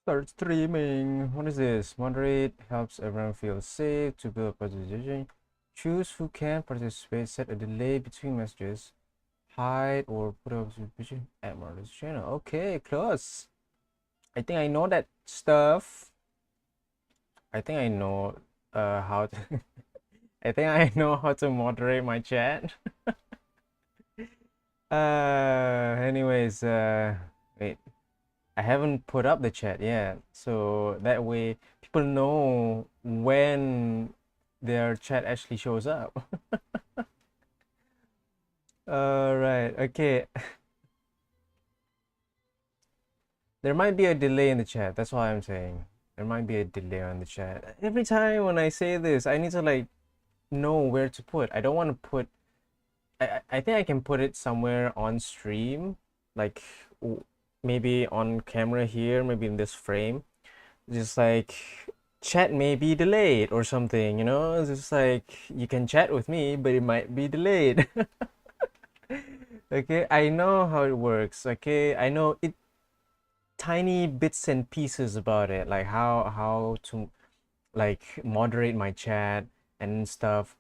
Start streaming. What is this? Moderate helps everyone feel safe to build participation. Choose who can participate. Set a delay between messages. Hide or put up participation at moderate channel. Okay, close. I think I know that stuff. I think I know how to I think I know how to moderate my chat. Anyways, wait. I haven't put up the chat yet, so that way people know when their chat actually shows up. All right, okay. There might be a delay in the chat. That's why I'm saying there might be a delay on the chat. Every time when I say this, I need to like know where to put. I don't want to put. I think I can put it somewhere on stream, like maybe on camera here, maybe in this frame. Just like chat may be delayed or something, you know? It's just like you can chat with me, but it might be delayed. Okay, I know how it works. Okay, I know it tiny bits and pieces about it, like how to like moderate my chat and stuff.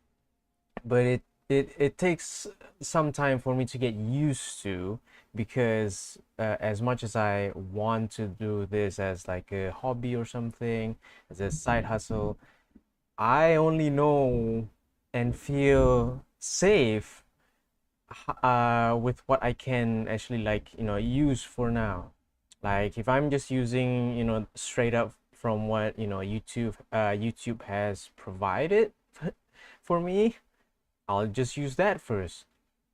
But it takes some time for me to get used to because as much as I want to do this as like a hobby or something, as a side hustle, I only know and feel safe with what I can actually like use for now. Like if I'm just using straight up from what YouTube has provided for me, I'll just use that first.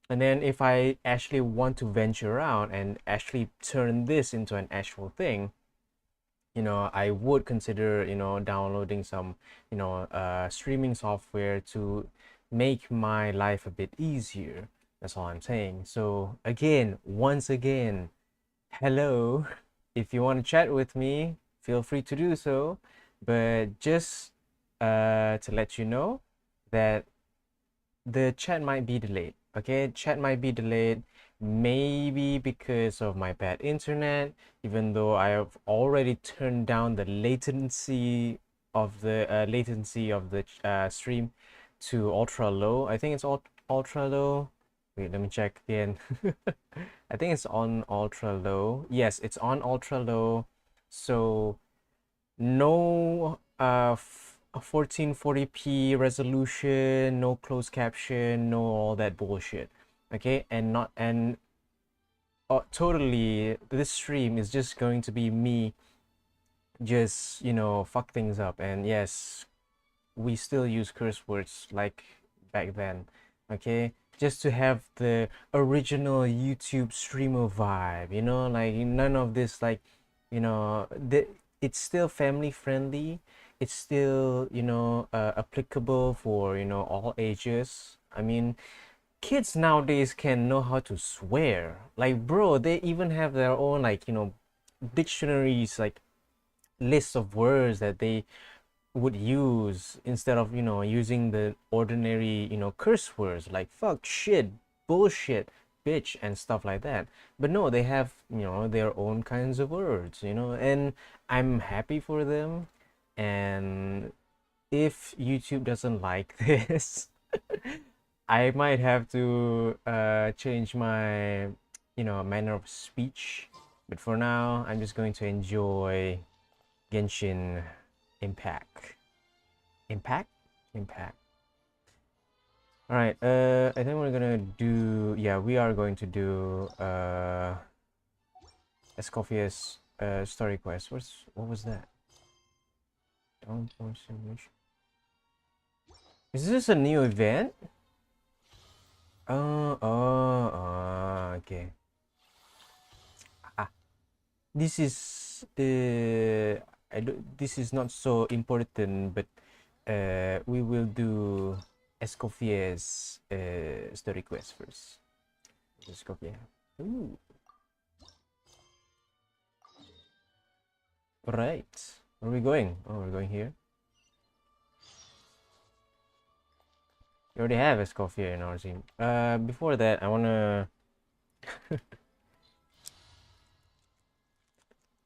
And then if I actually want to venture out and actually turn this into an actual thing, I would consider, downloading some, streaming software to make my life a bit easier. That's all I'm saying. So again, once again, hello. If you want to chat with me, feel free to do so. But just to let you know that the chat might be delayed. Okay, chat might be delayed, maybe because of my bad internet, even though I have already turned down the latency of the stream to ultra low. I think it's ultra low. Wait, let me check again. I think it's on ultra low. Yes, it's on ultra low. So no 1440p resolution, no closed caption, no all that bullshit. Okay, and not and totally this stream is just going to be me just fuck things up. And yes, we still use curse words like back then. Okay, just to have the original YouTube streamer vibe, like none of this like it's still family friendly. It's still applicable for all ages. I mean, kids nowadays can know how to swear. Like, bro, they even have their own like dictionaries, like lists of words that they would use instead of using the ordinary curse words like fuck, shit, bullshit, bitch, and stuff like that. But no, they have their own kinds of words, and I'm happy for them. And if YouTube doesn't like this, I might have to change my manner of speech. But for now, I'm just going to enjoy Genshin Impact. Impact? Impact. All right. I think we're gonna do. Yeah, we are going to do Escoffier's story quest. What was that? Don't force wish. Is this a new event? Okay. Ah, this is this is not so important, but we will do Escoffier's story quest first. Escoffier. Ooh. Right. Where are we going? Oh, we're going here. We already have Escoffier in our team. Before that, I wanna.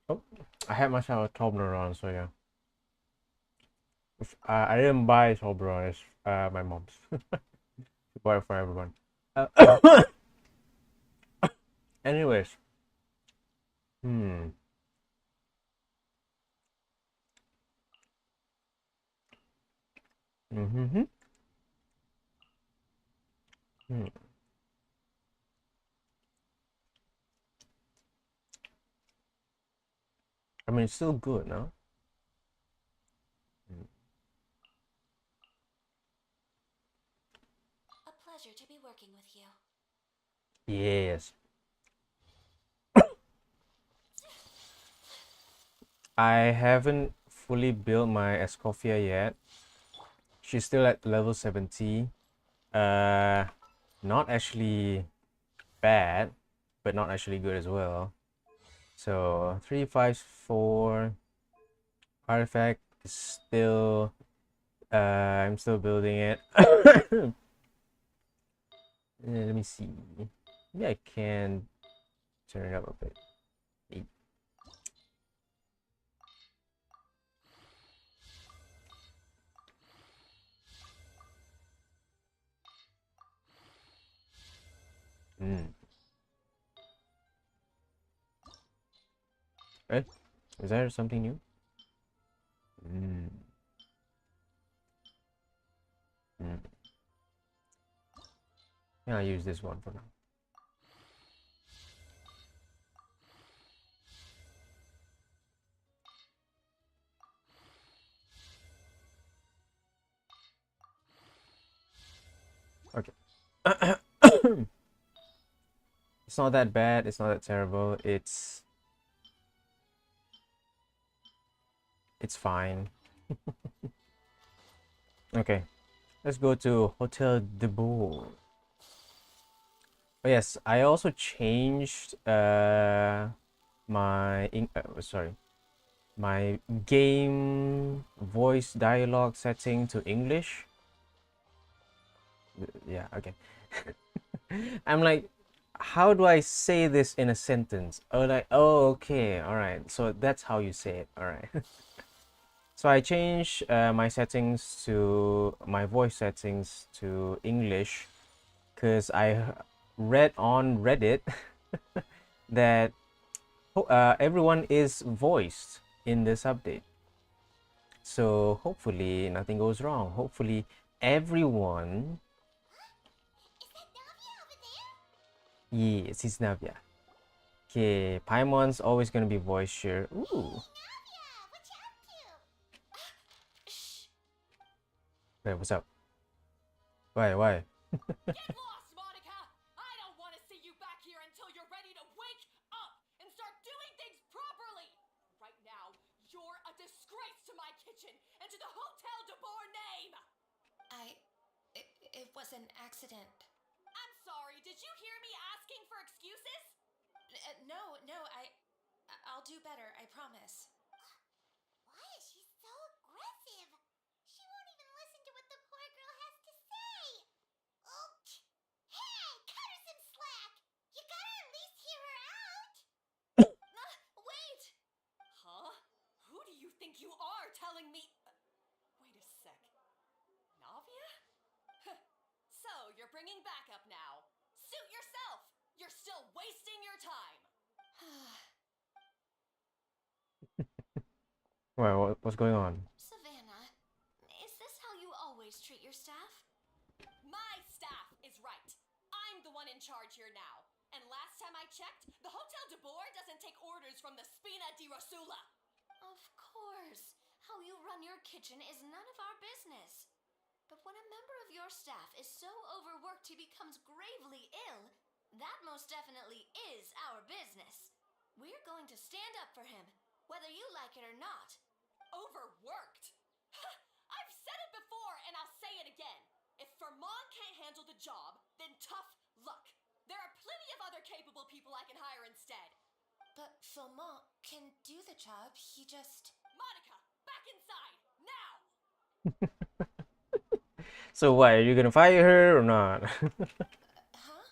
Oh, I had myself a Toblerone, so yeah. I didn't buy Toblerone, it's my mom's. She bought it for everyone. Anyways, hmm. Mm-hmm. Hmm. I mean, it's still good, no? Mm. A pleasure to be working with you. Yes. I haven't fully built my Escoffier yet. She's still at level 70. Uh, not actually bad, but not actually good as well. So 354 artifact is still I'm still building it. Let me see. Maybe I can turn it up a bit. Mm. Eh? Is there something new? Mm. Mm. Yeah, I'll use this one for now. Okay. It's not that bad. It's not that terrible. It's fine. Okay. Let's go to Hotel de Bourg. Oh yes, I also changed sorry, my game voice dialogue setting to English. Yeah, okay. I'm like, how do I say this in a sentence? Oh, like, oh, okay, all right. So that's how you say it. All right. So I changed my settings to my voice settings to English because I read on Reddit that everyone is voiced in this update. So hopefully nothing goes wrong. Hopefully everyone. Yes, it's Navia. Okay, Paimon's always gonna be voiced here. Ooh. Wait, what's up? Why? Why? Get lost, Monica! I don't want to see you back here until you're ready to wake up and start doing things properly! Right now, you're a disgrace to my kitchen and to the Hotel de Bourg name! It was an accident. I'm sorry, did you hear me asking for excuses? No, I'll do better, I promise. Why is she so aggressive? She won't even listen to what the poor girl has to say. Oh, hey, cut her some slack. You gotta at least hear her out. Wait. Huh? Who do you think you are telling me? Wait a sec. Navia? So, you're bringing backup now. Suit yourself. You're still wasting your time. Well, what's going on? Savannah, is this how you always treat your staff? My staff is right. I'm the one in charge here now. And last time I checked, the Hotel de Bourg doesn't take orders from the Spina di Rosula. Of course. How you run your kitchen is none of our business. But when a member of your staff is so overworked he becomes gravely ill, that most definitely is our business. We're going to stand up for him, whether you like it or not. Overworked? I've said it before and I'll say it again. If Fermont can't handle the job, then tough luck. There are plenty of other capable people I can hire instead. But Fermont can do the job, he just... Monica, back inside, now! So what? Are you gonna fire her or not? Huh?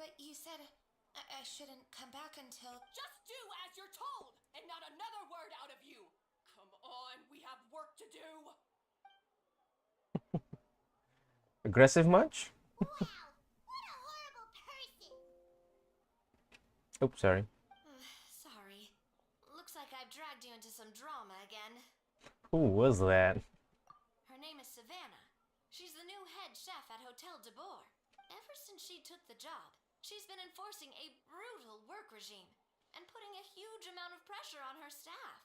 But you said I shouldn't come back until... Just do as you're told, and not another time. We have work to do. Aggressive much? Wow, what a horrible person. Oops, sorry. Sorry. Looks like I've dragged you into some drama again. Who was that? Her name is Savannah. She's the new head chef at Hotel de Boer. Ever since she took the job, she's been enforcing a brutal work regime and putting a huge amount of pressure on her staff.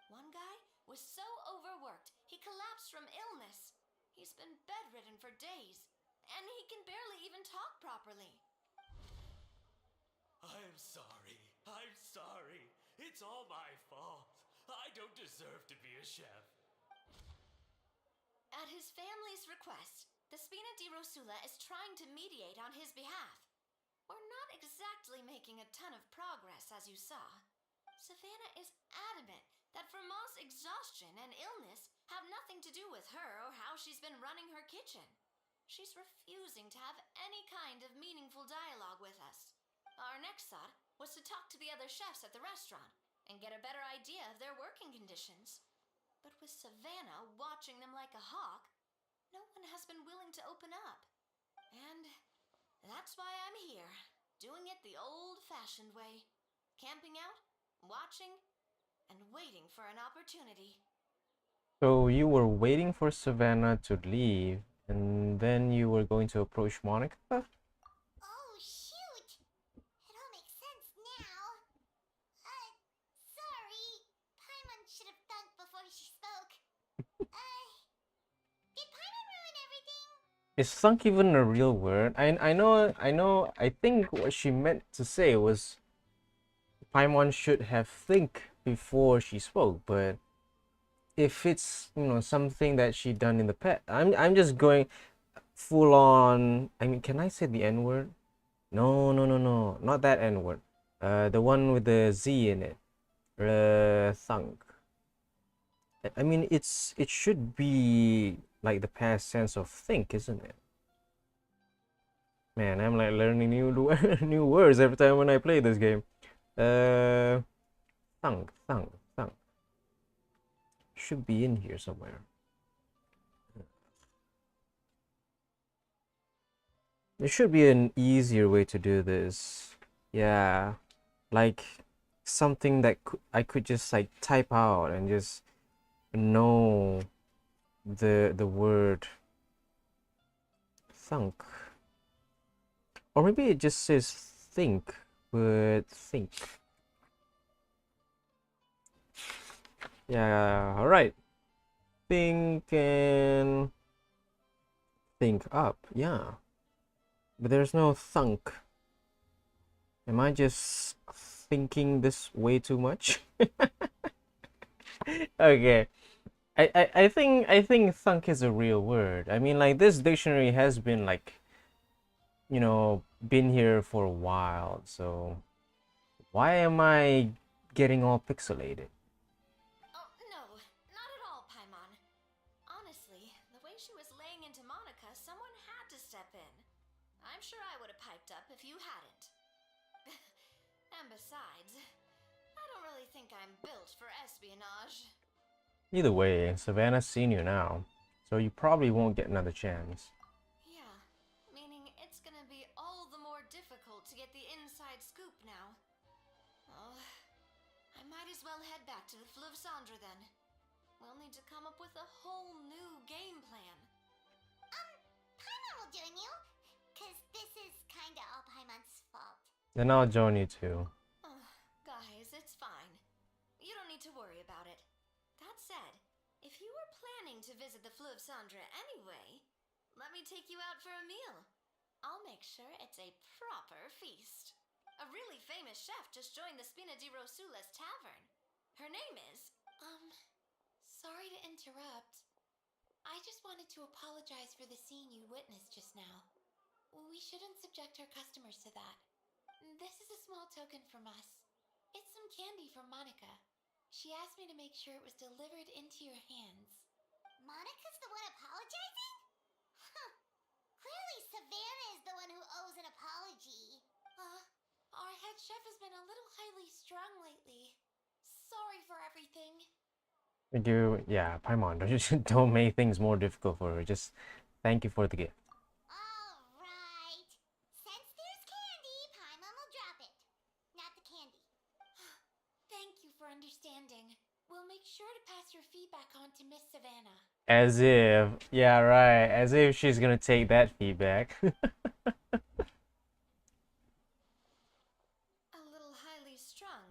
One guy was so overworked, he collapsed from illness. He's been bedridden for days, and he can barely even talk properly. I'm sorry. I'm sorry. It's all my fault. I don't deserve to be a chef. At his family's request, the Spina di Rosula is trying to mediate on his behalf. We're not exactly making a ton of progress, as you saw. Savannah is adamant that Fermat's exhaustion and illness have nothing to do with her or how she's been running her kitchen. She's refusing to have any kind of meaningful dialogue with us. Our next thought was to talk to the other chefs at the restaurant and get a better idea of their working conditions. But with Savannah watching them like a hawk, no one has been willing to open up. And that's why I'm here, doing it the old-fashioned way. Camping out, watching, and waiting for an opportunity. So you were waiting for Savannah to leave, and then you were going to approach Monica? Oh, shoot. It all makes sense now. Sorry. Paimon should have thunk before she spoke. Did Paimon ruin everything? Is thunk even a real word? I think what she meant to say was Paimon should have think before she spoke, but if it's, something that she done in the past, I'm just going full on. I mean, can I say the N word? No, not that N word. The one with the Z in it. Thunk. I mean, it should be like the past tense of think, isn't it? Man, I'm like learning new words every time when I play this game. Thunk. Should be in here somewhere. There should be an easier way to do this. Yeah, like something that I could just like type out and just know the word thunk. Or maybe it just says think, but think. Yeah, alright. Think and think up, yeah. But there's no thunk. Am I just thinking this way too much? Okay. I think thunk is a real word. I mean, like, this dictionary has been like, been here for a while, so why am I getting all pixelated? Oh, no, not at all, Paimon. Honestly, the way she was laying into Monica, someone had to step in. I'm sure I would have piped up if you hadn't. And besides, I don't really think I'm built for espionage. Either way, Savannah's seen you now, so you probably won't get another chance. Yeah, meaning it's gonna be all the more difficult to get the inside scoop now. Oh, I might as well head back to the Fleuve Cendre then. We'll need to come up with a whole new game plan. Paimon will join you. Cause this is kinda all Paimon's fault. Then I'll join you too. Oh, guys, it's fine. You don't need to worry about it. That said, if you were planning to visit the Fleuve Cendre anyway, let me take you out for a meal. I'll make sure it's a proper feast. A really famous chef just joined the Spina di Rosula's tavern. Her name is... Sorry to interrupt. I just wanted to apologize for the scene you witnessed just now. We shouldn't subject our customers to that. This is a small token from us. It's some candy from Monica. She asked me to make sure it was delivered into your hands. Monica's the one apologizing? Huh. Clearly Savannah is the one who owes an apology. Our head chef has been a little highly strung lately. Sorry for everything. You, yeah, Paimon, don't make things more difficult for her. Just thank you for the gift. Alright. Since there's candy, Paimon will drop it. Not the candy. Thank you for understanding. We'll make sure to pass your feedback on to Miss Savannah. As if, yeah, right. As if she's gonna take that feedback. A little highly strung,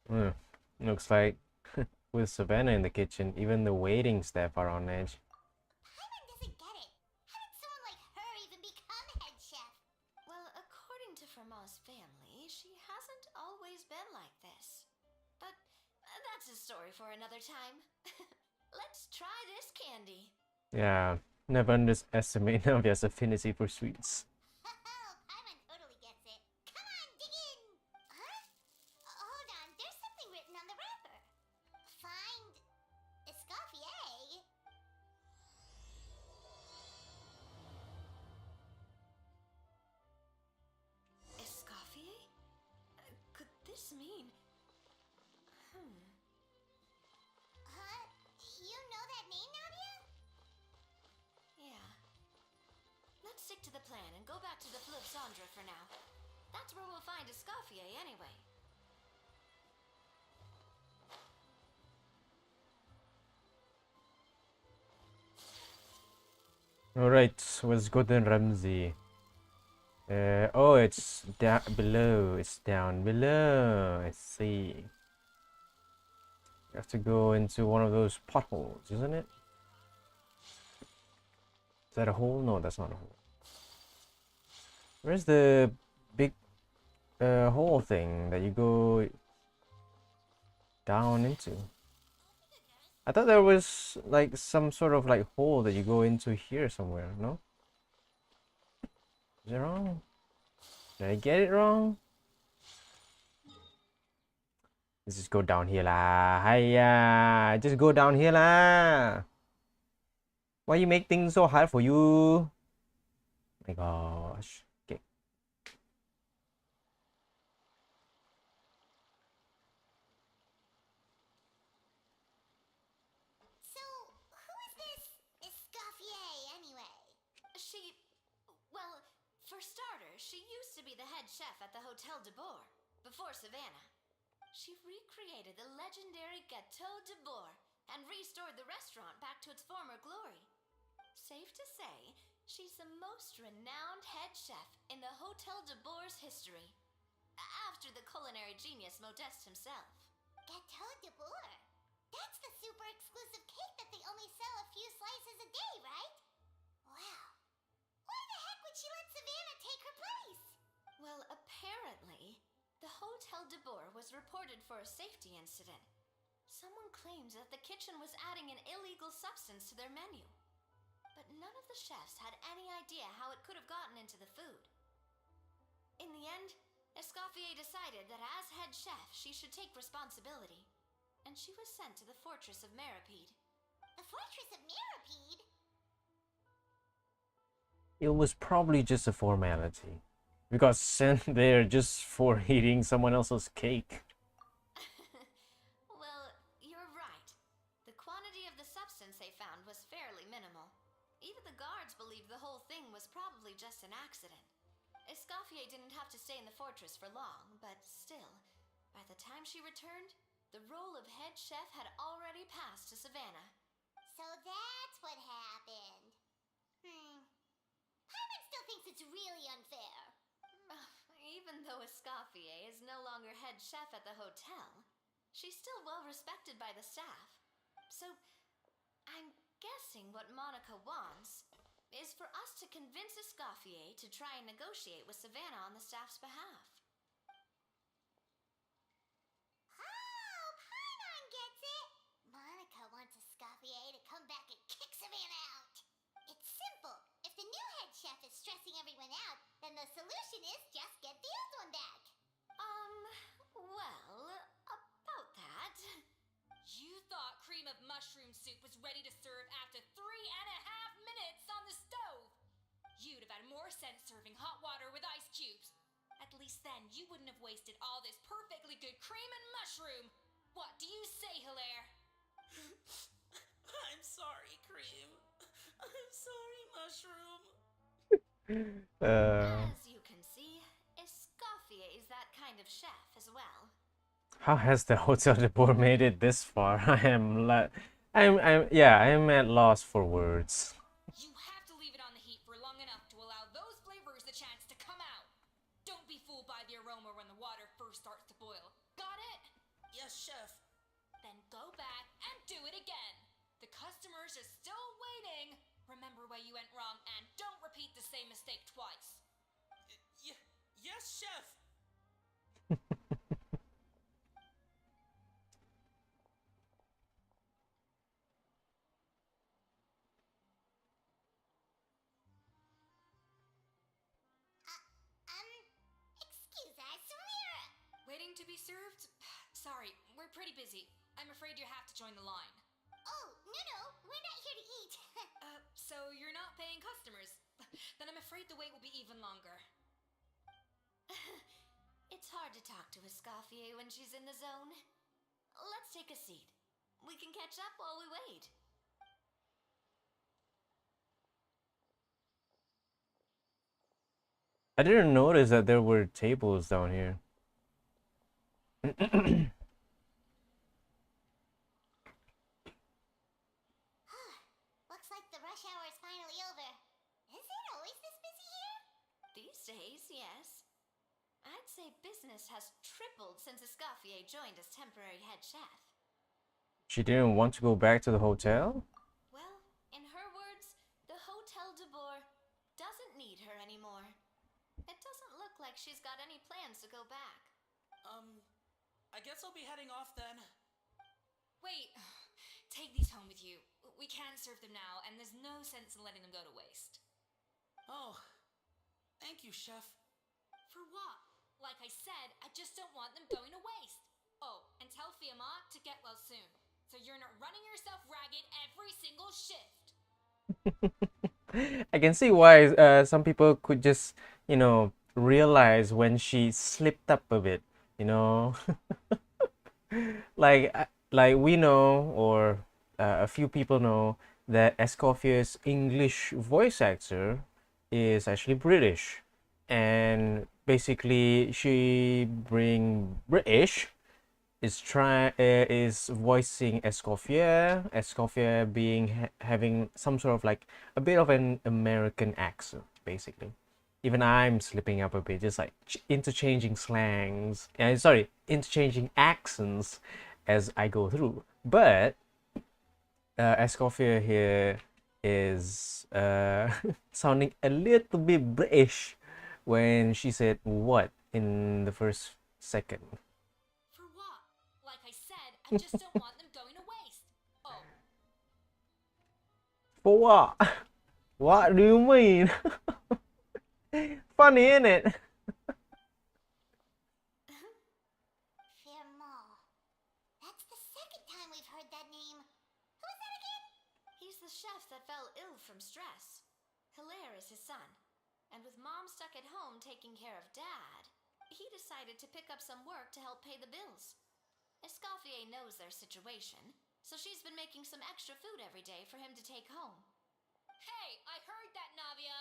huh? Looks like with Savannah in the kitchen, even the waiting staff are on edge. Paimon doesn't get it. How did someone like her even become head chef? Well, according to Fermat's family, she hasn't always been like this. But that's a story for another time. Let's try this candy. Yeah, never underestimate Navia's affinity for sweets. Paimon totally gets it. Come on, dig in! Huh? Hold on, there's something written on the wrapper. Find Escoffier. Escoffier? Could this mean... Huh? You know that name, Navia? Yeah. Let's stick to the plan and go back to the Flip Sandra for now. That's where we'll find Escoffier anyway. Alright, let's go to Ramsey. Oh, it's down below. It's down below. I see. You have to go into one of those potholes, isn't it? Is that a hole? No, that's not a hole. Where's the big hole thing that you go down into? I thought there was like some sort of like hole that you go into here somewhere, no? Is it wrong? Did I get it wrong? Let's just go down here lah. Hiya, just go down here lah. Why you make things so hard for you? My gosh. Okay. So, who is this Escoffier anyway? She... Well, for starters, she used to be the head chef at the Hotel de Boer, before Savannah. She recreated the legendary Gâteau de Boer and restored the restaurant back to its former glory. Safe to say, she's the most renowned head chef in the Hotel de Boer's history. After the culinary genius Modeste himself. Gâteau de Boer. That's the super exclusive cake that they only sell a few slices a day, right? Wow. Why the heck would she let Savannah take her place? Well, apparently, the Hotel de Boer was reported for a safety incident. Someone claims that the kitchen was adding an illegal substance to their menu. But none of the chefs had any idea how it could have gotten into the food. In the end, Escoffier decided that as head chef, she should take responsibility. And she was sent to the Fortress of Meripede. The Fortress of Meripede? It was probably just a formality. We got sent there just for eating someone else's cake. Well, you're right. The quantity of the substance they found was fairly minimal. Even the guards believed the whole thing was probably just an accident. Escoffier didn't have to stay in the fortress for long, but still, by the time she returned, the role of head chef had already passed to Savannah. So that's what happened. Paimon still thinks it's really unfair. Even though Escoffier is no longer head chef at the hotel, she's still well respected by the staff. So, I'm guessing what Monica wants is for us to convince Escoffier to try and negotiate with Savannah on the staff's behalf. Oh, Paimon gets it! Monica wants Escoffier to come back and kick Savannah out. It's simple. If the new head chef is stressing everyone out, then the solution is just get the old one back. Well, about that. You thought cream of mushroom soup was ready to serve after 3.5 minutes on the stove. You'd have had more sense serving hot water with ice cubes. At least then you wouldn't have wasted all this perfectly good cream and mushroom. What do you say, Hilaire. I'm sorry, Cream. I'm sorry, Mushroom. Uh, As you can see, Escoffier is that kind of chef as well. how has the Hotel de Boer made it this far? I'm at loss for words. You have to leave it on the heat for long enough to allow those flavors the chance to come out. Don't be fooled by the aroma when the water first starts to boil. Got it? Yes, Chef. Then go back and do it again. The customers are still waiting. Remember where you went wrong and don't repeat the same mistake twice. Yes, Chef. Excuse us, we're... Waiting to be served? Sorry, we're pretty busy. I'm afraid you have to join the line. Oh, no, we're not here to eat. So you're not paying customers? Then I'm afraid the wait will be even longer. It's hard to talk to Escoffier when she's in the zone. Let's take a seat. We can catch up while we wait. I didn't notice that there were tables down here. Looks like the rush hour is finally over. Is it always this busy here? These days, yes. I'd say business has tripled since Escoffier joined as temporary head chef. She didn't want to go back to the hotel? Well, in her words, the Hotel de Boer doesn't need her anymore. It doesn't look like she's got any plans to go back. I guess I'll be heading off then. Wait, take these home with you. We can't serve them now, and there's no sense in letting them go to waste. Oh, thank you, Chef. For what? Like I said, I just don't want them going to waste. Oh, and tell Fiamma to get well soon, so you're not running yourself ragged every single shift. I can see why some people could just, realize when she slipped up a bit, you know. like we know, or a few people know that Escoffier's English voice actor is actually British, and basically she bring British is voicing Escoffier. Escoffier being having some sort of like a bit of an American accent, basically. Even I'm slipping up a bit, just like interchanging slangs. Sorry, interchanging accents as I go through. But Escoffier here is sounding a little bit British when she said "what" in the first second. For what? Like I said, I just don't want them going to waste. Oh, For what? What do you mean? Funny, isn't it? Fiamma. That's the second time we've heard that name. Who is that again? He's the chef that fell ill from stress. Hilaire is his son. And with Mom stuck at home taking care of Dad, he decided to pick up some work to help pay the bills. Escoffier knows their situation, so she's been making some extra food every day for him to take home. hey, I heard that, Navia.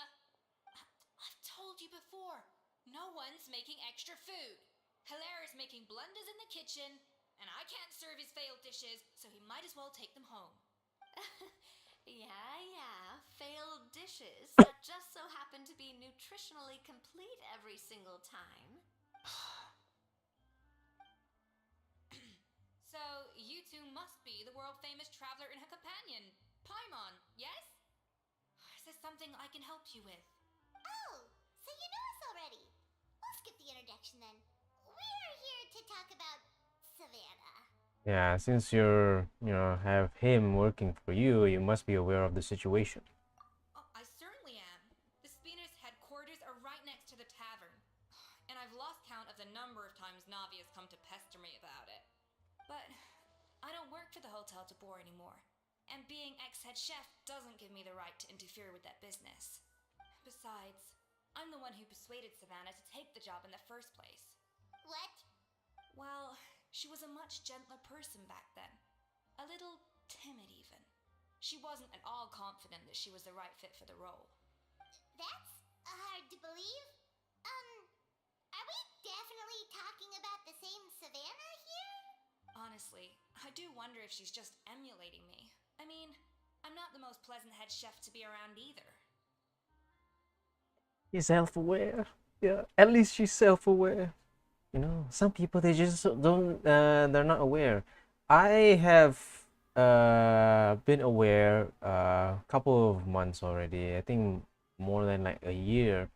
I've told you before, no one's making extra food. Hilaire is making blunders in the kitchen, and I can't serve his failed dishes, so he might as well take them home. Yeah, failed dishes that just so happen to be nutritionally complete every single time. So, you two must be the world-famous traveler and her companion, Paimon, yes? Is there something I can help you with? Oh, so you know us already. We'll skip the introduction then. We're here to talk about Savannah. Yeah, since have him working for you, you must be aware of the situation. Oh, I certainly am. The Spina's headquarters are right next to the tavern. And I've lost count of the number of times Navi has come to pester me about it. But I don't work for the Hotel de Boer anymore. And being ex-head chef doesn't give me the right to interfere with that business. Besides, I'm the one who persuaded Savannah to take the job in the first place. What? Well, she was a much gentler person back then. A little timid, even. She wasn't at all confident that she was the right fit for the role. That's hard to believe. Are we definitely talking about the same Savannah here? Honestly, I do wonder if she's just emulating me. I mean, I'm not the most pleasant head chef to be around either. She's self-aware. Yeah, at least she's self-aware. You know, some people they just don't. They're not aware. I have been aware a couple of months already. I think more than like a year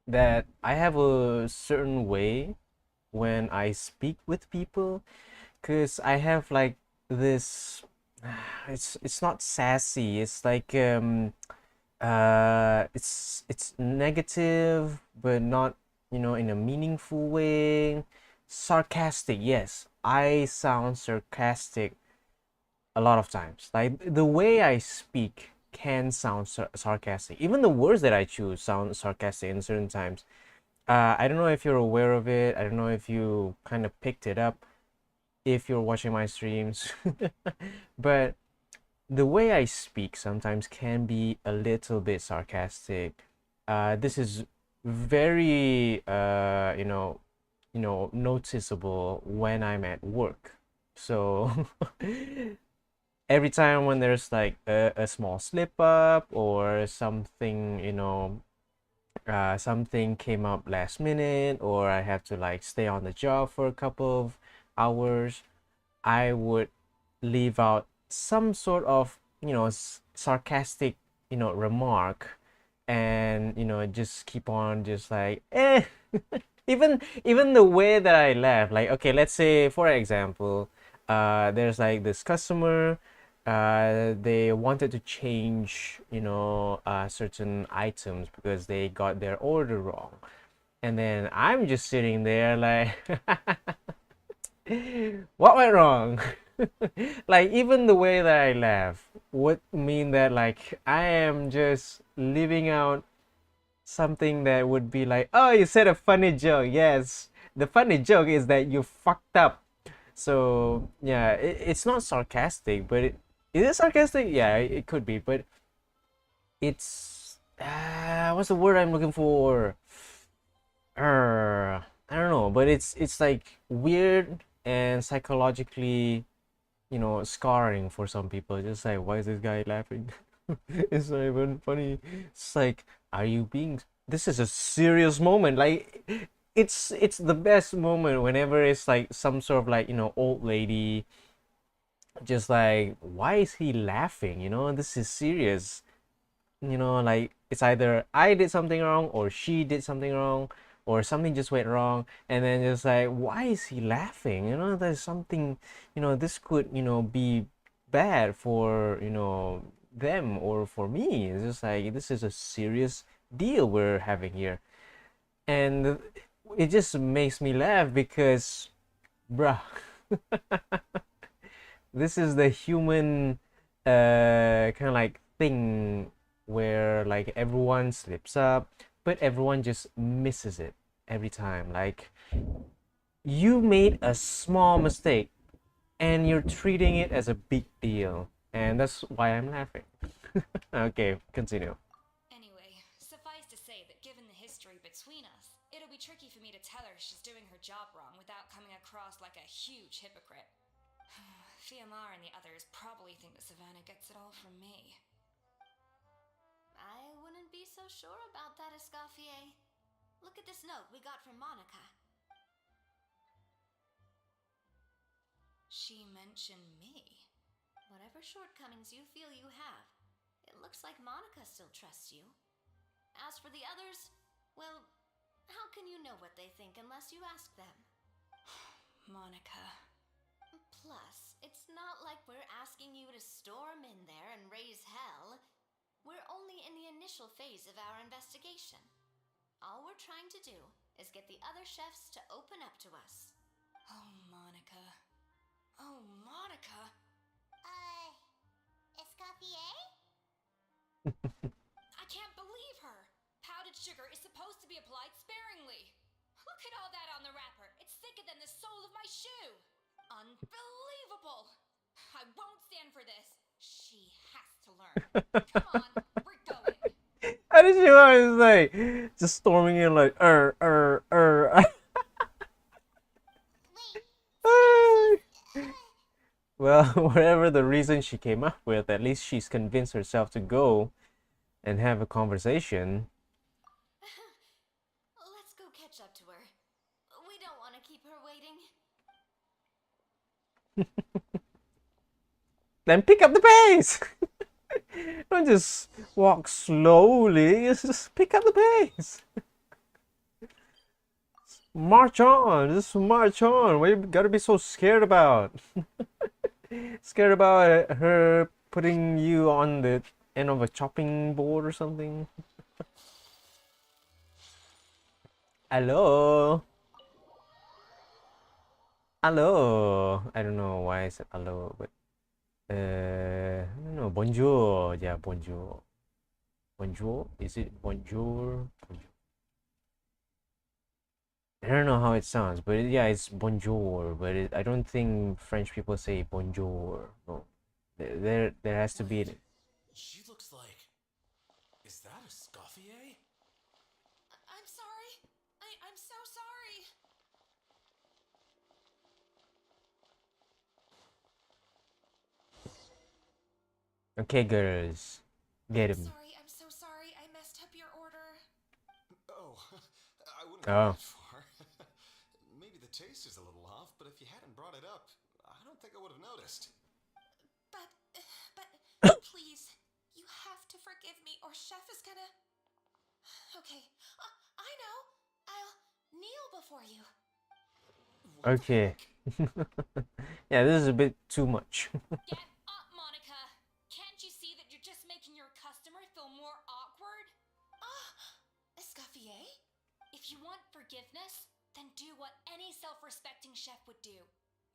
that I have a certain way when I speak with people, cause I have like this. It's not sassy. It's like it's negative, but not, you know, in a meaningful way. Sarcastic, yes. I sound sarcastic a lot of times. Like the way I speak can sound sarcastic. Even the words that I choose sound sarcastic in certain times. I don't know if you're aware of it. I don't know if you kind of picked it up if you're watching my streams. But the way I speak sometimes can be a little bit sarcastic. This is very noticeable when I'm at work. So every time when there's like a small slip up or something, something came up last minute, or I have to like stay on the job for a couple of hours, I would leave out some sort of, sarcastic, remark, and just keep on just like even the way that I laugh, like, okay, let's say for example, there's like this customer, they wanted to change, certain items because they got their order wrong, and then I'm just sitting there like what went wrong? Like even the way that I laugh would mean that like I am just leaving out something that would be like, oh, you said a funny joke. Yes, the funny joke is that you fucked up. So yeah, it's not sarcastic, but is it sarcastic? Yeah, it could be, but it's what's the word I'm looking for? I don't know, but it's like weird and psychologically, scarring for some people. Just like, why is this guy laughing? It's not even funny. It's like, are you being? This is a serious moment. Like, it's the best moment whenever it's like some sort of like, old lady. Just like, why is he laughing? This is serious. Like it's either I did something wrong or she did something wrong or something just went wrong, and then just like, why is he laughing? There's something, this could, be bad for, them or for me. It's just like, this is a serious deal we're having here, and it just makes me laugh because, bruh, this is the human kind of like thing where like everyone slips up, but everyone just misses it every time. Like, you made a small mistake and you're treating it as a big deal, and that's why I'm laughing. Okay, continue. Anyway, suffice to say that given the history between us, it'll be tricky for me to tell her she's doing her job wrong without coming across like a huge hypocrite. Fiamar and the others probably think that Savannah gets it all from me. I wouldn't be so sure about that, Escoffier. Look at this note we got from Monica. She mentioned me. Whatever shortcomings you feel you have, it looks like Monica still trusts you. As for the others, well, how can you know what they think unless you ask them? Monica. Plus, it's not like we're asking you to storm in there and raise hell. We're only in the initial phase of our investigation. All we're trying to do is get the other chefs to open up to us. Oh, Monica. Oh, Monica. Escoffier? I can't believe her. Powdered sugar is supposed to be applied sparingly. Look at all that on the wrapper. It's thicker than the sole of my shoe. Unbelievable. I won't stand for this. She has to learn. Come on, we're going. How did you always like just storming in like Wait, Well, whatever the reason she came up with, at least she's convinced herself to go and have a conversation. Let's go catch up to her. We don't want to keep her waiting. Then pick up the pace. Don't just walk slowly. Just pick up the pace. March on. Just march on. What you gotta be so scared about? Scared about her putting you on the end of a chopping board or something? Hello? Hello? I don't know why I said hello, but I don't know. Bonjour. Yeah, bonjour. Bonjour? Is it bonjour? Bonjour. I don't know how it sounds, but yeah, it's bonjour. But I don't think French people say bonjour. No, there has to be. She looks like. Is that Escoffier? I'm sorry. I'm so sorry. Okay, girls, get him. Sorry, I'm so sorry. I messed up your order. Oh, I wouldn't go Oh. that far. Maybe the taste is a little off, but if you hadn't brought it up, I don't think I would have noticed. But please, you have to forgive me or Chef is gonna... Okay, I know. I'll kneel before you. What the Okay. heck? Yeah, this is a bit too much. Get up, Monica. Can't you see that you're just making your customer feel more awkward? Escoffier? If you want forgiveness, then do what any self-respecting chef would do.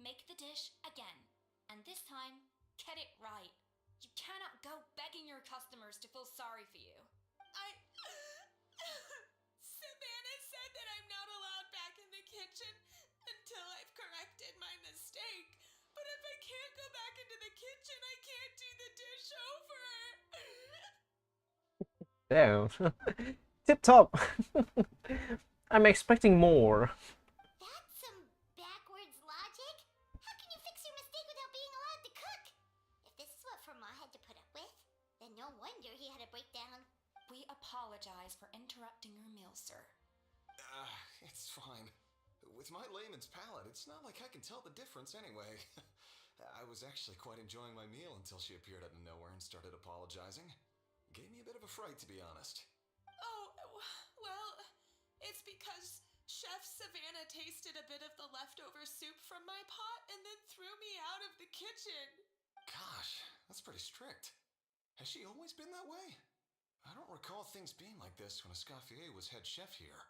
Make the dish again. And this time, get it right. You cannot go begging your customers to feel sorry for you. Savannah said that I'm not allowed back in the kitchen until I've corrected my mistake. But if I can't go back into the kitchen, I can't do the dish over. Damn. Tip top. I'm expecting more. that's some backwards logic. How can you fix your mistake without being allowed to cook? If this is what Fermat had to put up with, then no wonder he had a breakdown. We apologize for interrupting your meal, sir. It's fine. With my layman's palate, it's not like I can tell the difference anyway. I was actually quite enjoying my meal until she appeared out of nowhere and started apologizing. Gave me a bit of a fright, to be honest. Oh, well, it's because Chef Savannah tasted a bit of the leftover soup from my pot and then threw me out of the kitchen. Gosh, that's pretty strict. Has she always been that way? I don't recall things being like this when Escoffier was head chef here.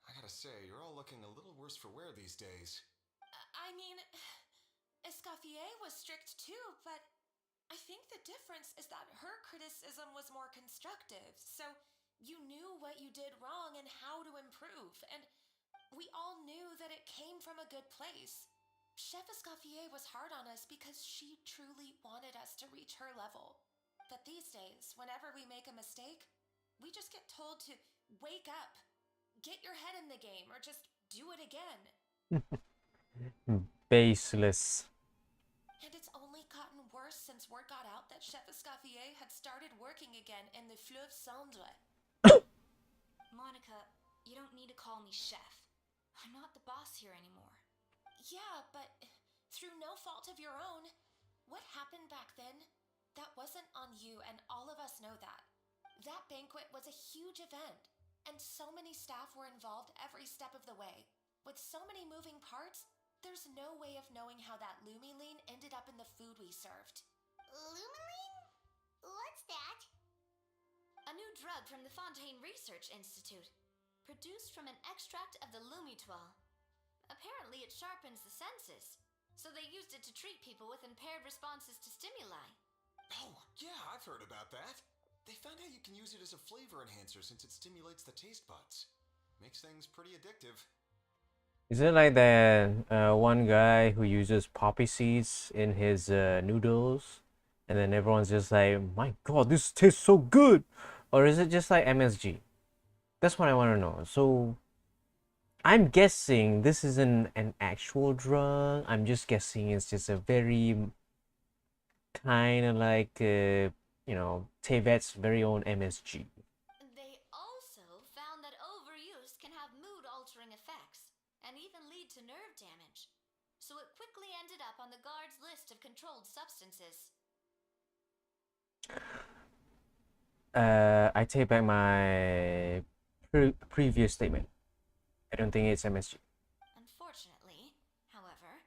I gotta say, you're all looking a little worse for wear these days. I mean, Escoffier was strict too, but I think the difference is that her criticism was more constructive, so you knew what you did wrong and how to improve, and we all knew that it came from a good place. Chef Escoffier was hard on us because she truly wanted us to reach her level. But these days, whenever we make a mistake, we just get told to wake up, get your head in the game, or just do it again. Baseless. And it's only gotten worse since word got out that Chef Escoffier had started working again in the Fleuve Cendre. Monica, you don't need to call me chef. I'm not the boss here anymore. Yeah, but through no fault of your own. What happened back then? That wasn't on you, and all of us know that. That banquet was a huge event, and so many staff were involved every step of the way. With so many moving parts, there's no way of knowing how that Lumiline ended up in the food we served. Lumiline? What's that? A new drug from the Fontaine Research Institute, produced from an extract of the Lumitoile. Apparently it sharpens the senses, so they used it to treat people with impaired responses to stimuli. Oh, yeah, I've heard about that. They found out you can use it as a flavor enhancer since it stimulates the taste buds. Makes things pretty addictive. Is it like that one guy who uses poppy seeds in his noodles, and then everyone's just like, "My God, this tastes so good," or is it just like MSG? That's what I want to know. So I'm guessing this isn't an actual drug. I'm just guessing it's just a very kind of like Tevet's very own MSG. They also found that overuse can have mood-altering effects and even lead to nerve damage. So it quickly ended up on the guard's list of controlled substances. I take back my previous statement. I don't think it's MSG. Unfortunately, however,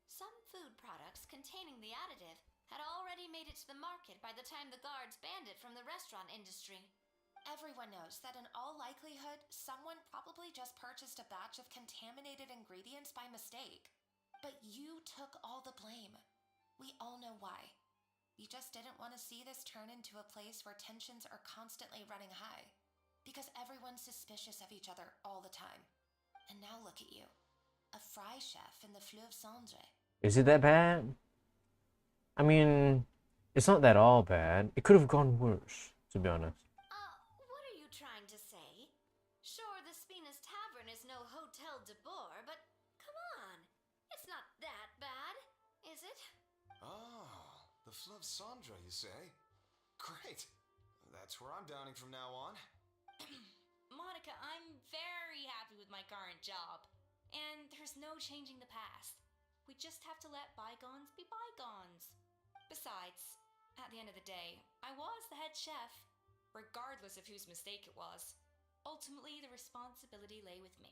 some food products containing the additive had already made it to the market by the time the guards banned it from the restaurant industry. Everyone knows that in all likelihood, someone probably just purchased a batch of contaminated ingredients by mistake. But you took all the blame. We all know why. You just didn't want to see this turn into a place where tensions are constantly running high. Because everyone's suspicious of each other all the time. And now look at you. A fry chef in the Fleuve Cendre. Is it that bad? I mean, it's not that all bad. It could have gone worse, to be honest. What are you trying to say? Sure, the Spina's Tavern is no Hotel de Boer, but come on. It's not that bad, is it? Oh, the Fleuve Cendre, you say? Great. That's where I'm downing from now on. Monica, I'm very happy with my current job. And there's no changing the past. We just have to let bygones be bygones. Besides, at the end of the day, I was the head chef, regardless of whose mistake it was. Ultimately, the responsibility lay with me.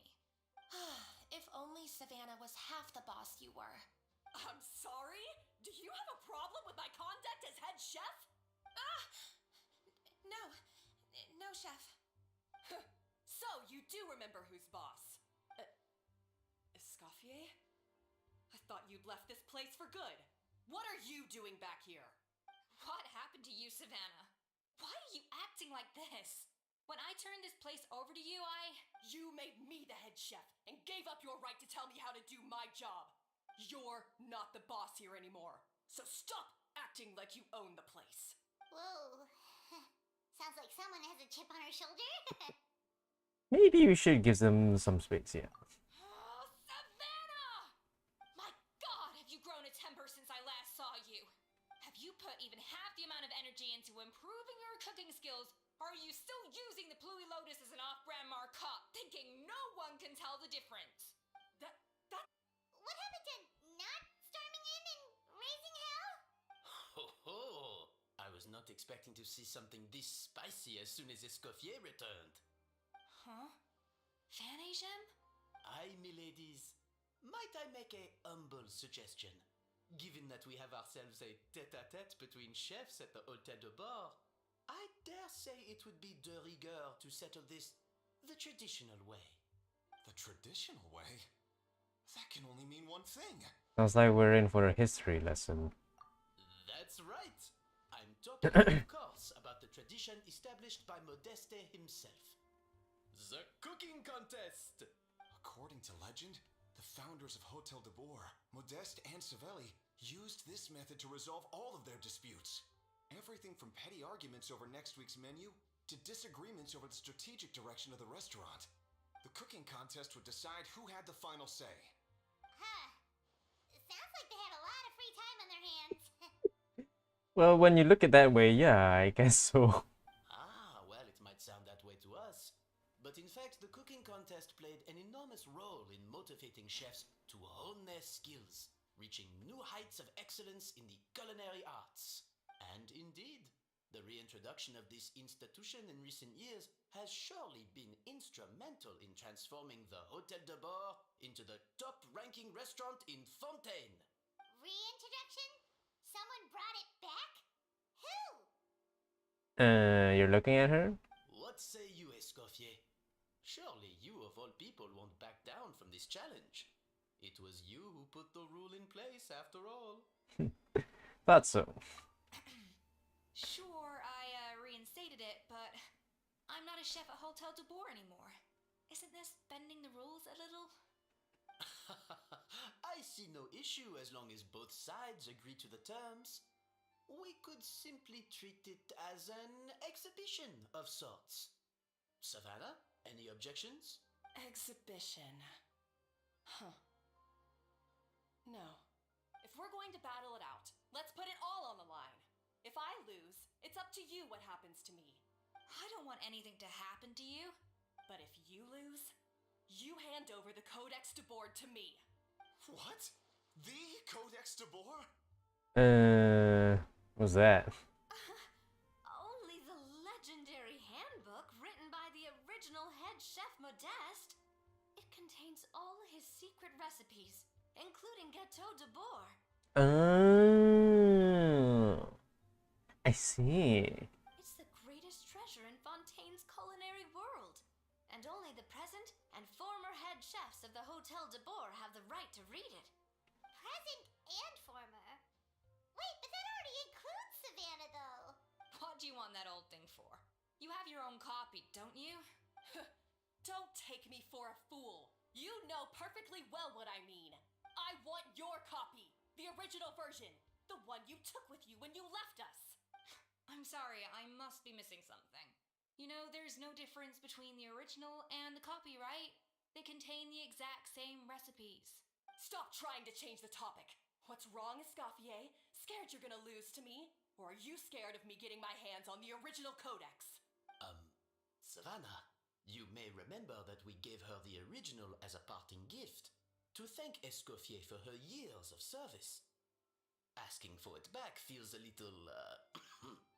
If only Savannah was half the boss you were. I'm sorry? Do you have a problem with my conduct as head chef? No, chef. So, you do remember who's boss? Escoffier? I thought you'd left this place for good. What are you doing back here? What happened to you, Savannah? Why are you acting like this? When I turned this place over to you, You made me the head chef and gave up your right to tell me how to do my job. You're not the boss here anymore. So stop acting like you own the place. Whoa. Sounds like someone has a chip on her shoulder. Maybe we should give them some space, yeah. Oh, Savannah! My God, have you grown a temper since I last saw you? Have you put even half the amount of energy into improving your cooking skills, or are you still using the Pluie Lotus as an off-brand marcotte, thinking no one can tell the difference? What happened to not storming in and raising hell? Ho ho! I was not expecting to see something this spicy as soon as Escoffier returned. Huh? Fan Asian? Aye, miladies. Might I make a humble suggestion? Given that we have ourselves a tete-a-tete between chefs at the Hotel de Boer, I dare say it would be de rigueur to settle this the traditional way. The traditional way? That can only mean one thing. Sounds like we're in for a history lesson. That's right. I'm talking, of course, about the tradition established by Modeste himself. The cooking contest! According to legend, the founders of Hotel de Boer, Modeste and Savelli, used this method to resolve all of their disputes. Everything from petty arguments over next week's menu to disagreements over the strategic direction of the restaurant. The cooking contest would decide who had the final say. Huh. Sounds like they had a lot of free time on their hands. Well, when you look at that way, yeah, I guess so. Ah, well, it might sound that way to us. But in fact, the cooking contest played an enormous role in motivating chefs to hone their skills, reaching new heights of excellence in the culinary arts. And indeed, the reintroduction of this institution in recent years has surely been instrumental in transforming the Hotel de Boer into the top-ranking restaurant in Fontaine. Reintroduction? Someone brought it back? Who? You're looking at her? What say you, Escoffier? Surely you of all people won't back down from this challenge. It was you who put the rule in place after all. Thought so. Sure, I reinstated it, but I'm not a chef at Hotel de Boer anymore. Isn't this bending the rules a little? I see no issue as long as both sides agree to the terms. We could simply treat it as an exhibition of sorts. Savannah, any objections? Exhibition. Huh. No. If we're going to battle it out, let's put it all on the line. If I lose, it's up to you what happens to me. I don't want anything to happen to you. But if you lose, you hand over the Codex de Board to me. What? The Codex de Boer? What's that? Only the legendary handbook written by the original head chef Modeste. It contains all his secret recipes, including Gâteau de Boer. Oh, I see. It's the greatest treasure in Fontaine's culinary world. And only the present and former head chefs of the Hotel de Boer have the right to read it. Present and former. Wait, but that already includes Savannah, though. What do you want that old thing for? You have your own copy, don't you? Don't take me for a fool. You know perfectly well what I mean. I want your copy. The original version. The one you took with you when you left us. I'm sorry, I must be missing something. You know, there's no difference between the original and the copy, right? They contain the exact same recipes. Stop trying to change the topic. What's wrong, Escoffier? Scared you're gonna lose to me? Or are you scared of me getting my hands on the original codex? Savannah, you may remember that we gave her the original as a parting gift to thank Escoffier for her years of service. Asking for it back feels a little,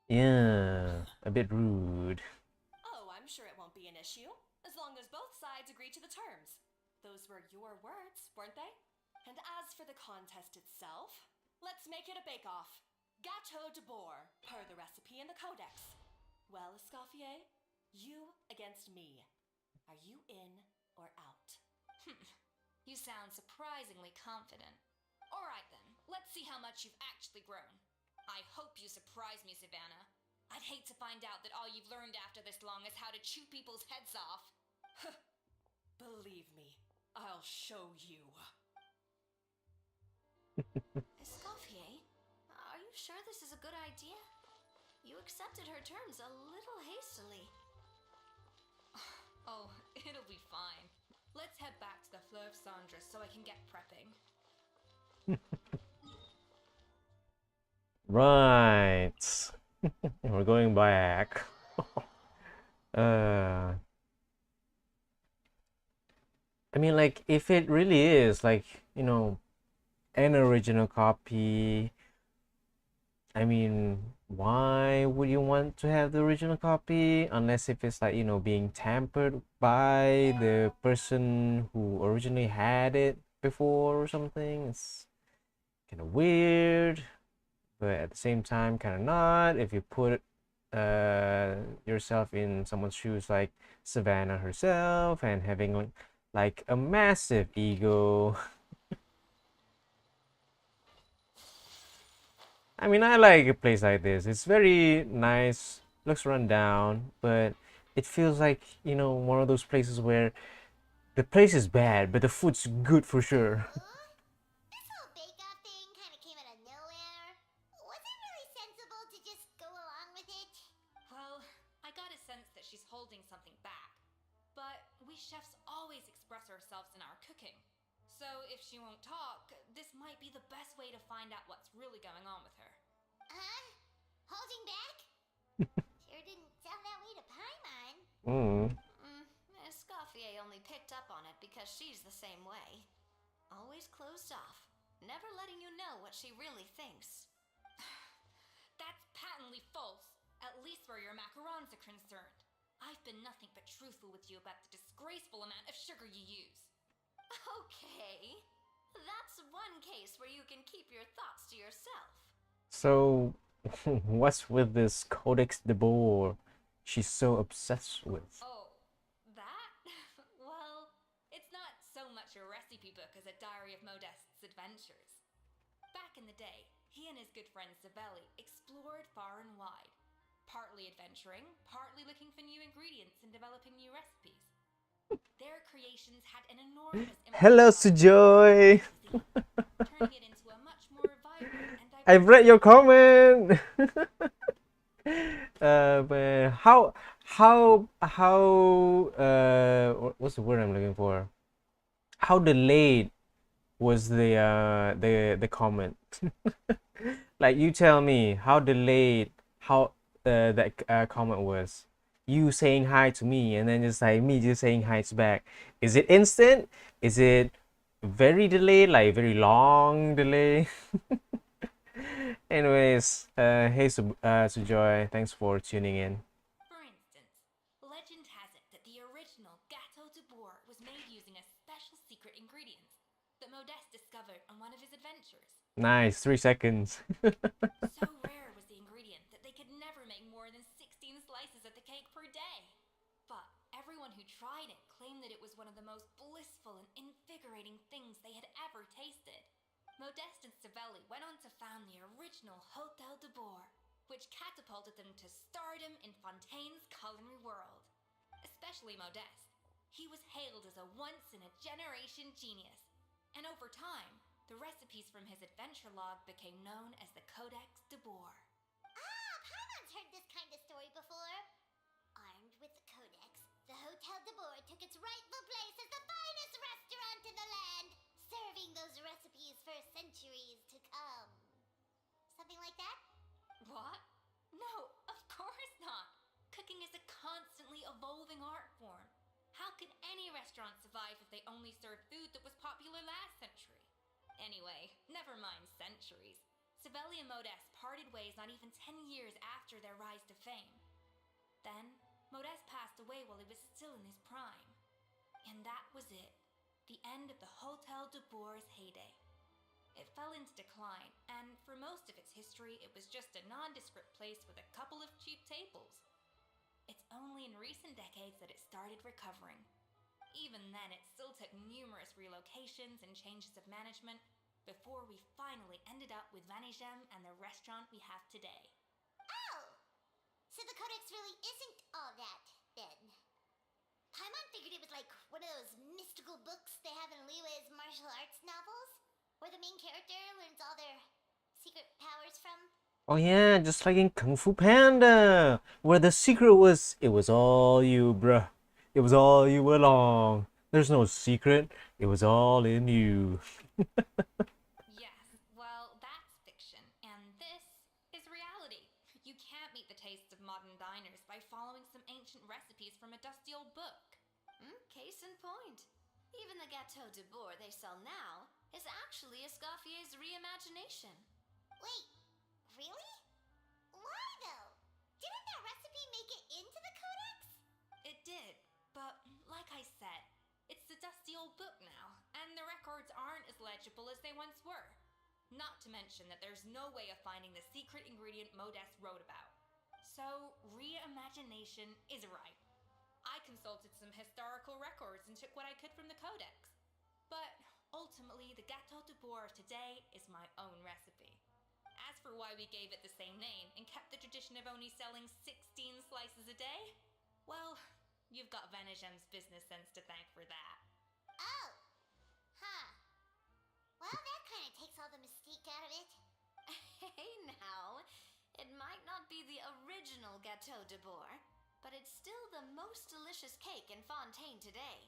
Yeah, a bit rude. Oh, I'm sure it won't be an issue, as long as both sides agree to the terms. Those were your words, weren't they? And as for the contest itself, let's make it a bake-off. Gâteau de Boer, per the recipe in the codex. Well, Escoffier, you against me. Are you in or out? You sound surprisingly confident. Alright then, let's see how much you've actually grown. I hope you surprise me, Savannah. I'd hate to find out that all you've learned after this long is how to chew people's heads off. Believe me, I'll show you. Escoffier, are you sure this is a good idea? You accepted her terms a little hastily. Oh, it'll be fine. Let's head back to the Fleuve Cendres so I can get prepping. Right. We're going back. I mean, like, if it really is, like, you know, an original copy, I mean, why would you want to have the original copy? Unless if it's, like, you know, being tampered by the person who originally had it before or something. It's kind of weird, but at the same time, kind of not. If you put yourself in someone's shoes, like Savannah herself, and having like a massive ego. I mean, I like a place like this. It's very nice, looks run down, but it feels like, you know, one of those places where the place is bad, but the food's good for sure. This whole bake-off thing kind of came out of nowhere. Was it really sensible to just go along with it? Well, I got a sense that she's holding something back. But we chefs always express ourselves in our cooking. So if she won't talk, this might be the best way to find out what's really going on with her. Huh? Holding back? Sure didn't sound that way to Paimon. Escoffier only picked up on it because she's the same way. Always closed off, never letting you know what she really thinks. That's patently false, at least where your macarons are concerned. I've been nothing but truthful with you about the disgraceful amount of sugar you use. Okay, that's one case where you can keep your thoughts to yourself. So, what's with this Codex de Boer she's so obsessed with? Oh, that? Well, it's not so much a recipe book as a diary of Modeste's adventures. Back in the day, he and his good friend Savelli explored far and wide, partly adventuring, partly looking for new ingredients and developing new recipes. Their creations had an enormous impact Hello, on Sujoy. turning it into a much more vibrant and diverse I've read your comment. But what's the word I'm looking for? How delayed was the comment? Like, you tell me how delayed how that comment was. You saying hi to me and then just like me just saying hi back. Is it instant? Is it very delayed, like very long delay? Anyways, hey Sujoy, thanks for tuning in. For instance, legend has it that the original Gâteau de Bourg was made using a special secret ingredient that Modeste discovered on one of his adventures. Nice, 3 seconds. So rare was the ingredient that they could never make more than 16 slices of the cake per day. But everyone who tried it claimed that it was one of the most blissful and invigorating things they had ever tasted. Modeste and Savelli went on to found the original Hotel de Bourg, which catapulted them to stardom in Fontaine's culinary world. Especially Modeste. He was hailed as a once-in-a-generation genius, and over time, the recipes from his adventure log became known as the Codex de Bourg. Paimon's heard this kind of story before. Armed with the Codex, the Hotel de Bourg took its rightful place as the finest restaurant in the land, serving those recipes for centuries to come. Something like that? What? No, of course not. Cooking is a constantly evolving art form. How could any restaurant survive if they only served food that was popular last century? Anyway, never mind centuries. Savelli and Modeste parted ways not even 10 years after their rise to fame. Then, Modeste passed away while he was still in his prime. And that was it. The end of the Hotel de Bourg's heyday. It fell into decline, and for most of its history, it was just a nondescript place with a couple of cheap tables. It's only in recent decades that it started recovering. Even then, it still took numerous relocations and changes of management before we finally ended up with Vanigem and the restaurant we have today. Oh! So the Codex really isn't all that, then. Paimon figured it was like one of those mystical books they have in Liu's martial arts novels, where the main character learns all their secret powers from. Oh yeah, just like in Kung Fu Panda, where the secret was, it was all you, bruh. It was all you along. There's no secret. It was all in you. Yes, well, that's fiction, and this is reality. You can't meet the tastes of modern diners by following some ancient recipes from a dusty old book. Case in point. Even the Gâteau de Bourg they sell now is actually Escoffier's reimagination. Wait, really? Why though? Didn't that recipe make it into the Codex? It did, but like I said, it's the dusty old book now, and the records aren't as legible as they once were. Not to mention that there's no way of finding the secret ingredient Modeste wrote about. So, reimagination is right. I consulted some historical records and took what I could from the Codex. But ultimately, the Gâteau de Bourg of today is my own recipe. As for why we gave it the same name and kept the tradition of only selling 16 slices a day, well, you've got Vanigem's business sense to thank for that. Oh. Huh. Well, that kind of takes all the mystique out of it. Hey now, it might not be the original Gâteau de Bourg, but it's still the most delicious cake in Fontaine today.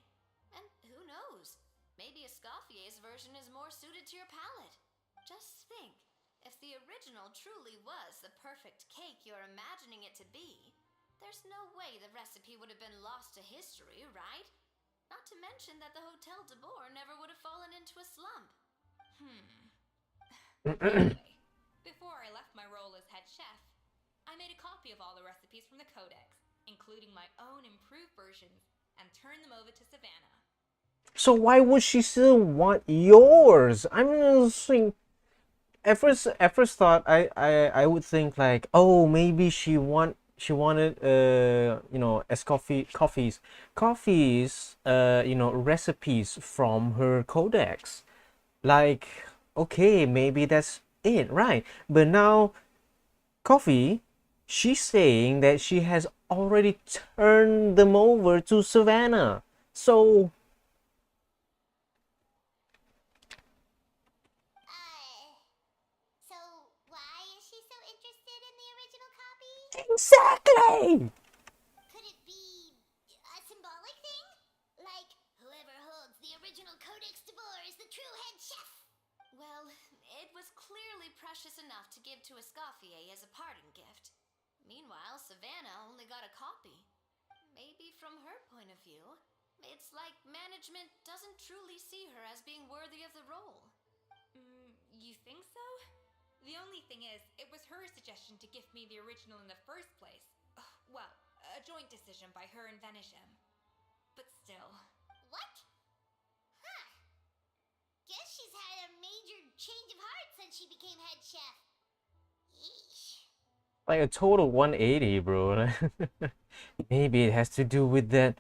And who knows, maybe Escoffier's version is more suited to your palate. Just think, if the original truly was the perfect cake you're imagining it to be, there's no way the recipe would have been lost to history, right? Not to mention that the Hotel de Bourg never would have fallen into a slump. Anyway, before I left my role as head chef, I made a copy of all the recipes from the Codex, including my own improved versions, and turned them over to Savannah. So why would she still want yours? I'm just saying. At first thought I would think like, oh, maybe she wanted Escoffier's recipes from her codex. Like, okay, maybe that's it, right? But now Coffee, she's saying that she has already turned them over to Savannah. So So why is she so interested in the original copy? exactly. Could it be a symbolic thing? Like, whoever holds the original Codex de Boer is the true head chef? Well, it was clearly precious enough to give to Escoffier as a parting gift. Meanwhile, Savannah only got a copy. Maybe from her point of view, it's like management doesn't truly see her as being worthy of the role. You think so? The only thing is, it was her suggestion to give me the original in the first place. Well, a joint decision by her and Venisham. But still. What? Huh. Guess she's had a major change of heart since she became head chef. Yeesh. Like a total 180, bro. Maybe it has to do with that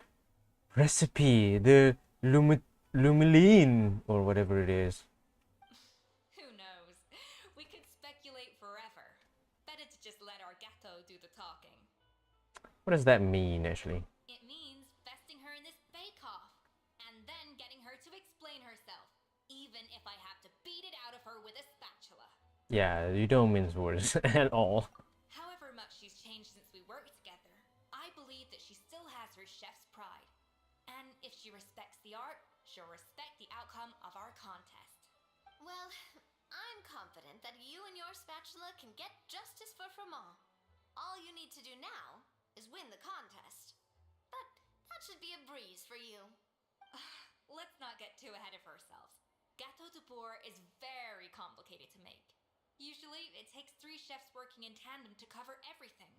recipe, the lumiline or whatever it is. Who knows? We could speculate forever. Better to just let our Gato do the talking. What does that mean, actually? It means vesting her in this bake-off, and then getting her to explain herself, even if I have to beat it out of her with a spatula. Yeah, you don't mince words at all. However much she's changed since we worked together, I believe that she still has her chef's pride. And if she respects the art, she'll respect the outcome of our contest. Well, I'm confident that you and your spatula can get justice for Froment. All you need to do now is win the contest. But that should be a breeze for you. Let's not get too ahead of ourselves. Gâteau de Bourg is very complicated to make. Usually, it takes 3 chefs working in tandem to cover everything.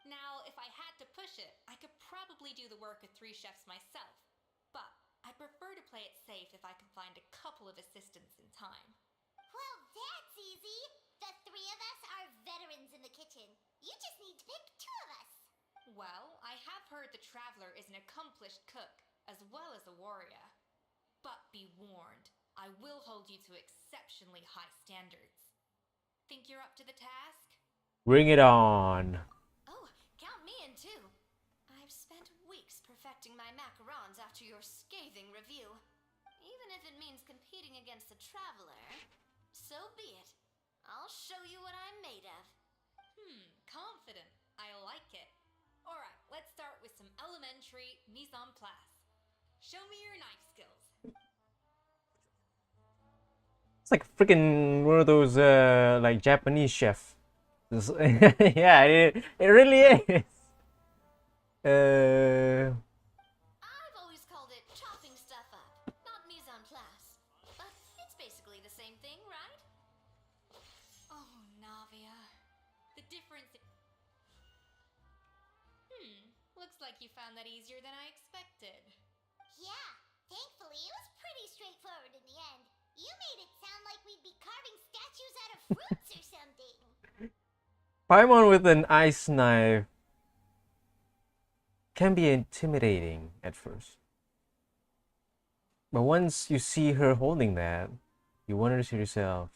Now, if I had to push it, I could probably do the work of 3 chefs myself. But I prefer to play it safe if I can find a couple of assistants in time. Well, that's easy. The 3 of us are veterans in the kitchen. You just need to pick 2 of us. Well, I have heard the Traveler is an accomplished cook, as well as a warrior. But be warned, I will hold you to exceptionally high standards. Think you're up to the task? Bring it on. Oh, count me in too. I've spent weeks perfecting my macarons after your scathing review. Even if it means competing against the Traveler, so be it. I'll show you what I'm made of. Confident. I like it. Alright, let's start with some elementary mise en place. Show me your knife skills. It's like freaking one of those like Japanese chef. Yeah, it really is. I've always called it chopping stuff up, not mise en place. But it's basically the same thing, right? Oh, Navia. The difference. Looks like you found that easier than I expected. Yeah, thankfully it was pretty straightforward in the end. You made it sound like we'd be carving statues out of fruits or something. Paimon with an ice knife can be intimidating at first. But once you see her holding that, you wonder to yourself,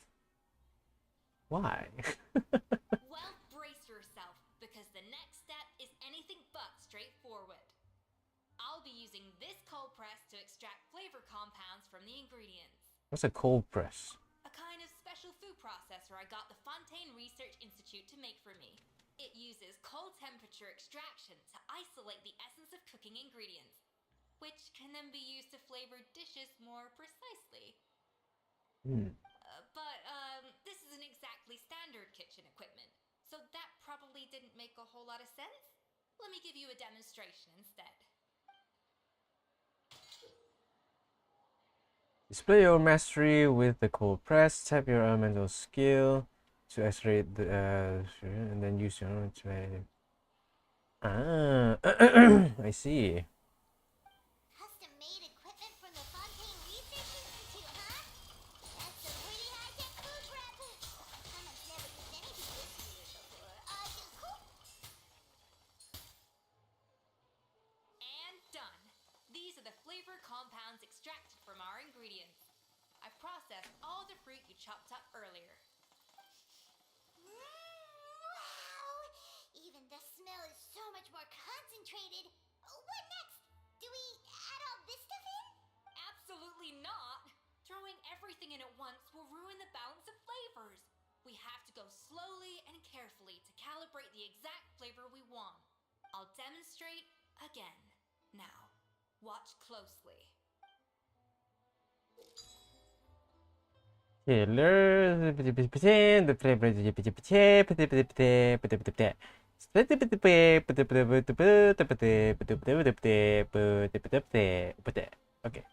why? Well, brace yourself, because the next step is anything but straightforward. I'll be using this cold press to extract flavor compounds from the ingredients. What's a cold press? A kind of special food processor I got the Fontaine Research Institute to make for me. It uses cold temperature extraction to isolate the essence of cooking ingredients, which can then be used to flavor dishes more precisely. But this isn't exactly standard kitchen equipment, so that probably didn't make a whole lot of sense. Let me give you a demonstration instead. Display your mastery with the cold press. Tap your elemental skill to accelerate the and then use your own to. I see. Custom-made equipment from the Fontaine Research Institute, huh? That's some pretty high-tech food prep. Someone's never used anything this weird before. Cool. And done. These are the flavor compounds extracted from our ingredients. I've processed all the fruit you chopped up earlier. Wow! Even the smell is so much more concentrated. What next? Do we add all everything in at once will ruin the balance of flavors. We have to go slowly and carefully to calibrate the exact flavor we want. I'll demonstrate again. Now, watch closely. Okay.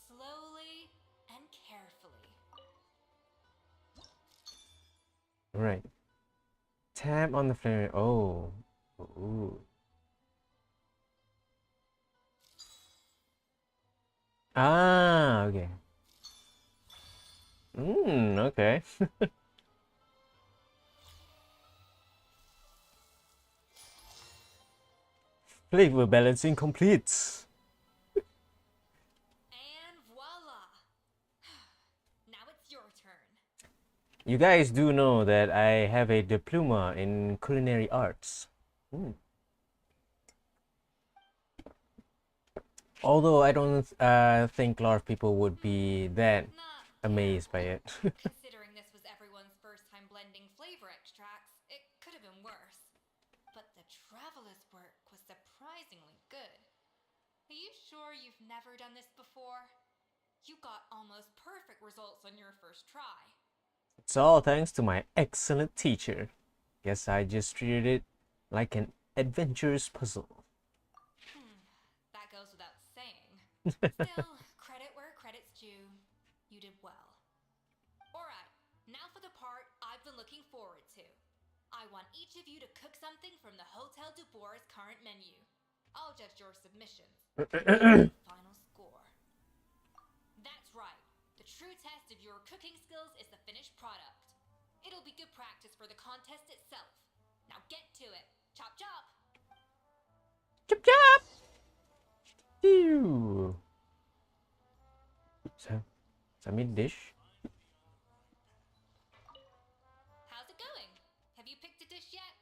Slowly and carefully. Right. Tap on the flame. Oh. Ooh. Ah, okay. Okay. Flavor balancing complete. And voila! Now it's your turn. You guys do know that I have a diploma in culinary arts. Although I don't think a lot of people would be that Not amazed by it. Considering this was everyone's first time blending flavor extracts, it could have been worse. But the traveler's work was surprisingly good. Are you sure you've never done this before? You got almost perfect results on your first try. It's all thanks to my excellent teacher. Guess I just treated it like an adventurous puzzle. That goes without saying. Still, credit where credit's due. You did well. Alright, now for the part I've been looking forward to. I want each of you to cook something from the Hotel du Bois' current menu. I'll judge your submissions. And the final score. That's right. The true test of your cooking skills is the finished product. It'll be good practice for the contest itself. Now get to it. Chop chop! Chop chop! Ew. Submit dish. How's it going? Have you picked a dish yet?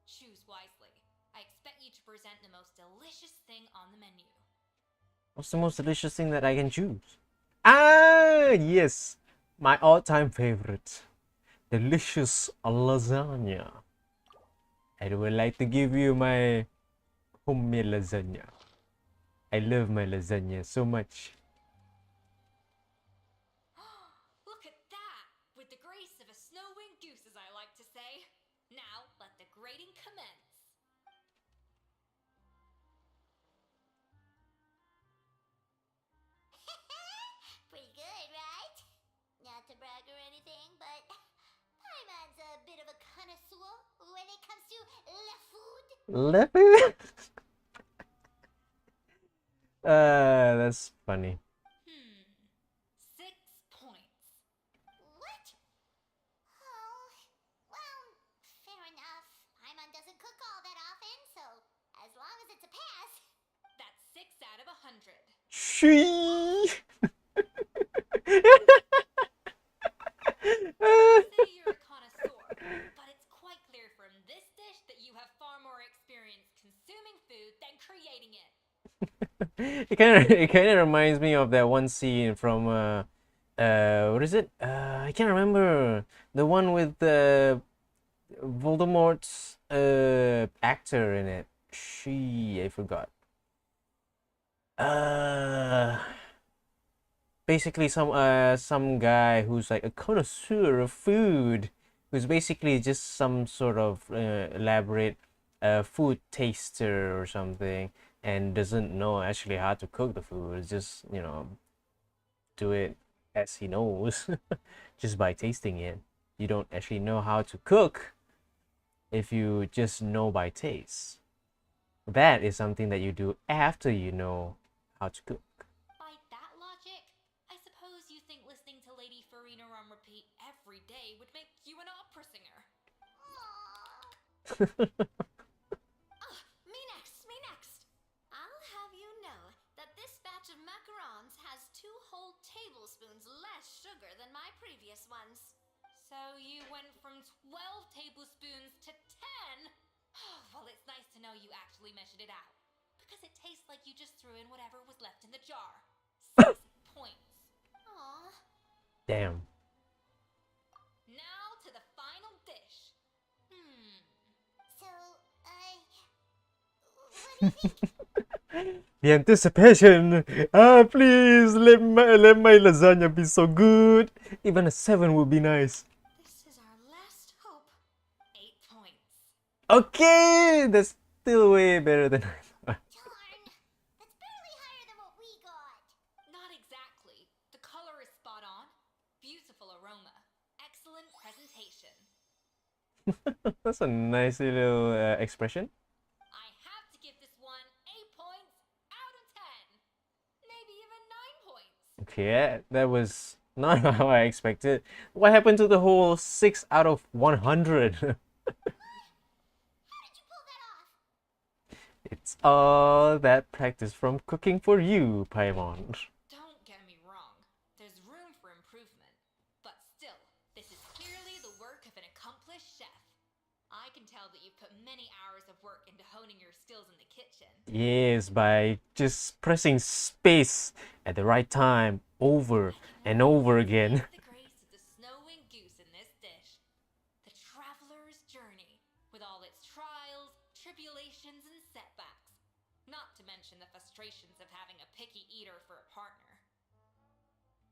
Choose wisely. I expect you to present the most delicious thing on the menu. What's the most delicious thing that I can choose? Ah, yes. My all-time favorite. Delicious lasagna. I would like to give you my homemade lasagna. I love my lasagna so much. Look at that! With the grace of a snow-winged goose, as I like to say. Now, let the grating commence. Pretty good, right? Not to brag or anything, but Paimon's a bit of a connoisseur when it comes to la food. Leopard? That's funny. 6 points. What? Oh, well, fair enough. Paimon doesn't cook all that often, so as long as it's a pass. That's 6 out of 100. She. Say you're a connoisseur, but it's quite clear from this dish that you have far more experience consuming food than creating it. It kind of reminds me of that one scene from what is it? I can't remember the one with Voldemort's actor in it. I forgot. Basically some guy who's like a connoisseur of food, who's basically just some sort of elaborate food taster or something, and doesn't know actually how to cook the food. It's just, do it as he knows just by tasting it. You don't actually know how to cook if you just know by taste. That is something that you do after you know how to cook. By that logic, I suppose you think listening to Lady Farina on repeat every day would make you an opera singer. Me next, me next. I'll have you know that this batch of macarons has 2 whole tablespoons less sugar than my previous ones. So you went from 12 tablespoons to 10? Well, it's nice to know you actually measured it out. Because it tastes like you just threw in whatever was left in the jar. 6 points. Aw. Damn. Now to the final dish. So, what do you think? The anticipation. Ah, please let my lasagna be so good. Even a 7 would be nice. This is our last hope. 8 points. Okay, that's still way better than I thought. Darn. That's barely higher than what we got. Not exactly. The color is spot on. Beautiful aroma. Excellent presentation. That's a nice little expression. I have to give this one 8 points out of 10. Maybe even 9 points. Okay, that was not how I expected. What happened to the whole 6 out of 100? How did you pull that off? It's all that practice from cooking for you, Paimon. Don't get me wrong. There's room for improvement. But still, this is clearly the work of an accomplished chef. I can tell that you've put many hours of work into honing your skills in the kitchen. Yes, by just pressing space at the right time over and over again. The grace of the snow-winged goose in this dish. The traveler's journey, with all its trials, tribulations, and setbacks. Not to mention the frustrations of having a picky eater for a partner.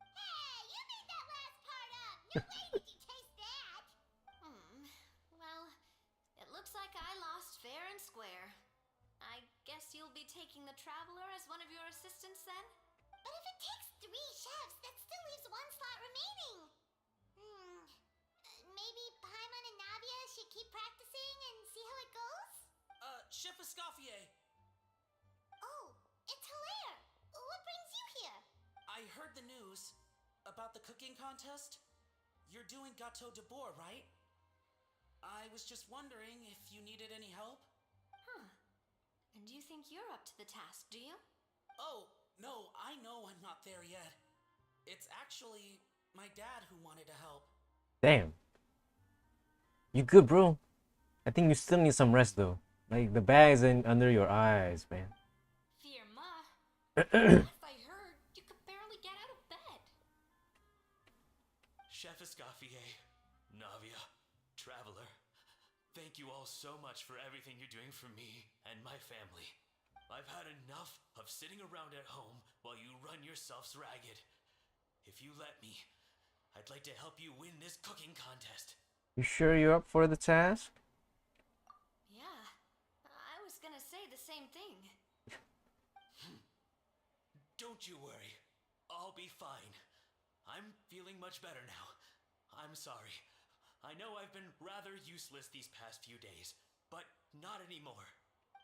Hey, you made that last part up. No way did you taste that. Well, it looks like I lost fair and square. I guess you'll be taking the traveler as one of your assistants then? But if it takes 3 chefs, that still leaves 1 slot remaining. Maybe Paimon and Navia should keep practicing and see how it goes? Chef Escoffier, Oh, it's Hilaire. What brings you here? I heard the news about the cooking contest. You're doing gâteau de bois, right? I was just wondering if you needed any help. Huh. And you think you're up to the task, do you? Oh, no, I know I'm not there yet. It's actually my dad who wanted to help. Damn. You good, bro? I think you still need some rest though. Like the bag's in under your eyes, man. Firma, last I heard, you could barely get out of bed. Chef Escoffier, Navia, Traveler, thank you all so much for everything you're doing for me and my family. I've had enough of sitting around at home while you run yourselves ragged. If you let me, I'd like to help you win this cooking contest. You sure you're up for the task? Yeah. I was gonna say the same thing. Don't you worry. I'll be fine. I'm feeling much better now. I'm sorry. I know I've been rather useless these past few days, but not anymore.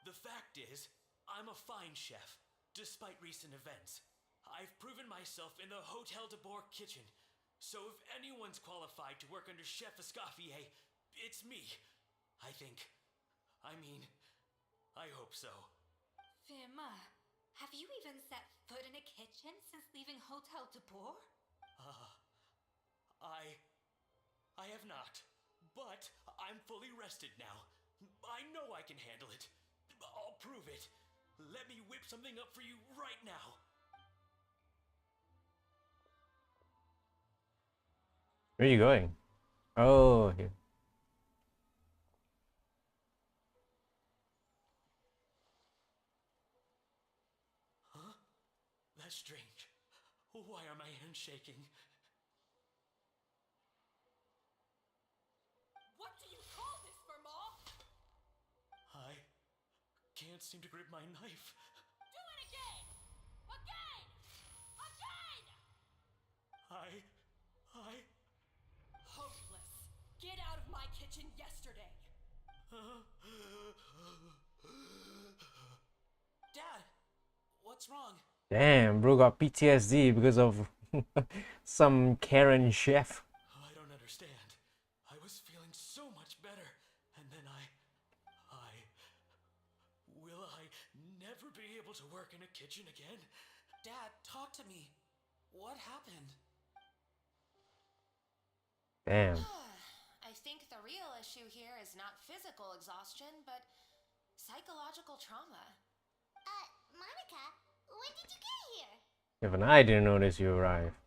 The fact is, I'm a fine chef, despite recent events. I've proven myself in the Hotel de Bourg kitchen, so if anyone's qualified to work under Chef Escoffier, it's me. I think. I mean, I hope so. Firma, have you even set foot in a kitchen since leaving Hotel de Bourg? I have not, but I'm fully rested now. I know I can handle it. I'll prove it. Let me whip something up for you right now. Where are you going? Oh, here. Huh? That's strange. Why are my hands shaking? What do you call this, Firma? I can't seem to grip my knife. Do it again! Again! Again! I... Hopeless. Get out of my kitchen yesterday. Dad, what's wrong? Damn, bro got PTSD because of some Karen chef. I don't understand. I was feeling so much better, and then will I never be able to work in a kitchen again? Dad, talk to me. What happened? Damn. I think the real issue here is not physical exhaustion, but psychological trauma. Monica, when did you get here? Even I didn't notice you arrived.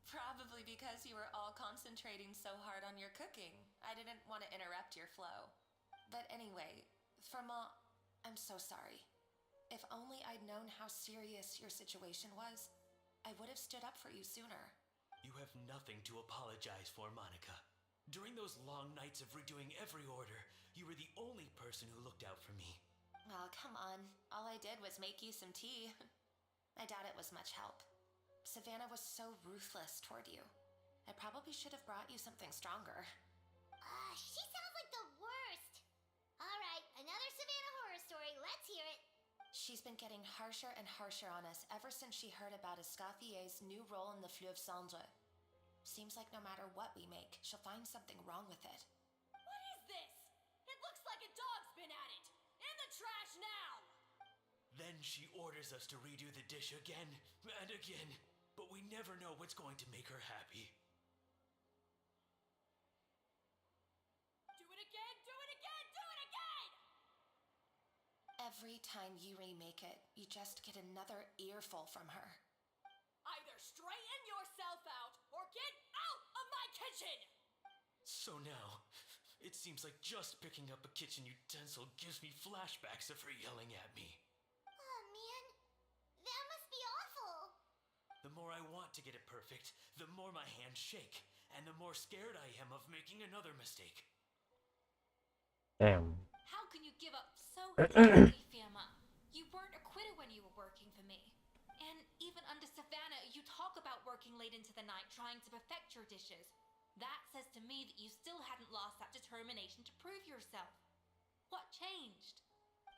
Probably because you were all concentrating so hard on your cooking. I didn't want to interrupt your flow. But anyway, Firma, I'm so sorry. If only I'd known how serious your situation was, I would have stood up for you sooner. You have nothing to apologize for, Monica. During those long nights of redoing every order, you were the only person who looked out for me. Oh, come on. All I did was make you some tea. I doubt it was much help. Savannah was so ruthless toward you. I probably should have brought you something stronger. She sounds like the worst. Alright, another Savannah horror story. Let's hear it. She's been getting harsher and harsher on us ever since she heard about Escoffier's new role in the Fleuve Cendre. Seems like no matter what we make, she'll find something wrong with it. What is this? It looks like a dog's been at it. In the trash now! Then she orders us to redo the dish again and again, but we never know what's going to make her happy. Do it again, do it again, do it again! Every time you remake it, you just get another earful from her. Either straighten yourself out or get out of my kitchen! So now, it seems like just picking up a kitchen utensil gives me flashbacks of her yelling at me. Oh man, that must be awful. The more I want to get it perfect, the more my hands shake, and the more scared I am of making another mistake. Damn. How can you give up so easily, Fiamma? You weren't a quitter when you were working for me. And even under Savannah, you talk about working late into the night trying to perfect your dishes. That says to me that you still hadn't lost that determination to prove yourself. What changed?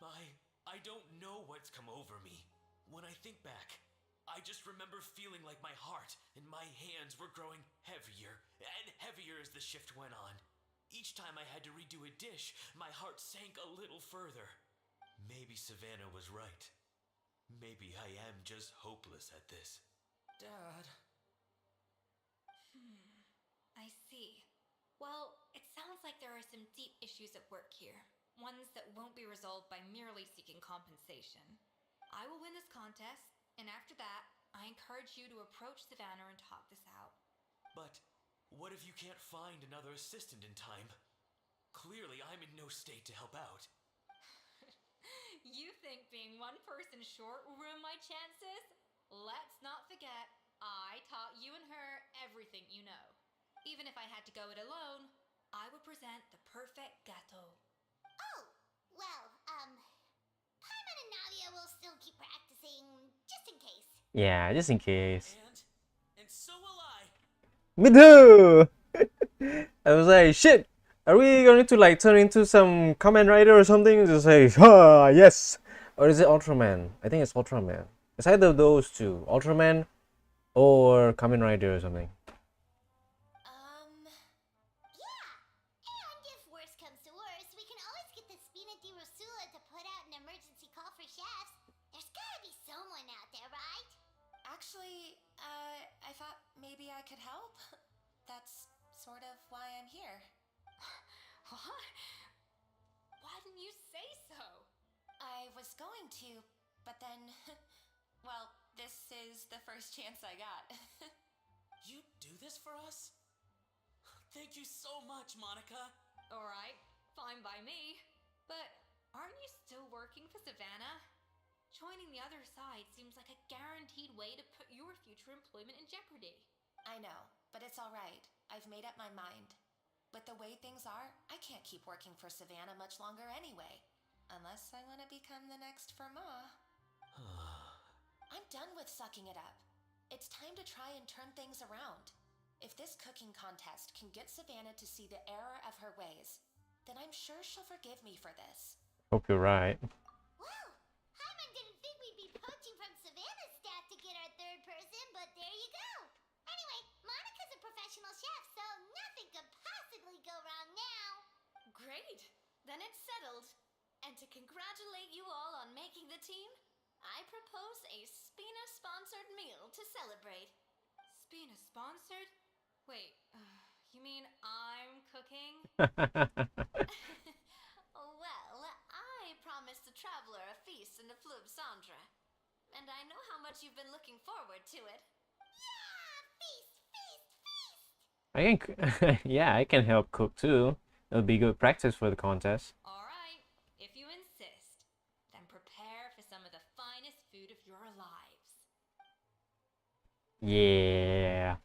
I don't know what's come over me. When I think back, I just remember feeling like my heart and my hands were growing heavier and heavier as the shift went on. Each time I had to redo a dish, my heart sank a little further. Maybe Savannah was right. Maybe I am just hopeless at this. Dad. I see. Well, it sounds like there are some deep issues at work here. Ones that won't be resolved by merely seeking compensation. I will win this contest, and after that, I encourage you to approach Savannah and talk this out. But what if you can't find another assistant in time? Clearly, I'm in no state to help out. You think being one person short will ruin my chances? Let's not forget, I taught you and her everything you know. Even if I had to go it alone, I would present the perfect gâteau. Oh, well, Paimon and Nadia will still keep practicing, just in case. Yeah, just in case. And so will I. Me too! I was like, shit! Are we going to like turn into some Kamen Rider or something? Just say, ah, yes! Or is it Ultraman? I think it's Ultraman. It's either of those two. Ultraman or Kamen Rider or something. Yeah. And if worse comes to worse, we can always get the Spina di Rosula to put out an emergency call for chefs. There's gotta be someone out there, right? Actually, I thought maybe I could help. That's sort of why I'm here. What? Why didn't you say so? I was going to, but then, well, this is the first chance I got. You do this for us? Thank you so much, Monica. Alright, fine by me. But aren't you still working for Savannah? Joining the other side seems like a guaranteed way to put your future employment in jeopardy. I know, but it's alright. I've made up my mind. With the way things are, I can't keep working for Savannah much longer anyway. Unless I want to become the next Firma. I'm done with sucking it up. It's time to try and turn things around. If this cooking contest can get Savannah to see the error of her ways, then I'm sure she'll forgive me for this. Hope you're right. Well, Paimon didn't think we'd be poaching from Savannah's staff to get our third person, but there you go. Anyway, Monica's a professional chef, so nothing could possibly go wrong now. Great! Then it's settled. And to congratulate you all on making the team, I propose a Spina-sponsored meal to celebrate. Spina sponsored? Wait, you mean I'm cooking? Well, I promised the traveler a feast in the Fleuve Cendre. And I know how much you've been looking forward to it. Yeah! Feast, feast, feast! I can, yeah, I can help cook too. It'll be good practice for the contest. Alright, if you insist, then prepare for some of the finest food of your lives. Yeah.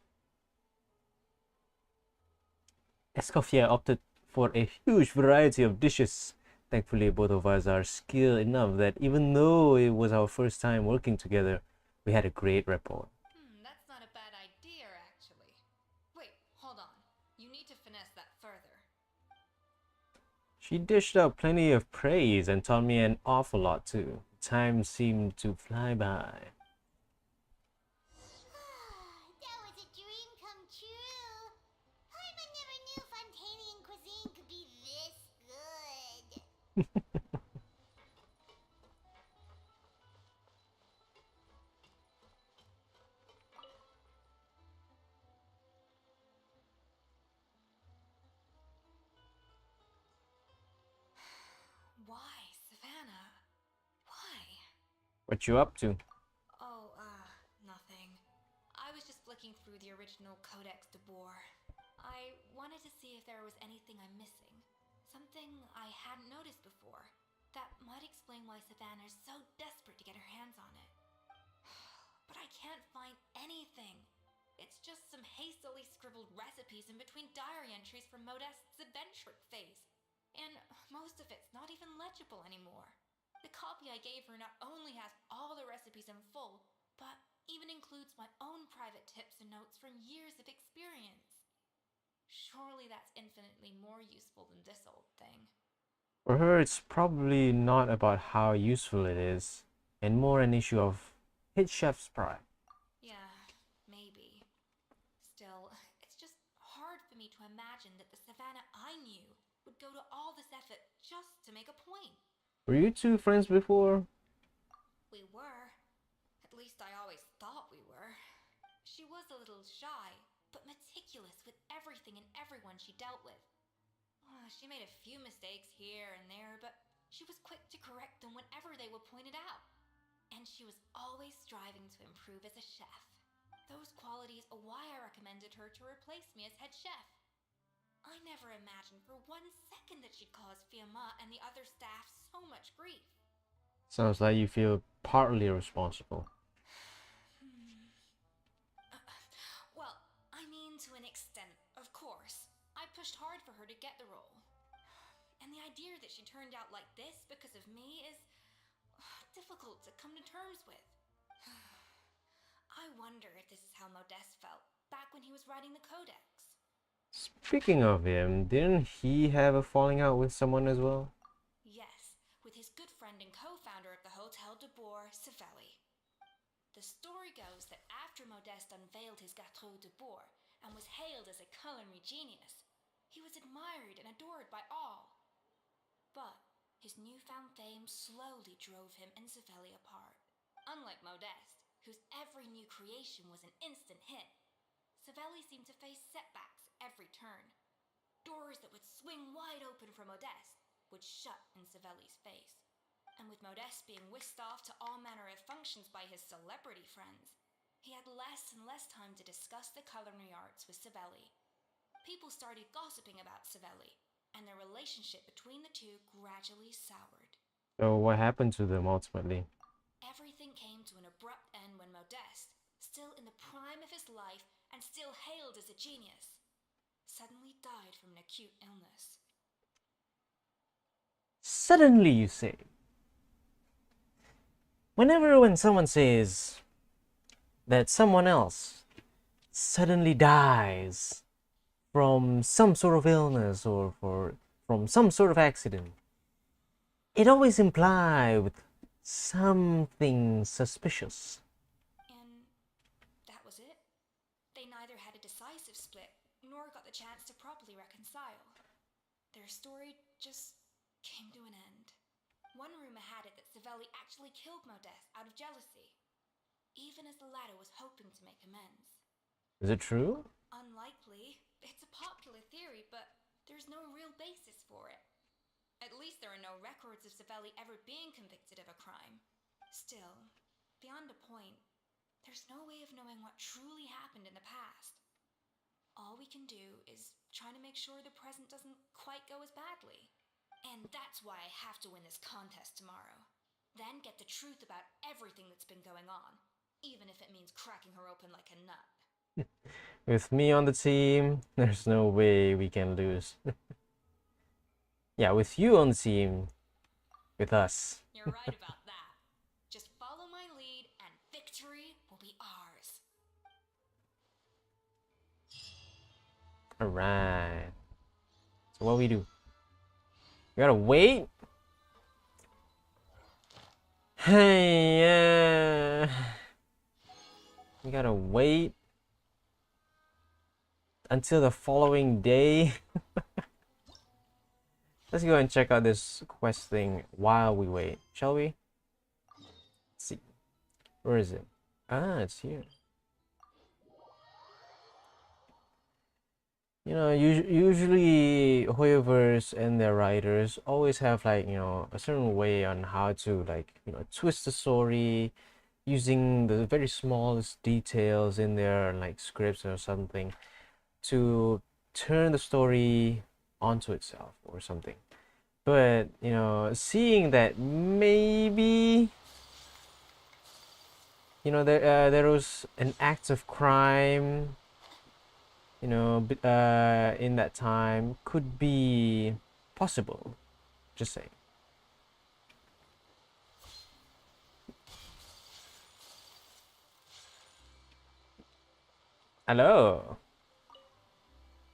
Escoffier opted for a huge variety of dishes. Thankfully, both of us are skilled enough that even though it was our first time working together, we had a great rapport. That's not a bad idea, actually. Wait, hold on. You need to finesse that further. She dished out plenty of praise and taught me an awful lot too. Time seemed to fly by. That was a dream come true. Paimon never knew Fontanian cuisine could be this good. Why, Savannah? Why? What you up to? Oh, nothing. I was just flicking through the original Codex de Boer. I wanted to see if there was anything I'm missing. Something I hadn't noticed before. That might explain why Savannah's so desperate to get her hands on it. But I can't find anything. It's just some hastily scribbled recipes in between diary entries from Modest's adventure phase. And most of it's not even legible anymore. The copy I gave her not only has all the recipes in full, but even includes my own private tips and notes from years of experience. Surely that's infinitely more useful than this old thing. For her, it's probably not about how useful it is, and more an issue of head chef's pride. Yeah, maybe. Still, it's just hard for me to imagine that the Savannah I knew would go to all this effort just to make a point. Were you two friends before? We were. At least I always thought we were. She was a little shy, but meticulous with everything and everyone she dealt with. She made a few mistakes here and there, but she was quick to correct them whenever they were pointed out. And she was always striving to improve as a chef. Those qualities are why I recommended her to replace me as head chef. I never imagined for 1 second that she'd cause Fiamma and the other staff so much grief. Sounds like you feel partly responsible. Well, I mean to an extent, of course. I pushed hard for her to get the role. And the idea that she turned out like this because of me is difficult to come to terms with. I wonder if this is how Modeste felt back when he was writing the Codex. Speaking of him, didn't he have a falling out with someone as well? Yes, with his good friend and co-founder of the Hotel de Boer, Savelli. The story goes that after Modeste unveiled his Gâteau de Boer and was hailed as a culinary genius, he was admired and adored by all. But his newfound fame slowly drove him and Savelli apart. Unlike Modeste, whose every new creation was an instant hit, Savelli seemed to face setbacks at every turn. Doors that would swing wide open for Modeste would shut in Savelli's face. And with Modeste being whisked off to all manner of functions by his celebrity friends, he had less and less time to discuss the culinary arts with Savelli. People started gossiping about Savelli, and their relationship between the two gradually soured. So what happened to them ultimately? Everything came to an abrupt end when Modeste, still in the prime of his life and still hailed as a genius, suddenly died from an acute illness. Suddenly, you say? When someone says that someone else suddenly dies from some sort of illness or from some sort of accident, it always implies with something suspicious. And that was it. They neither had a decisive split nor got the chance to properly reconcile. Their story just came to an end. One rumor had it that Savelli actually killed Modeste out of jealousy, even as the latter was hoping to make amends. Is it true? Unlikely. It's a popular theory, but there's no real basis for it. At least there are no records of Savelli ever being convicted of a crime. Still, beyond a point, there's no way of knowing what truly happened in the past. All we can do is try to make sure the present doesn't quite go as badly. And that's why I have to win this contest tomorrow. Then get the truth about everything that's been going on, even if it means cracking her open like a nut. With me on the team, there's no way we can lose. Yeah, with you on the team, with us. You're right about that. Just follow my lead and victory will be ours. Alright. So what we do? We gotta wait? Hey, yeah. We gotta wait until the following day. Let's go and check out this quest thing while we wait, shall we? Let's see. Where is it? Ah, it's here. You know, usually Hoyoverse and their writers always have like, you know, a certain way on how to like, you know, twist the story using the very smallest details in their like scripts or something to turn the story onto itself or something. But you know, seeing that maybe you know there was an act of crime, you know, in that time could be possible. Just saying. Hello.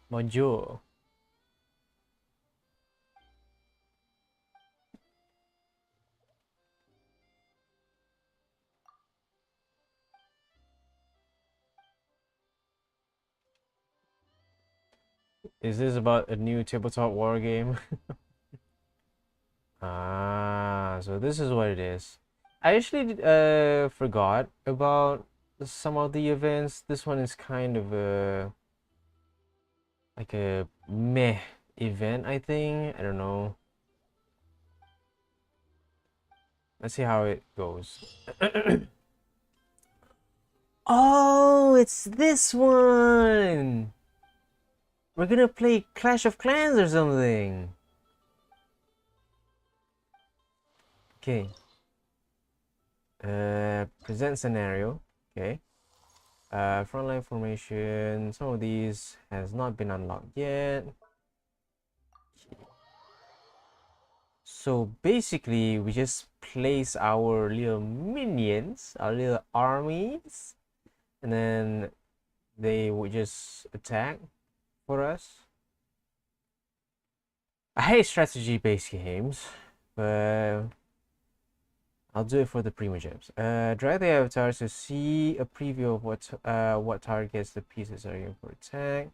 Bonjour. Is this about a new tabletop war game? Ah, so this is what it is. I actually forgot about some of the events. This one is kind of a like a meh event, I think. I don't know. Let's see how it goes. Oh, it's this one. We're gonna play Clash of Clans or something. Okay. Present scenario. Okay. Frontline formation. Some of these has not been unlocked yet. So basically, we just place our little minions, our little armies, and then they would just attack for us. I hate strategy-based games, but I'll do it for the Primo Gems. Drag the avatars to see a preview of what targets the pieces are using for attack.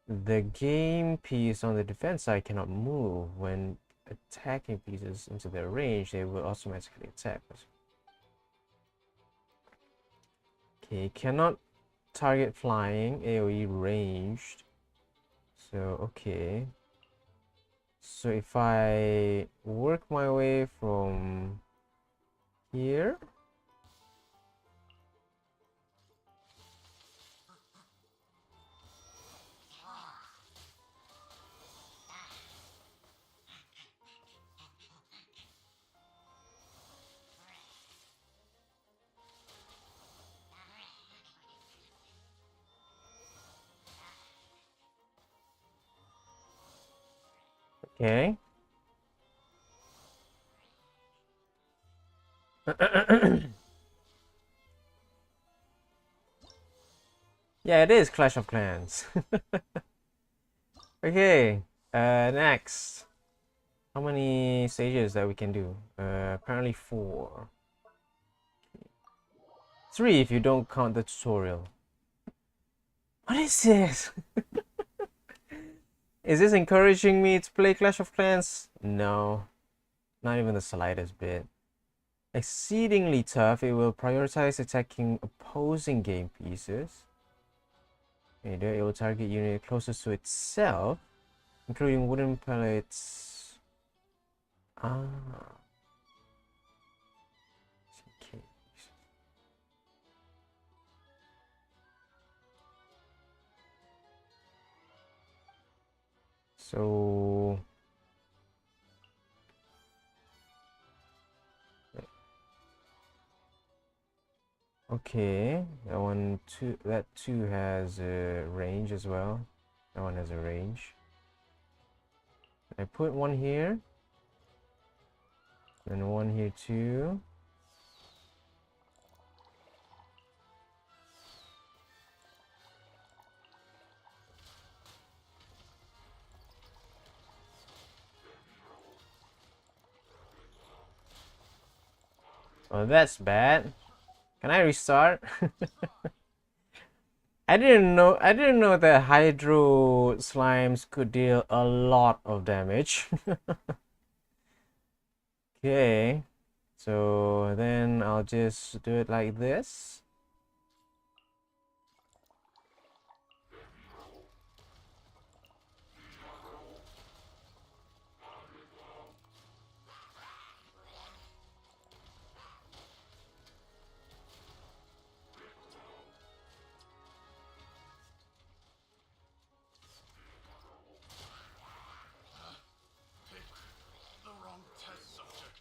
The game piece on the defense side cannot move. When attacking pieces into their range, they will automatically attack us. Okay, cannot target flying, AoE ranged. So, okay. So if I work my way from here. Okay. Yeah, it is Clash of Clans. Okay, next. How many stages that we can do? Apparently 4. 3 if you don't count the tutorial. What is this? Is this encouraging me to play Clash of Clans? No, not even the slightest bit. Exceedingly tough, it will prioritize attacking opposing game pieces. It will target unit closest to itself, including wooden pellets. Ah. Okay. So okay, that two has a range as well. That one has a range. I put one here, and one here too. Oh, that's bad. Can I restart? I didn't know that hydro slimes could deal a lot of damage. Okay. So then I'll just do it like this. The wrong test subject.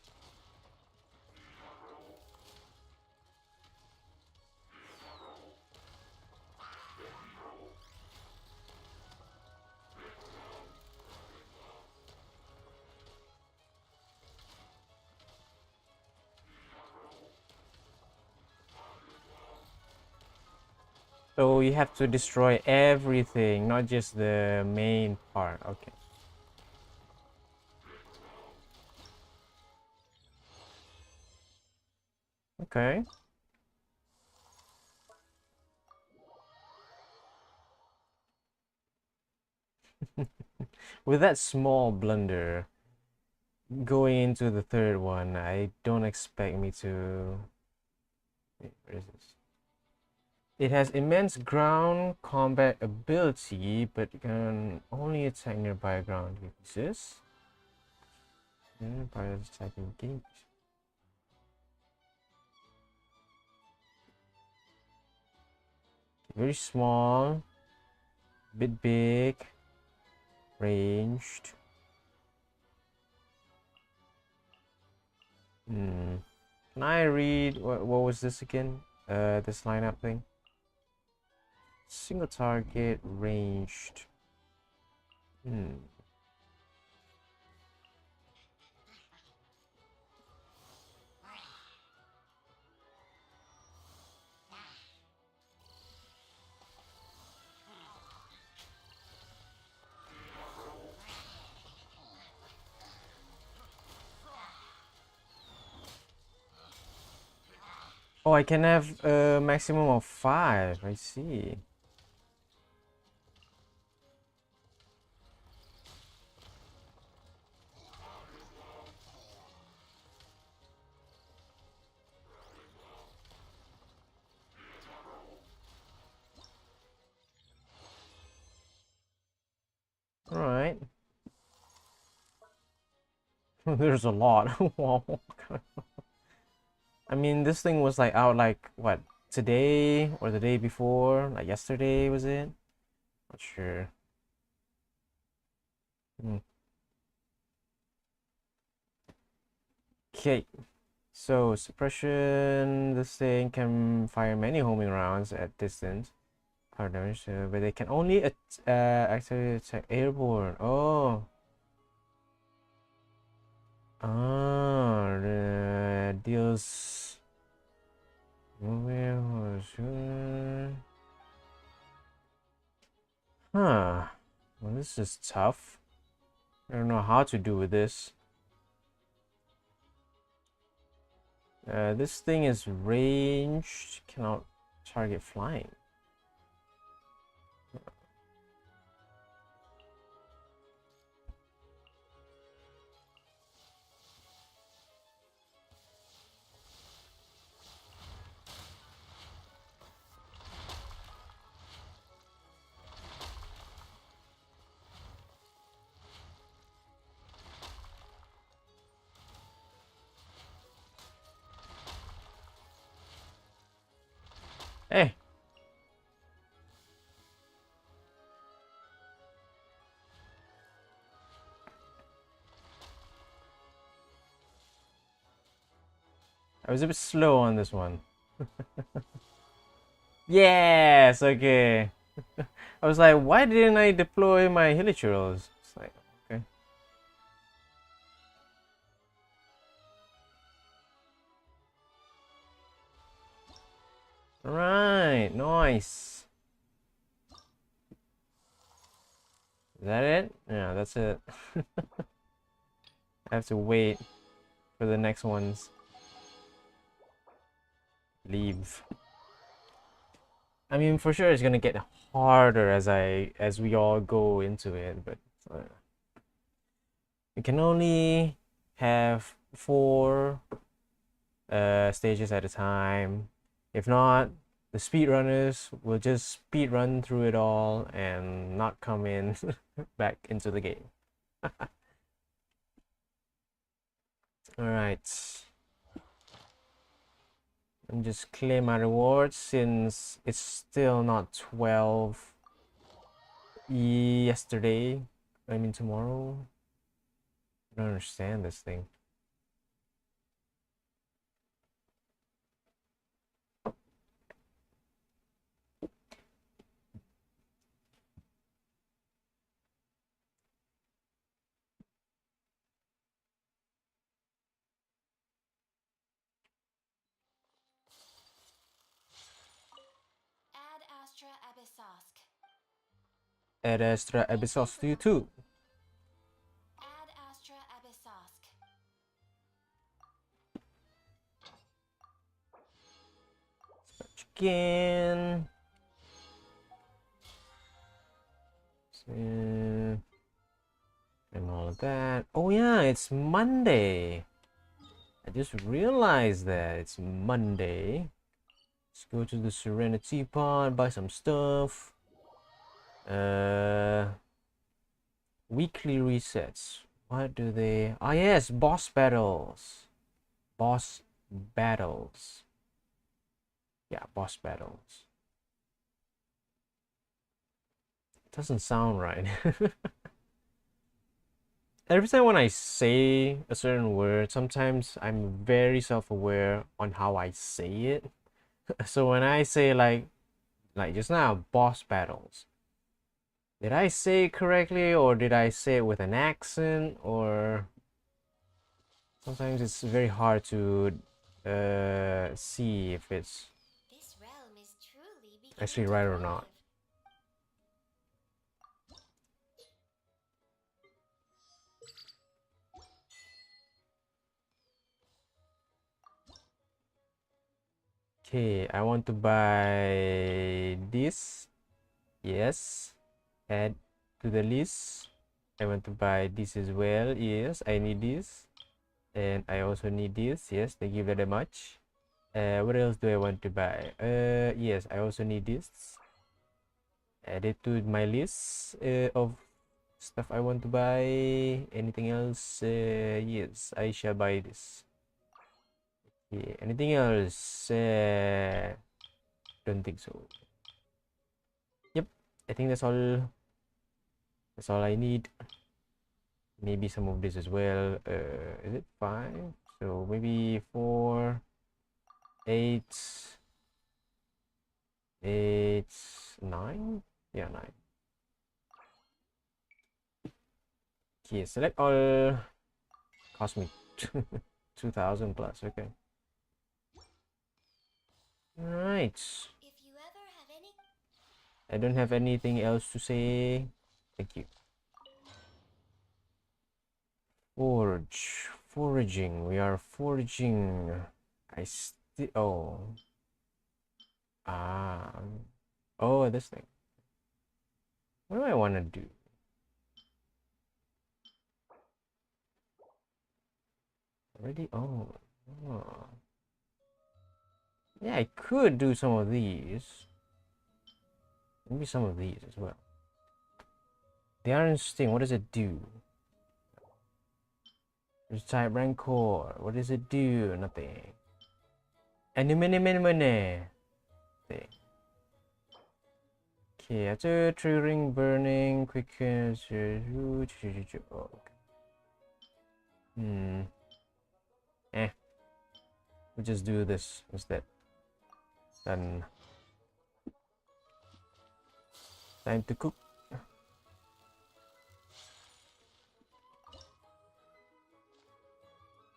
So you have to destroy everything, not just the main part. Okay. Okay. With that small blunder going into the third one, I don't expect me to. Wait, where is this? It has immense ground combat ability, but can only attack nearby ground pieces. By attacking games. Very small, bit big, ranged. Can I read what was this again? This lineup thing. Single target, ranged. Oh, I can have a maximum of 5. I see. All right. There's a lot. Wow. I mean, this thing was like out like what, today or the day before? Like yesterday, was it? Not sure. Okay. So suppression, this thing can fire many homing rounds at distance. Power damage, but they can only actually attack airborne. Oh. Ah, deals. Huh. Well, this is tough. I don't know how to do with this. This thing is ranged, cannot target flying. Hey, I was a bit slow on this one. Yes, okay. I was like, why didn't I deploy my hilichurls? It's like, okay. Alright, nice. Is that it? Yeah, that's it. I have to wait for the next ones. Leave. I mean, for sure it's gonna get harder as we all go into it, but we can only have 4 stages at a time. If not, the speedrunners will just speed run through it all and not come in back into the game. Alright. And just claim my rewards since it's still not 12 yesterday. I mean tomorrow. I don't understand this thing. Ad Astra Abyssosk. Ad Astra Abyssos to you too. Ad Astra Abyssosk. Again. And all of that. Oh yeah, it's Monday. I just realized that it's Monday. Let's go to the Serenity Pod, buy some stuff. Weekly resets. What do they? Ah yes, boss battles. Boss battles. Yeah, boss battles. Doesn't sound right. Every time when I say a certain word, sometimes I'm very self-aware on how I say it. So when I say like just now, boss battles, did I say it correctly or did I say it with an accent? Or sometimes it's very hard to see if it's This realm is truly actually beginning right to or not. thrive. Okay, I want to buy this. Yes, add to the list. I want to buy this as well. Yes, I need this. And I also need this. Yes, thank you very much. What else do I want to buy? Yes, I also need this. Add it to my list of stuff I want to buy. Anything else? Yes, I shall buy this. Yeah, anything else? Don't think so. Yep, I think that's all. That's all I need. Maybe some of this as well. Is it 5? So maybe 4, 8, 8, 9. Yeah, 9. Okay, select all. Cost me 2,000 plus. Okay. Alright. If you ever have any I don't have anything else to say. Thank you. Forge. Foraging. We are foraging. I still. Oh. Ah. Oh, this thing. What do I want to do? Already? Oh. Oh. Yeah, I could do some of these. Maybe some of these as well. The Iron Sting, what does it do? There's type Rancor. What does it do? Nothing. Anime. Thing. Okay, after triggering burning, quicken. Oh, okay. Eh. We just do this instead. Then time to cook.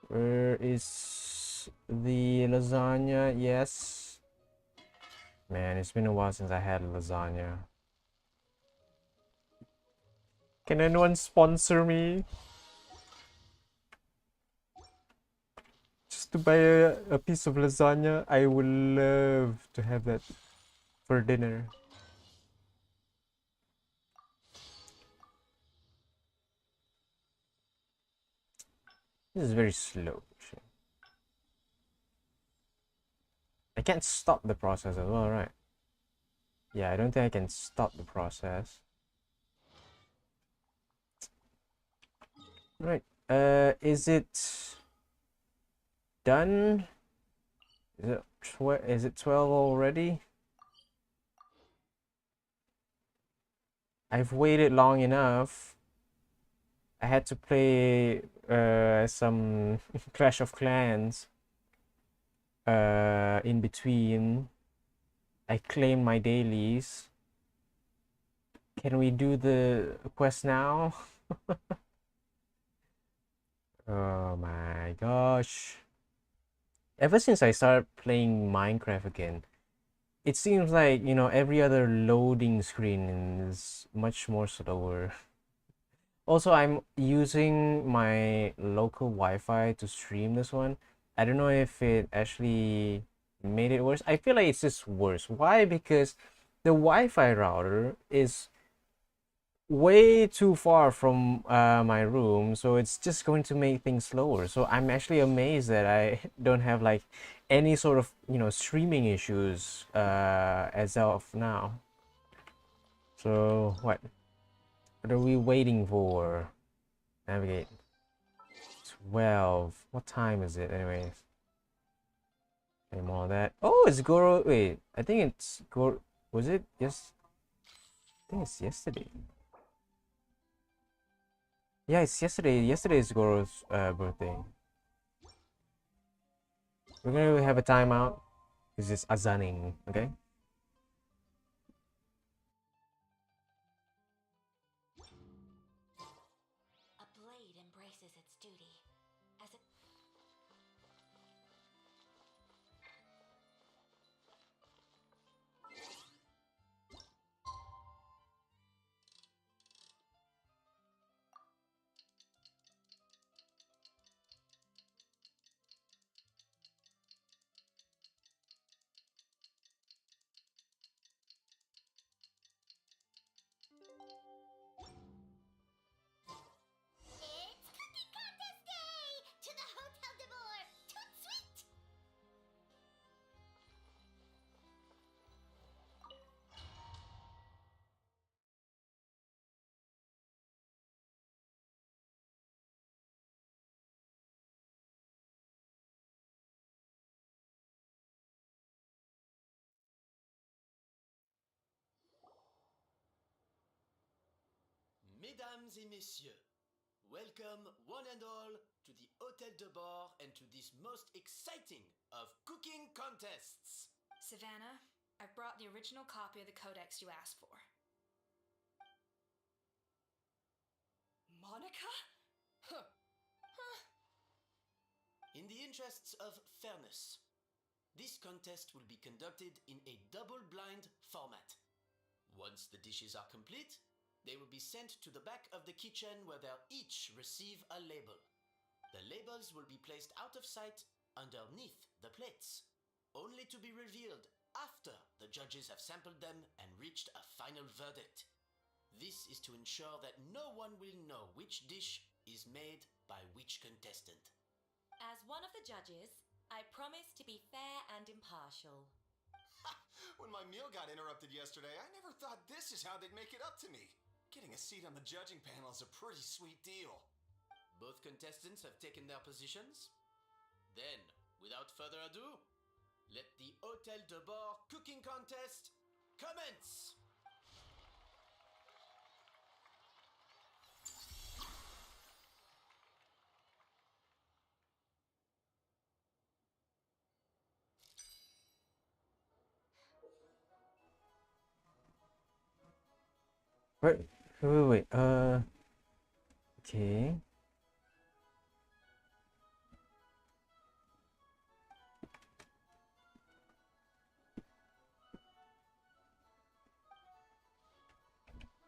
Where is the lasagna? Yes. Man, it's been a while since I had lasagna. Can anyone sponsor me? Just to buy a piece of lasagna. I would love to have that for dinner. This is very slow. I can't stop the process as well, right? Yeah, I don't think I can stop the process. Right. Is it done? Is it 12 already? I've waited long enough. I had to play some Clash of Clans in between. I claimed my dailies. Can we do the quest now? Oh my gosh. Ever since I started playing Minecraft again, it seems like, you know, every other loading screen is much more slower. Also, I'm using my local Wi-Fi to stream this one. I don't know if it actually made it worse. I feel like it's just worse. Why? Because the Wi-Fi router is way too far from my room, so it's just going to make things slower. So I'm actually amazed that I don't have like any sort of, you know, streaming issues as of now. So what are we waiting for? Navigate. 12. What time is it anyways? Claim all that. Oh, it's Goro. Wait, I think it's Goro. Was it? Yes. I think it's yesterday. Yeah, it's yesterday. Yesterday is Goro's birthday. We're gonna have a timeout because it's azaning, okay? A blade embraces its duty. As it It's cooking contest day! To the Hotel de Boer! Toot sweet! Mesdames et messieurs, welcome one and all to the Hotel de Bord and to this most exciting of cooking contests. Savannah, I've brought the original copy of the codex you asked for. Monica? Huh. In the interests of fairness, this contest will be conducted in a double-blind format. Once the dishes are complete, they will be sent to the back of the kitchen where they'll each receive a label. The labels will be placed out of sight underneath the plates, only to be revealed after the judges have sampled them and reached a final verdict. This is to ensure that no one will know which dish is made by which contestant. As one of the judges, I promise to be fair and impartial. When my meal got interrupted yesterday, I never thought this is how they'd make it up to me. Getting a seat on the judging panel is a pretty sweet deal. Both contestants have taken their positions. Then, without further ado, let the Hotel de Bord cooking contest commence! Wait. Okay.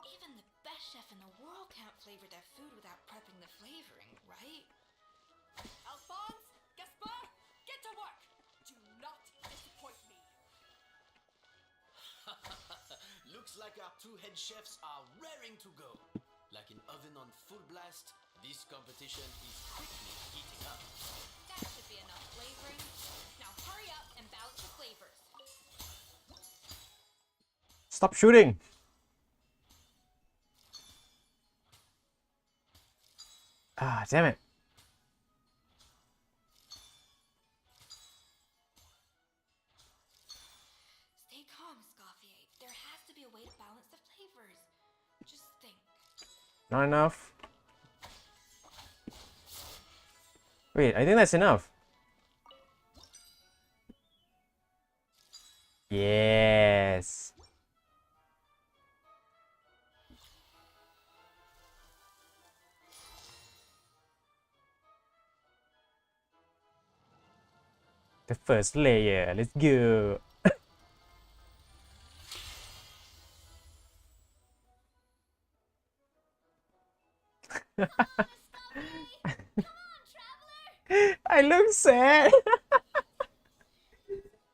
Even the best chef in the world can't flavor their food without prepping the flavoring, right? Alphonse, Gaspar, get to work. Do not disappoint me. Looks like our two head chefs are raring to go. Like an oven on full blast, this competition is quickly heating up. That should be enough flavoring. Now hurry up and balance the flavors. Stop shooting. Ah, damn it. Stay calm, Escoffier. There has to be a way to balance the flavors. Just think. Not enough. Wait, I think that's enough. Yes. The first layer. Let's go. I look sad.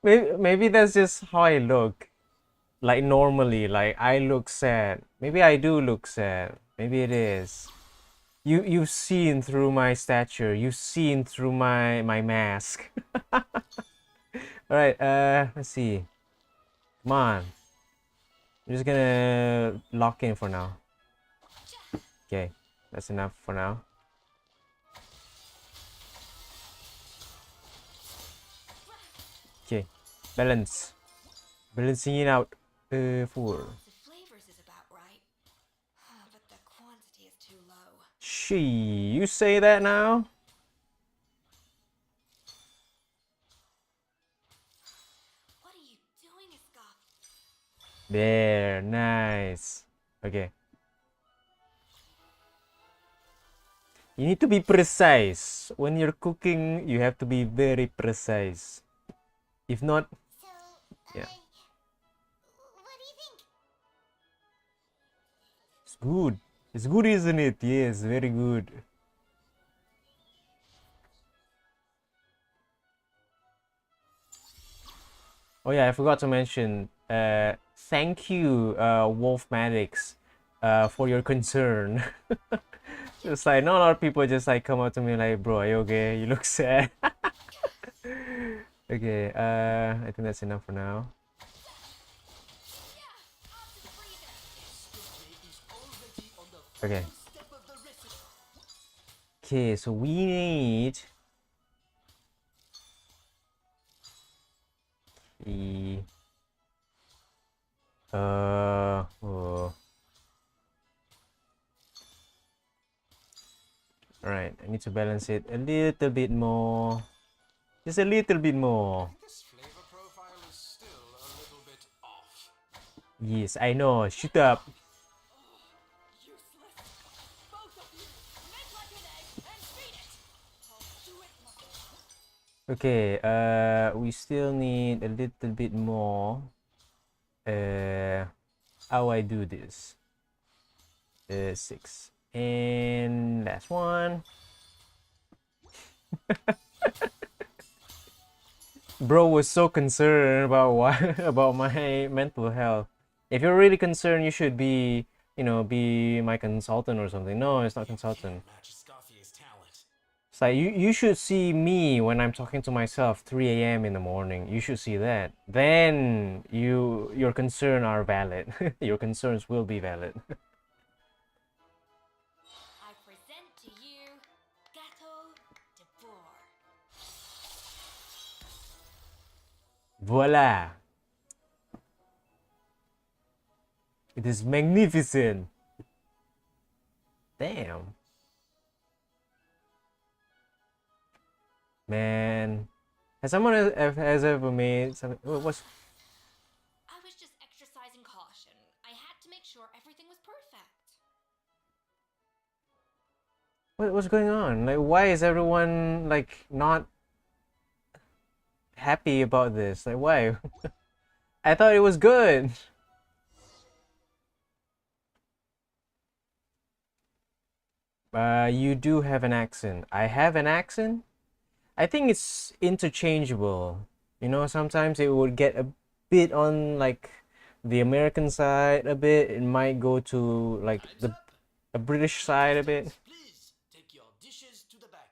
Maybe that's just how I look. Like normally, like I look sad. Maybe I do look sad. Maybe it is. You've seen through my stature. You've seen through my mask. All right. Let's see. Come on. I'm just gonna lock in for now. Okay, that's enough for now. Okay, balancing it out. Four. The flavors is about right. But the quantity is too low. You say that now? What are you doing, Escoff? There, nice. Okay. You need to be precise. When you're cooking, you have to be very precise. If not, So, yeah. what do you think? It's good. It's good, isn't it? Yes, very good. Oh yeah, I forgot to mention. Thank you, Wolfmatics, for your concern. It's like not a lot of people just like come up to me like, bro, are you okay? You look sad. Okay, I think that's enough for now. Okay. Okay, so we need the oh. Alright, I need to balance it a little bit more. Just a little bit more. This flavor profile is still a little bit off. Yes, I know. Shut up. Useless. Both of you, make like an egg and feed it. I'll do it myself. Okay, we still need a little bit more. How I do this? 6. And last one. Bro was so concerned about about my mental health. If you're really concerned, you should be, be my consultant or something. No, it's not consultant. Match Escoffier's talent. It's like you should see me when I'm talking to myself 3 a.m. in the morning. You should see that. Then your concerns are valid. Your concerns will be valid. I present to you Gâteau de Bourg. Voila. It is magnificent. Damn. Man. Has someone has ever made something? What's I was just exercising caution. I had to make sure everything was perfect. what's going on? Like, why is everyone like not happy about this? Like, why? I thought it was good. You do have an accent. I have an accent. I think it's interchangeable. You know, sometimes it would get a bit on like the American side a bit. It might go to like Time's the up. a British side a bit. Contestants, please take your dishes to the back.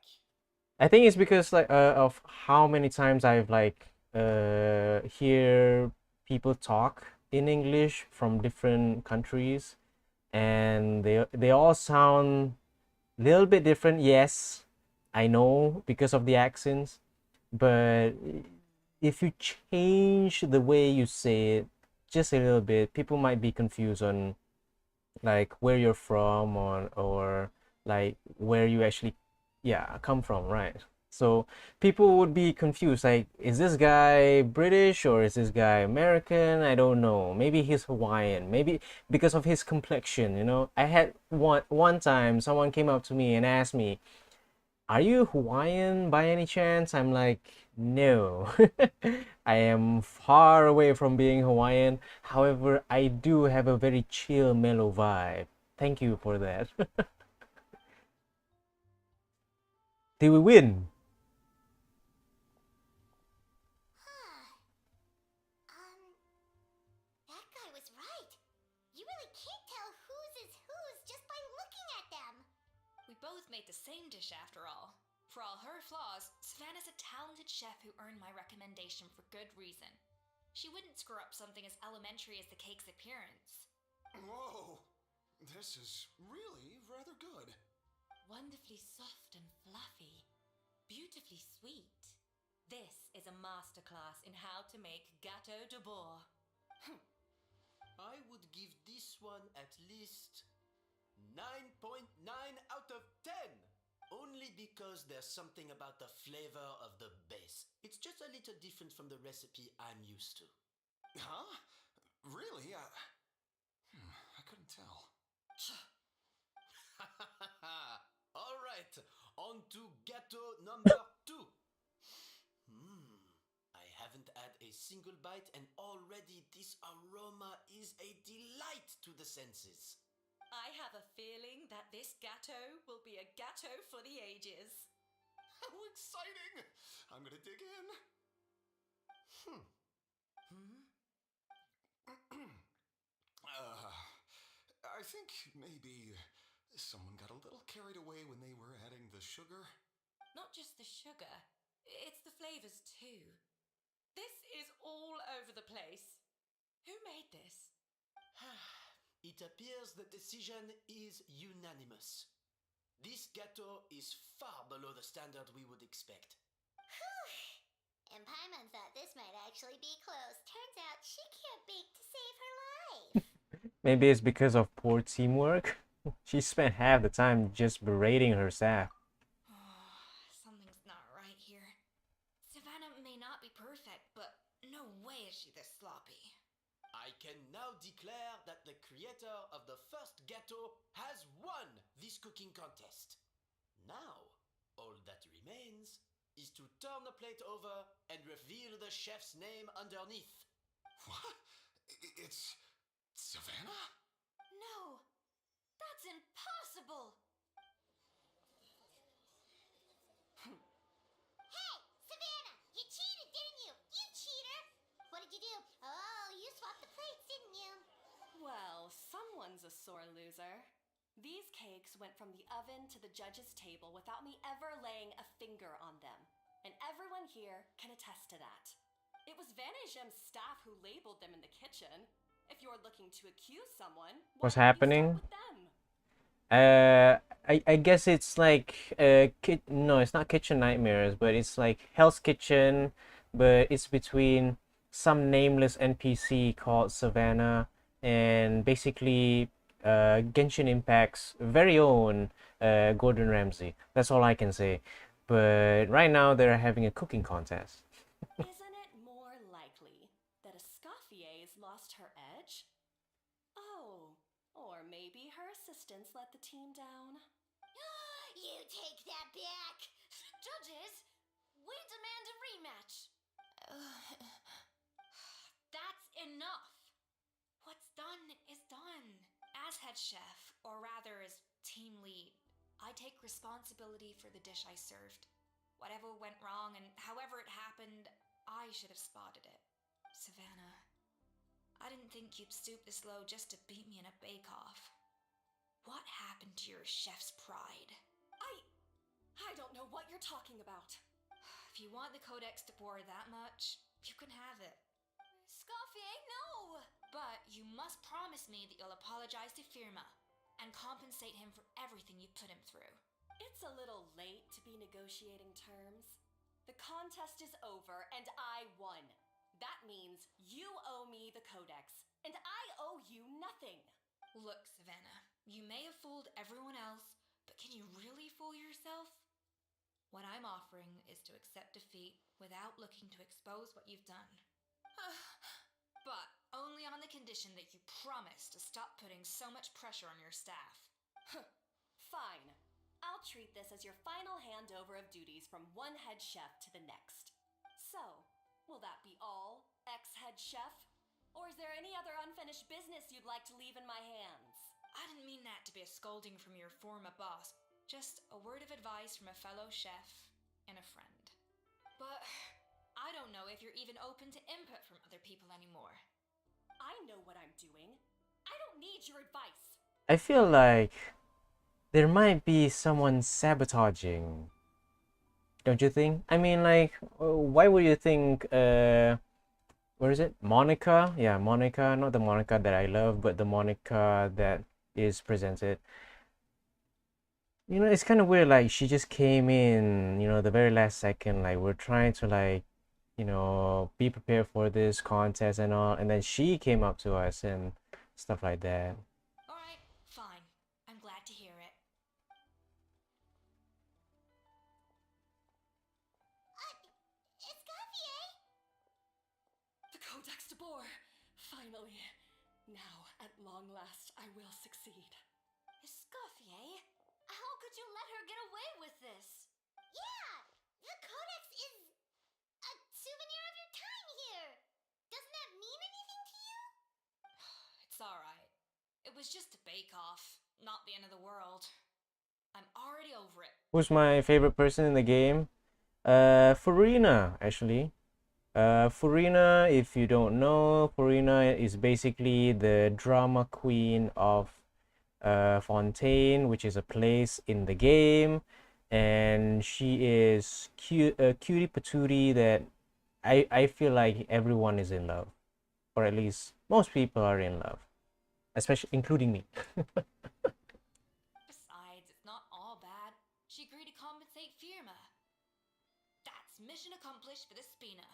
I think it's because like of how many times I've like hear people talk in English from different countries, and they all sound a little bit different. Yes, I know because of the accents, but if you change the way you say it just a little bit, people might be confused on like where you're from or like where you actually come from, right? So people would be confused like, is this guy British or is this guy American? I don't know, maybe he's Hawaiian, maybe because of his complexion, you know. I had one time someone came up to me and asked me, are you Hawaiian by any chance? I'm like, no. I am far away from being Hawaiian. However, I do have a very chill, mellow vibe. Thank you for that. Did we win? That guy was right. You really can't tell whose is whose just by looking at them. We both made the same dish after all. For all her flaws, Savannah's a talented chef who earned my recommendation for good reason. She wouldn't screw up something as elementary as the cake's appearance. Whoa! This is really rather good. Wonderfully soft and fluffy. Beautifully sweet. This is a masterclass in how to make gâteau de bois. I would give this one at least 9.9 out of 10. Only because there's something about the flavor of the base. It's just a little different from the recipe I'm used to. Huh? Really? I couldn't tell. All right, on to gâteau number 2. I haven't had a single bite and already this aroma is a delight to the senses. I have a feeling that this gâteau will be a gâteau for the ages. How exciting! I'm gonna dig in. I think maybe someone got a little carried away when they were adding the sugar. Not just the sugar, it's the flavors too. This is all over the place. Who made this? It appears the decision is unanimous. This gâteau is far below the standard we would expect. And Paimon thought this might actually be close. Turns out she can't bake to save her life. Maybe it's because of poor teamwork. She spent half the time just berating her staff. Something's not right here. Savannah may not be perfect, but no way is she this sloppy. I can now declare that the creator of the first gâteau has won this cooking contest. Now, all that remains is to turn the plate over and reveal the chef's name underneath. What? It's Savannah? No, that's impossible. Hey, Savannah! You cheated, didn't you? You cheater! What did you do? Oh, you swapped the plates, didn't you? Well, someone's a sore loser. These cakes went from the oven to the judge's table without me ever laying a finger on them. And everyone here can attest to that. It was Van Gem's staff who labeled them in the kitchen. If you're looking to accuse someone, What's why don't you happening? start with them? I guess it's like no, it's not Kitchen Nightmares, but it's like Hell's Kitchen, but it's between some nameless NPC called Savannah and basically Genshin Impact's very own Gordon Ramsay. That's all I can say. But right now they're having a cooking contest. Isn't it more likely that Escoffier's lost her edge? Oh, or maybe her assistants let the team down. You take that back. Judges, we demand a rematch. That's enough. What's done is done. As head chef, or rather as team lead, I take responsibility for the dish I served. Whatever went wrong and however it happened, I should have spotted it. Savannah, I didn't think you'd stoop this low just to beat me in a bake-off. What happened to your chef's pride? I don't know what you're talking about. If you want the Codex de Boer that much, you can have it. Escoffier, no! But you must promise me that you'll apologize to Firma and compensate him for everything you put him through. It's a little late to be negotiating terms. The contest is over and I won. That means you owe me the Codex, and I owe you nothing. Look, Savannah, you may have fooled everyone else, but can you really fool yourself? What I'm offering is to accept defeat without looking to expose what you've done. But only on the condition that you promise to stop putting so much pressure on your staff. Fine. I'll treat this as your final handover of duties from one head chef to the next. So, will that be all, ex-head chef? Or is there any other unfinished business you'd like to leave in my hands? I didn't mean that to be a scolding from your former boss. Just a word of advice from a fellow chef and a friend. But I don't know if you're even open to input from other people anymore. I know what I'm doing. I don't need your advice. I feel like there might be someone sabotaging. Don't you think? I mean, like, why would you think, what is it? Monica? Yeah, Monica. Not the Monica that I love, but the Monica that is presented. You know, it's kind of weird, like, she just came in, the very last second, like, we're trying to, like, be prepared for this contest and all, and then she came up to us and stuff like that. Alright, fine. I'm glad to hear it. Escoffier? The Codex de Boer! Finally. Now, at long last, I will succeed. Escoffier? How could you let her get away with this? Yeah! The Codex is a souvenir of your time here! Doesn't that mean anything to you? It's alright. It was just a bake-off, not the end of the world. I'm already over it. Who's my favorite person in the game? Furina, actually. Furina, if you don't know, Furina is basically the drama queen of Fontaine, which is a place in the game, and she is cutie patootie that I feel like everyone is in love, or at least most people are in love, especially including me. Besides, it's not all bad. She agreed to compensate Firma. That's mission accomplished for the Spina.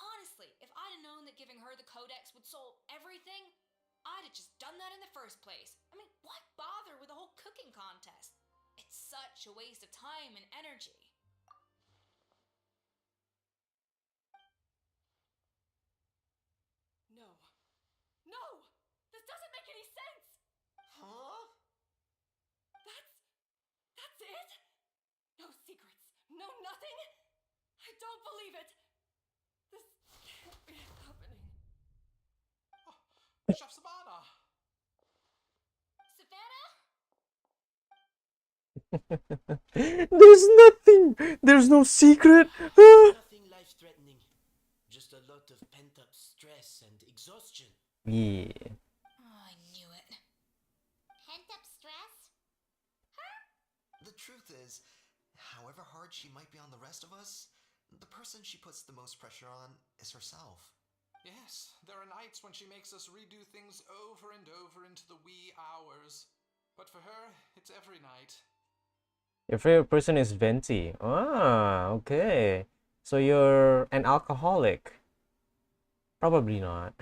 Honestly, if I'd have known that giving her the Codex would solve everything, I'd have just done that in the first place. I mean, why bother with the whole cooking contest? It's such a waste of time and energy. No. No! This doesn't make any sense! Huh? That's it? No secrets. No nothing? I don't believe it. This can't be happening. Chef Sabana! Savannah? There's nothing! There's no secret! Nothing life-threatening. Just a lot of pent-up stress and exhaustion. Yeah. Oh, I knew it. Pent up stress? The truth is, however hard she might be on the rest of us, the person she puts the most pressure on is herself. Yes, there are nights when she makes us redo things over and over into the wee hours. But for her, it's every night. Your favorite person is Venti. Ah, okay. So you're an alcoholic? Probably not.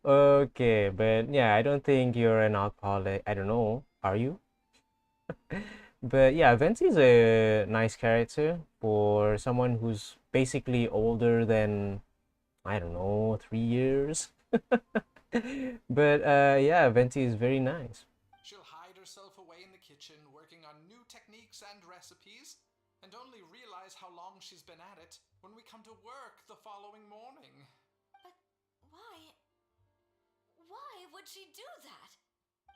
Okay, but yeah, I don't think you're an alcoholic. I don't know. Are you? But yeah, Venti is a nice character for someone who's basically older than, I don't know, 3 years. But yeah, Venti is very nice. She'll hide herself away in the kitchen, working on new techniques and recipes, and only realize how long she's been at it when we come to work the following morning. But why? Why would she do that?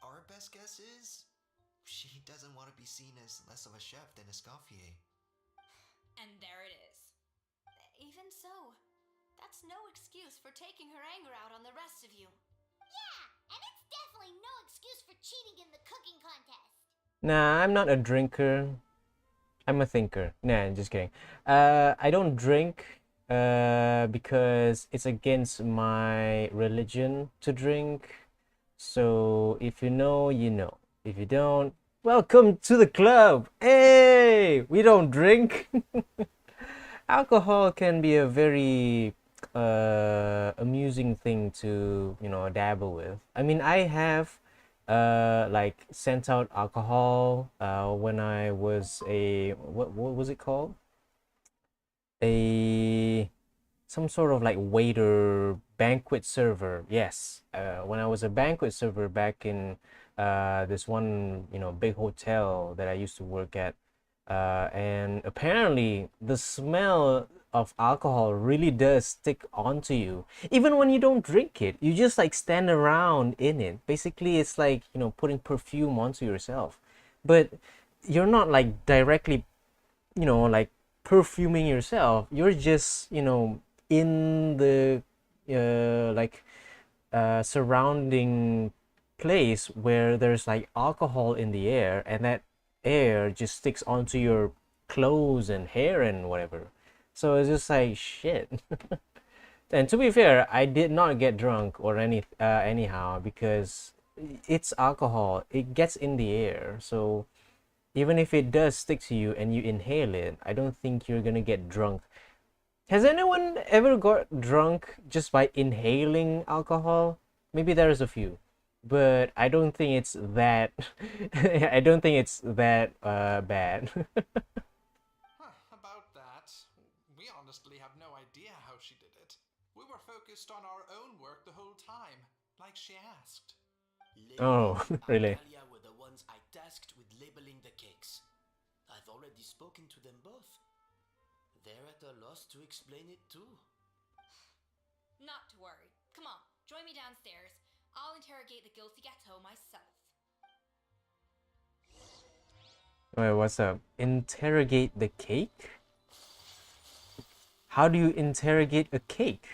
Our best guess is she doesn't want to be seen as less of a chef than Escoffier. And there it is. Even so, that's no excuse for taking her anger out on the rest of you. Yeah, and it's definitely no excuse for cheating in the cooking contest. Nah, I'm not a drinker. I'm a thinker. Nah, just kidding. I don't drink because it's against my religion to drink. So if you know, you know. If you don't, welcome to the club. Hey, we don't drink. Alcohol can be a very amusing thing to, dabble with. I mean, I have like sent out alcohol when I was a what was it called? Some sort of like waiter, banquet server. Yes, when I was a banquet server back in this one big hotel that I used to work at, and apparently the smell of alcohol really does stick onto you even when you don't drink it. You just like stand around in it. Basically it's like putting perfume onto yourself, but you're not like directly like perfuming yourself. You're just in the surrounding place where there's like alcohol in the air, and that air just sticks onto your clothes and hair and whatever. So it's just like shit. And to be fair, I did not get drunk or anyhow, because it's alcohol. It gets in the air. So even if it does stick to you and you inhale it, I don't think you're gonna get drunk. Has anyone ever got drunk just by inhaling alcohol? Maybe there's a few, but I don't think it's that. I don't think it's that bad. About that, we honestly have no idea how she did it. We were focused on our own work the whole time, like she asked. Oh, really? Talia were the ones I tasked with labeling the cakes. I've already spoken to them both. They're at a loss to explain it too. Not to worry. Come on, join me downstairs. I'll interrogate the guilty gâteau myself. Wait, what's up? Interrogate the cake? How do you interrogate a cake?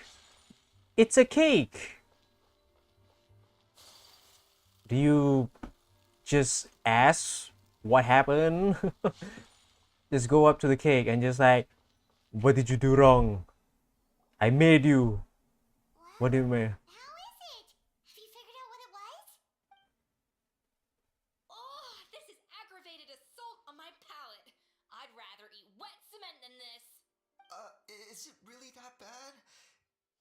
It's a cake! Do you just ask what happened? Just go up to the cake and just like, what did you do wrong? I made you. What do you mean? How is it? Have you figured out what it was? Oh, this is aggravated assault on my palate. I'd rather eat wet cement than this. Is it really that bad?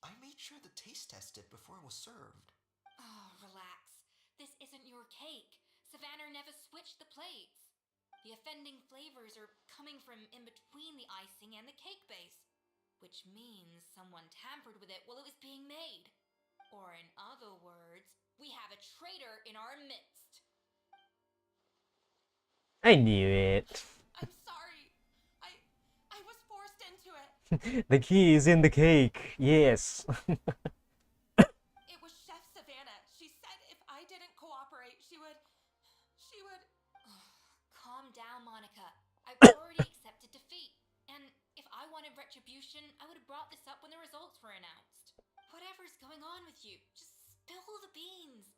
I made sure to taste test it before it was served. Oh, relax. This isn't your cake. Savannah never switched the plates. The offending flavors are coming from in between the icing and the cake base, which means someone tampered with it while it was being made. Or in other words, we have a traitor in our midst. I knew it. I'm sorry. I was forced into it. The key is in the cake. Yes. It was Chef Savannah. She said if I didn't cooperate, she would... Calm down, Monica. I've already accepted defeat. And if I wanted retribution, I would have brought this up when the results were announced. Whatever's going on with you, just spill the beans.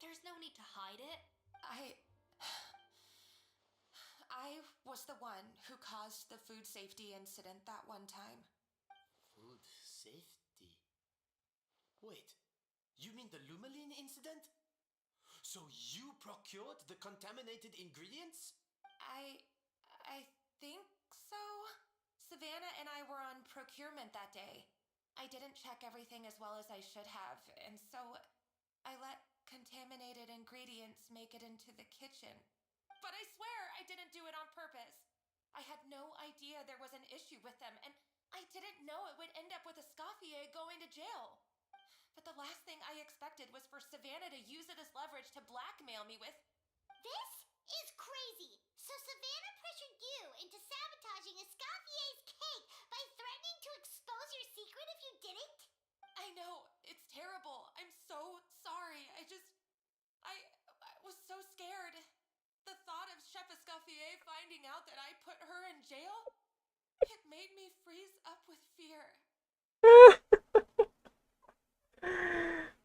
There's no need to hide it. I was the one who caused the food safety incident that one time. Food safety? Wait, you mean the Lumeline incident? So you procured the contaminated ingredients? I think so. Savannah and I were on procurement that day. I didn't check everything as well as I should have, and so I let contaminated ingredients make it into the kitchen. But I swear I didn't do it on purpose. I had no idea there was an issue with them, and I didn't know it would end up with Escoffier going to jail. But the last thing I expected was for Savannah to use it as leverage to blackmail me with finding out that I put her in jail, it made me freeze up with fear.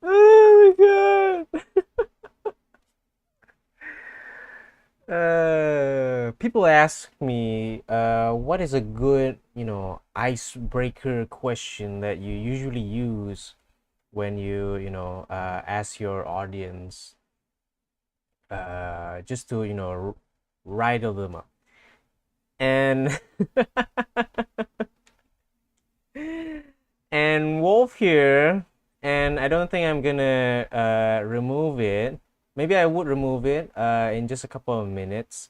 Oh my god. People ask me, what is a good, icebreaker question that you usually use when you ask your audience, just to, rile them up. And and Wolf here, and I don't think I'm gonna remove it. Maybe I would remove it in just a couple of minutes,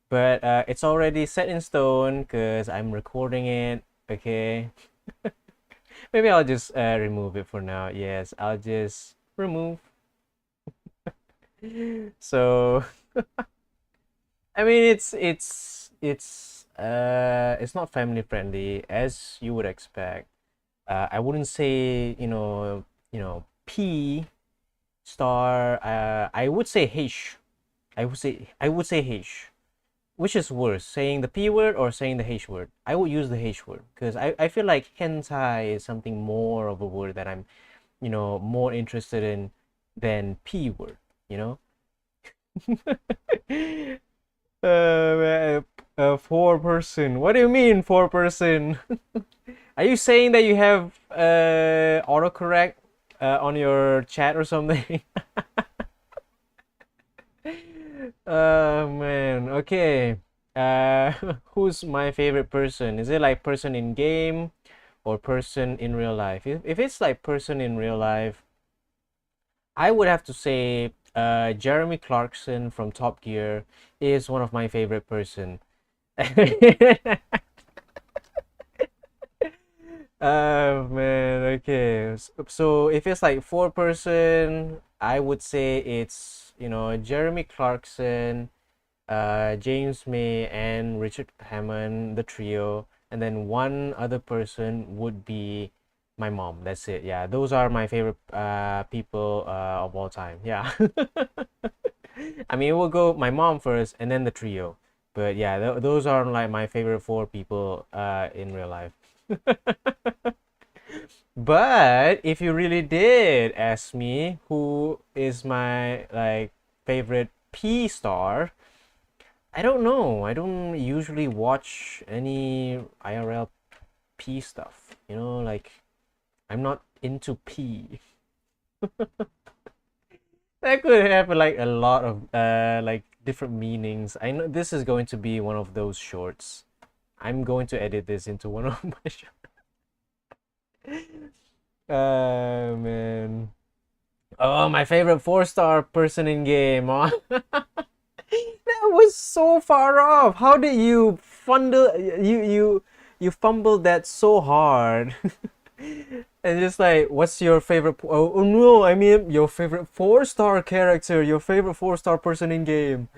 but it's already set in stone because I'm recording it. Okay. Maybe I'll just remove it for now. Yes, I'll just remove. So I mean, it's not family friendly as you would expect. I wouldn't say P star. I would say H. I would say H. Which is worse, saying the P word or saying the H word? I would use the H word because I feel like hentai is something more of a word that I'm more interested in than P word. You know. Four person. What do you mean four person? Are you saying that you have autocorrect on your chat or something? Oh man. Okay. Who's my favorite person? Is it like person in game or person in real life? If it's like person in real life, I would have to say Jeremy Clarkson from Top Gear is one of my favorite person. Oh man, okay. So if it's like four person, I would say it's Jeremy Clarkson, James May, and Richard Hammond, the trio, and then one other person would be my mom. That's it. Yeah, those are my favorite people of all time. Yeah. I mean, we'll go my mom first, and then the trio. But yeah, those are like my favorite four people in real life. But if you really did ask me who is my like favorite P star, I don't know. I don't usually watch any IRL P stuff. Like I'm not into P. That could have like a lot of like different meanings. I know this is going to be one of those shorts. I'm going to edit this into one of my shorts. Man. Oh, my favorite 4-star person in game. Oh. That was so far off. How did you you fumbled that so hard? And just like, what's your favorite? Oh no, I mean your favorite 4-star character, your favorite 4-star person in game.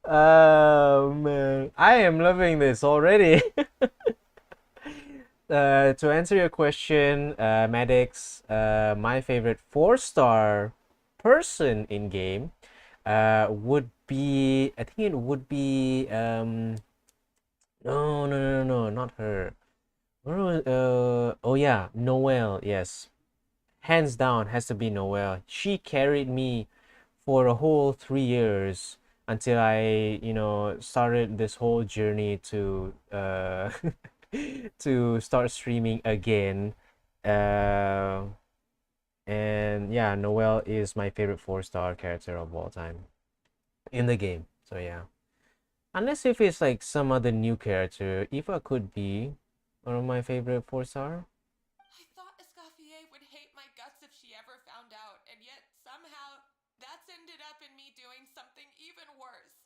Oh man, I am loving this already. To answer your question, Maddox, my favorite 4-star person in game would be, I think it would be, no, no, no, no, no, not her. Oh yeah, Noelle, yes. Hands down, has to be Noelle. She carried me for a whole 3 years until I, started this whole journey to to start streaming again. Uh, and yeah, Noelle is my favorite 4-star character of all time in the game. So yeah. Unless if it's like some other new character, Eva could be one of my favorite 4-star. I thought Escoffier would hate my guts if she ever found out, and yet somehow that's ended up in me doing something even worse.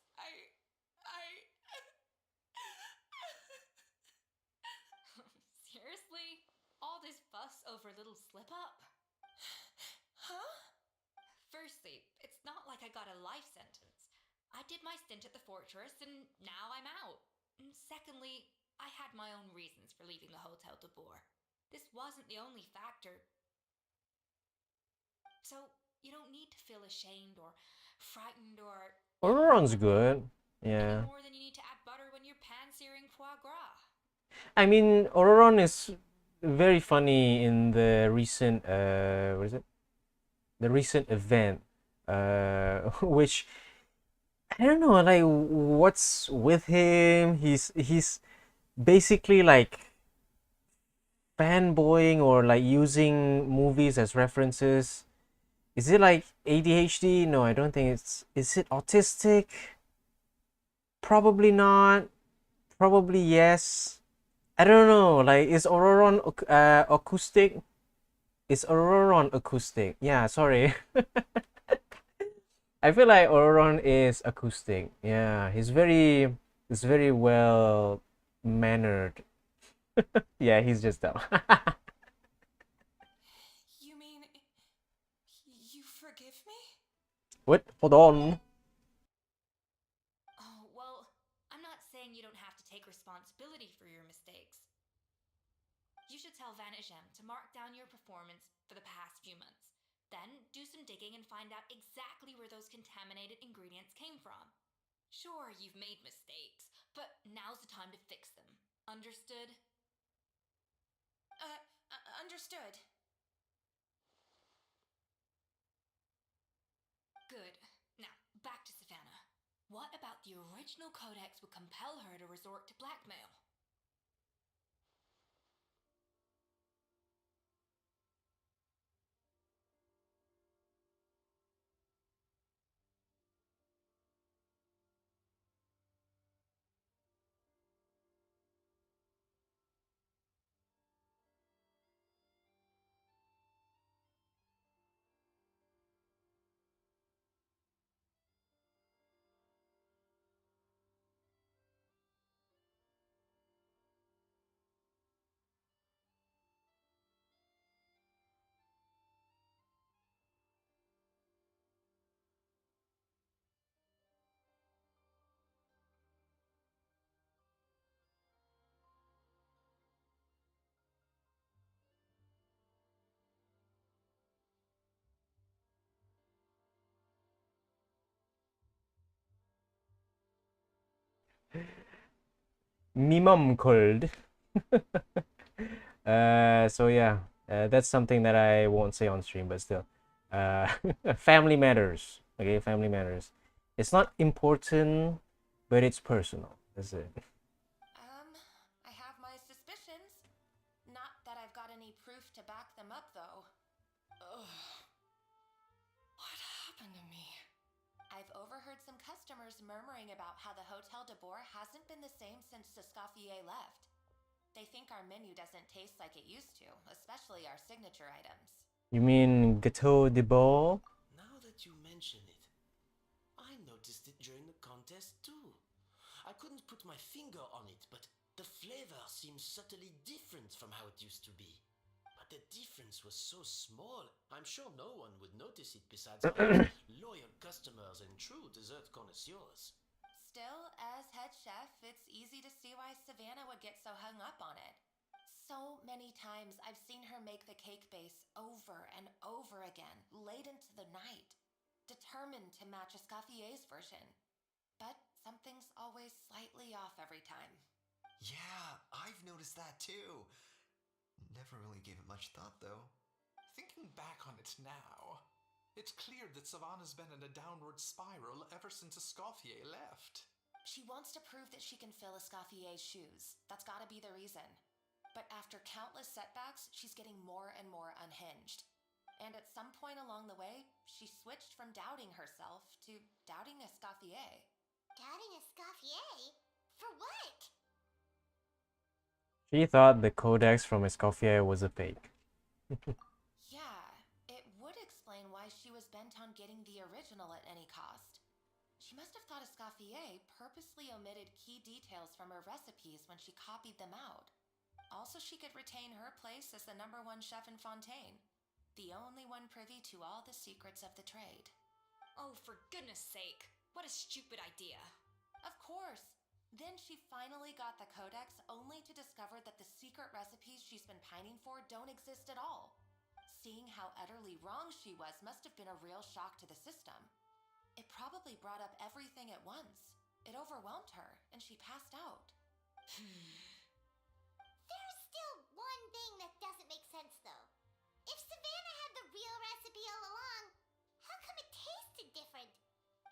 Seriously? All this fuss over a little slip up? Huh? Firstly, it's not like I got a life sentence. I did my stint at the fortress and now I'm out. And secondly, I had my own reasons for leaving the Hotel de Boer. This wasn't the only factor. So, you don't need to feel ashamed or frightened or Ororon's good. any Yeah. more than you need to add butter when you're pan-searing foie gras. I mean, Ororon is very funny in the recent what is it? The recent event, which I don't know, like what's with him. He's basically like fanboying or like using movies as references. Is it like ADHD? No, I don't think it's. Is it autistic? Probably not. Probably yes. I don't know. Like, is Auroron acoustic? Is Auroron acoustic? Yeah, sorry. I feel like Auroron is acoustic. Yeah, he's very well mannered. Yeah, he's just dumb. You mean you forgive me? What? Hold on. Oh, well, I'm not saying you don't have to take responsibility for your mistakes. You should tell Vanisham to mark down your performance for the past few months. Then do some digging and find out exactly where those contaminated ingredients came from. Sure, you've made mistakes, but now's the time to fix them. Understood? Understood. Good. Now, back to Savannah. What about the original codex would compel her to resort to blackmail? Mimum cold. So yeah, that's something that I won't say on stream, but still, uh, family matters. Okay, family matters. It's not important, but it's personal. That's it. I have my suspicions. Not that I've got any proof to back them up, though. Ugh. What happened to me? I've overheard some customers murmuring about how the Hotel de Boer hasn't been the same since Escoffier left. They think our menu doesn't taste like it used to, especially our signature items. You mean Gâteau de Bois? Now that you mention it, I noticed it during the contest too. I couldn't put my finger on it, but the flavor seems subtly different from how it used to be. But the difference was so small, I'm sure no one would notice it besides our loyal customers and true dessert connoisseurs. Still, as head chef, it's easy to see why Savannah would get so hung up on it. So many times I've seen her make the cake base over and over again, late into the night, determined to match Escoffier's version. But something's always slightly off every time. Yeah, I've noticed that too. Never really gave it much thought, though. Thinking back on it now, it's clear that Savannah's been in a downward spiral ever since Escoffier left. She wants to prove that she can fill Escoffier's shoes. That's gotta be the reason. But after countless setbacks, she's getting more and more unhinged. And at some point along the way, she switched from doubting herself to doubting Escoffier. Doubting Escoffier? For what? She thought the codex from Escoffier was a fake. Yeah, it would explain why she was bent on getting the original at any cost. She must have thought Escoffier purposely omitted key details from her recipes when she copied them out. Also, she could retain her place as the #1 chef in Fontaine, the only one privy to all the secrets of the trade. Oh, for goodness sake. What a stupid idea. Of course. Then she finally got the codex only to discover that the secret recipes she's been pining for don't exist at all. Seeing how utterly wrong she was must have been a real shock to the system. It probably brought up everything at once. It overwhelmed her, and she passed out. There's still one thing that doesn't make sense, though. If Savannah had the real recipe all along, how come it tasted different?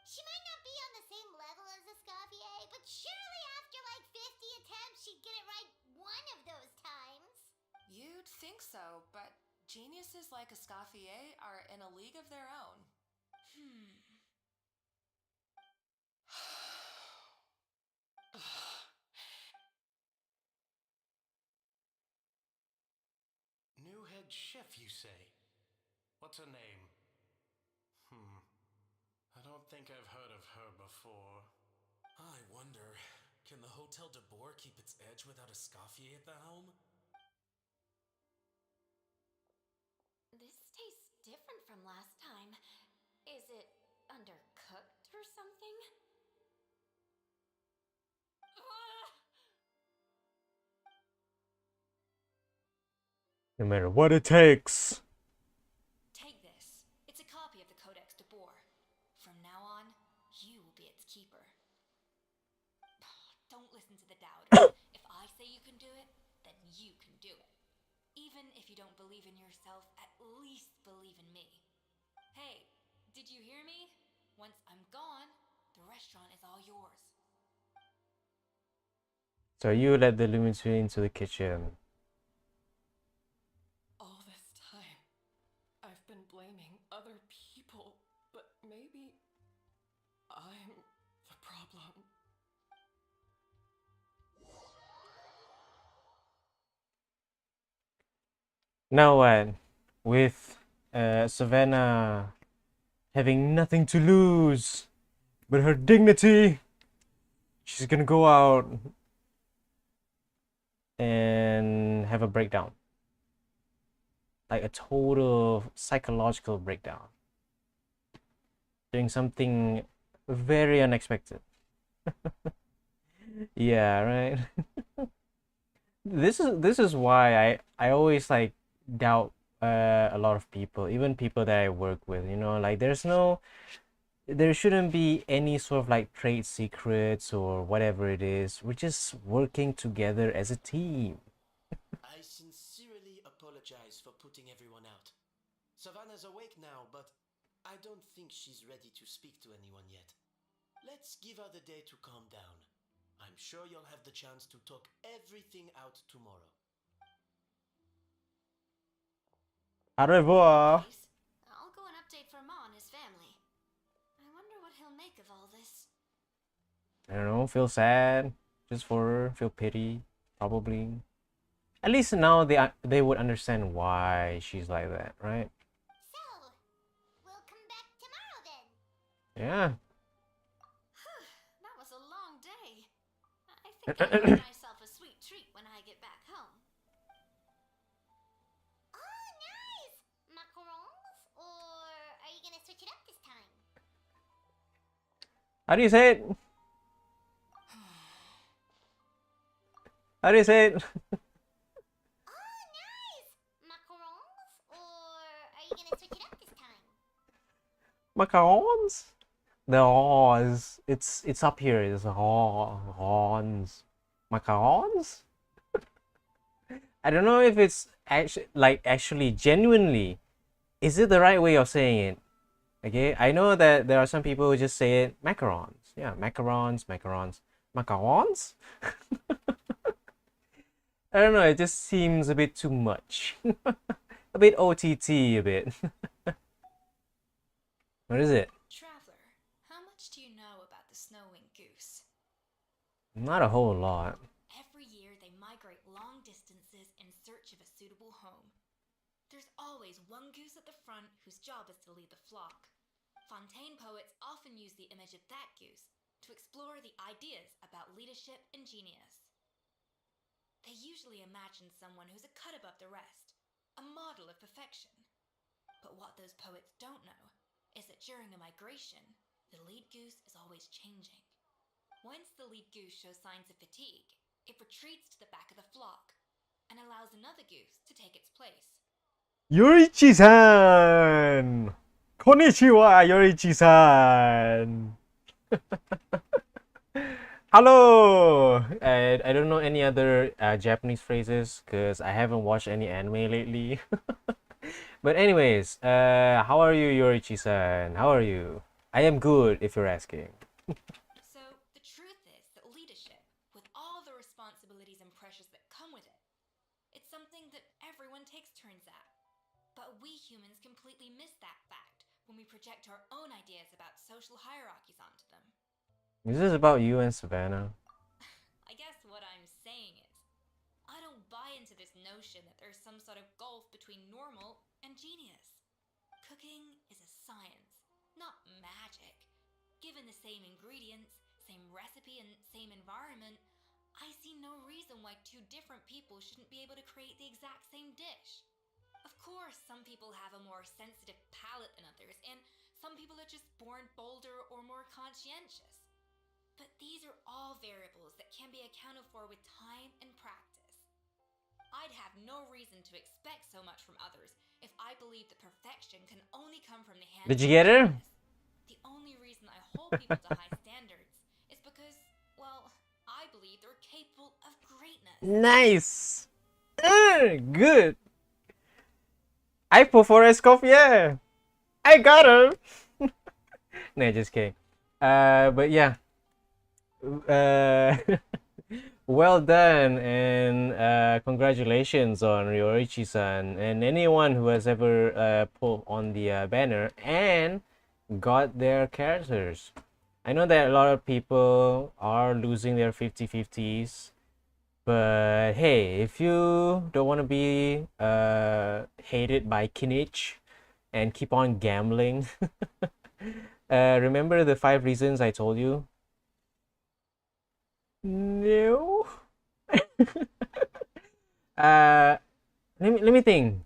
She might not be on the same level as Escoffier, but surely after like 50 attempts, she'd get it right one of those times. You'd think so, but geniuses like Escoffier are in a league of their own. New head chef, you say? What's her name? I don't think I've heard of her before. I wonder, can the Hotel de Boer keep its edge without Escoffier at the helm? This tastes different from last time. Is it undercooked or something? No matter what it takes. Take this. It's a copy of the Codex de Boer. From now on, you will be its keeper. Don't listen to the doubters. If I say you can do it, then you can do it. Even if you don't believe in yourself, at least believe in me. Hey, did you hear me? Once I'm gone, the restaurant is all yours. So you let the Lumens into the kitchen. All this time, I've been blaming other people, but maybe I'm the problem. Now what? With Savannah having nothing to lose but her dignity, she's gonna go out and have a breakdown. Like a total psychological breakdown. Doing something very unexpected. Yeah, right. This is why I always like doubt a lot of people, even people that I work with, you know, like there shouldn't be any sort of like trade secrets or whatever it is. We're just working together as a team. I sincerely apologize for putting everyone out. Savannah's awake now, but I don't think she's ready to speak to anyone yet. Let's give her the day to calm down. I'm sure you'll have the chance to talk everything out tomorrow. Au revoir. Please, I'll go and update Vermont and his family. I wonder what he'll make of all this. I don't know, feel sad just for her, feel pity, probably. At least now they would understand why she's like that, right? So, we'll come back tomorrow then. Yeah. That was a long day. I think I'll make myself a sweet treat when I get back home. Oh, nice! Macarons? Or are you gonna switch it up this time? How do you say it? How do you say it? Oh, nice! Macarons? Or are you gonna switch it up this time? Macarons? The R's. It's up here. It's Rons. Macarons? I don't know if it's actually genuinely. Is it the right way of saying it? Okay, I know that there are some people who just say it macarons. Yeah, macarons. Macarons? I don't know, it just seems a bit too much. A bit OTT, a bit. What is it? Traveler, how much do you know about the snow-winged goose? Not a whole lot. Every year they migrate long distances in search of a suitable home. There's always one goose at the front whose job is to lead the flock. Fontaine poets often use the image of that goose to explore the ideas about leadership and genius. They usually imagine someone who's a cut above the rest, a model of perfection. But what those poets don't know is that during a migration, the lead goose is always changing. Once the lead goose shows signs of fatigue, it retreats to the back of the flock and allows another goose to take its place. Yorichi-san! Konnichiwa, Yorichi-san! Hello! I don't know any other Japanese phrases because I haven't watched any anime lately. But anyways, how are you, Yorichi-san? How are you? I am good, if you're asking. So, the truth is that leadership, with all the responsibilities and pressures that come with it, it's something that everyone takes turns at. But we humans completely miss that fact when we project our own ideas about social hierarchies onto them. Is this about you and Savannah? I guess what I'm saying is, I don't buy into this notion that there's some sort of gulf between normal and genius. Cooking is a science, not magic. Given the same ingredients, same recipe, and same environment, I see no reason why two different people shouldn't be able to create the exact same dish. Of course, some people have a more sensitive palate than others, and some people are just born bolder or more conscientious. But these are all variables that can be accounted for with time and practice. I'd have no reason to expect so much from others if I believe that perfection can only come from the hands Did you of get her? genius. The only reason I hold people to high standards is because, well, I believe they're capable of greatness. Nice! Good! I put for Escoffier! I got her! No, just kidding. But yeah. Well done, and congratulations on Ryorichi-san and anyone who has ever pulled on the banner and got their characters. I know that a lot of people are losing their 50-50s, but hey, if you don't want to be hated by Kinich and keep on gambling, remember the 5 reasons I told you? No. Let me think.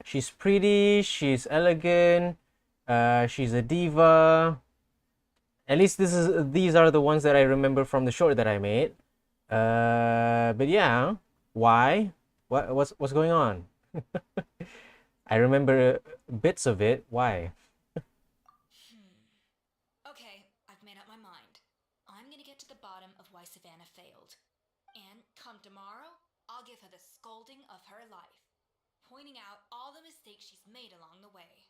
She's pretty, she's elegant, she's a diva. At least these are the ones that I remember from the short that I made. But yeah, why? What's going on? I remember bits of it. Why? Okay, I've made up my mind. I'm gonna get to the bottom of why Savannah failed. And come tomorrow, I'll give her the scolding of her life, pointing out all the mistakes she's made along the way.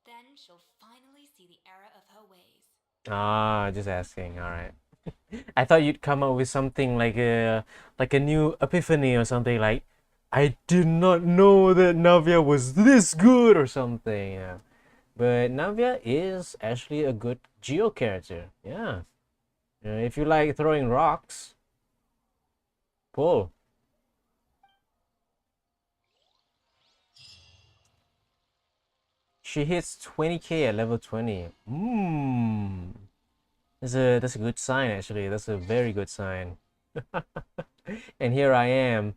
Then she'll finally see the error of her ways. Ah, just asking. All right. I thought you'd come up with something like a new epiphany or something like, I did not know that Navia was this good or something. Yeah. But Navia is actually a good Geo character. Yeah. If you like throwing rocks, pull. She hits 20k at level 20. That's a good sign actually. That's a very good sign. And here I am,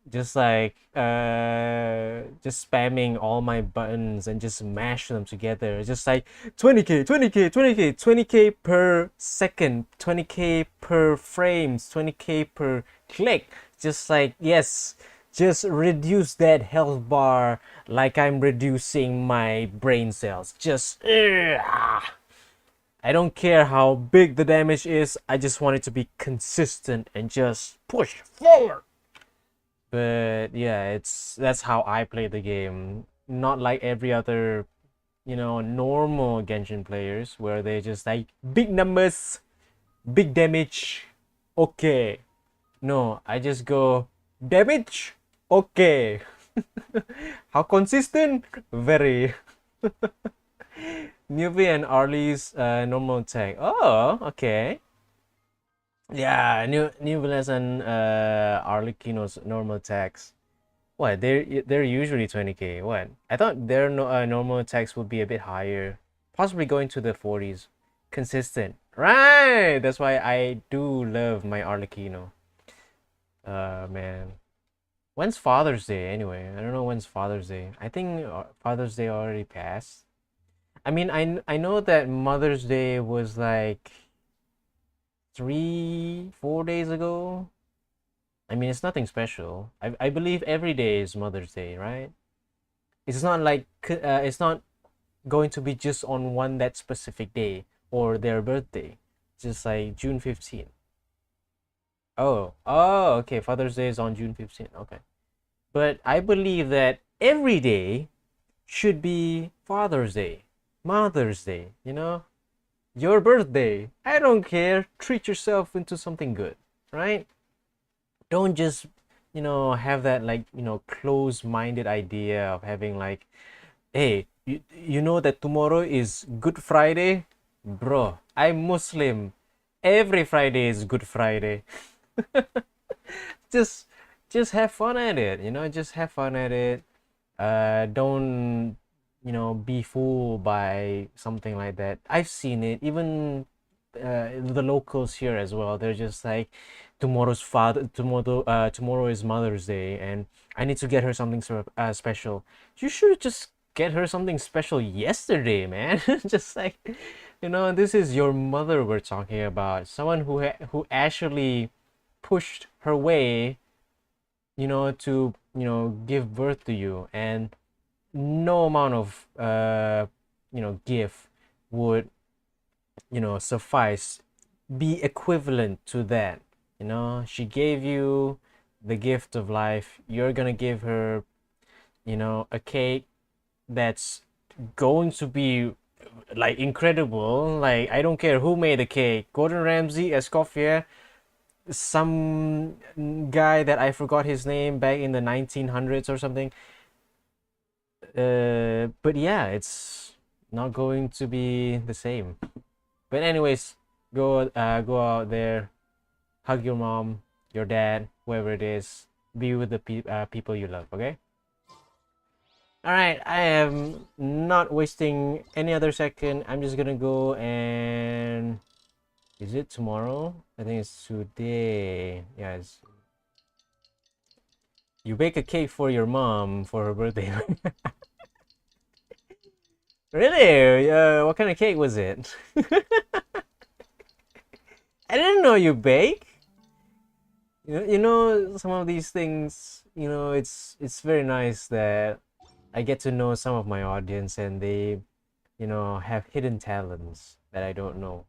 just like just spamming all my buttons and just mash them together. Just like 20k, 20k, 20k, 20k per second, 20k per frames, 20k per click. Just like, yes, just reduce that health bar like I'm reducing my brain cells. Just I don't care how big the damage is, I just want it to be consistent and just push forward. But yeah, that's how I play the game. Not like every other, normal Genshin players where they just like big numbers, big damage, okay. No, I just go damage, okay. How consistent? Very. Newbie and Arlie's normal attack. Oh, okay. Yeah, New Balance and Arlecchino's normal attacks. What? They're usually 20k. What? I thought their normal attacks would be a bit higher, possibly going to the 40s. Consistent, right? That's why I do love my Arlecchino. Man, when's Father's Day anyway? I don't know when's Father's Day. I think Father's Day already passed. I mean, I know that Mother's Day was like 3-4 days ago. I mean, it's nothing special. I believe every day is Mother's Day, right? It's not like it's not going to be just on one that specific day. or their birthday, just like June 15th. Oh, okay. Father's Day is on June 15th. Okay. But I believe that every day should be Father's Day, Mother's Day, your birthday. I don't care. Treat yourself into something good, right? Don't just, have that like, close-minded idea of having like, hey, you know that tomorrow is Good Friday? Bro, I'm Muslim. Every Friday is Good Friday. just just have fun at it, just have fun at it. Don't, be fooled by something like that. I've seen it, even the locals here as well. They're just like, tomorrow is Mother's Day, and I need to get her something special. You should just get her something special yesterday, man. Just like, this is your mother we're talking about, someone who actually pushed her way, to, give birth to you, and no amount of gift would, suffice, be equivalent to that. She gave you the gift of life. You're gonna give her, a cake that's going to be like incredible. Like, I don't care who made the cake, Gordon Ramsay, Escoffier, some guy that I forgot his name back in the 1900s or something. But yeah, it's not going to be the same. But anyways, go out there, hug your mom, your dad, whoever it is. Be with the people you love. Okay. All right. I am not wasting any other second. I'm just gonna go and. Is it tomorrow? I think it's today. Yeah, you bake a cake for your mom for her birthday. Really? What kind of cake was it? I didn't know you bake. Some of these things. It's very nice that I get to know some of my audience, and they, have hidden talents that I don't know.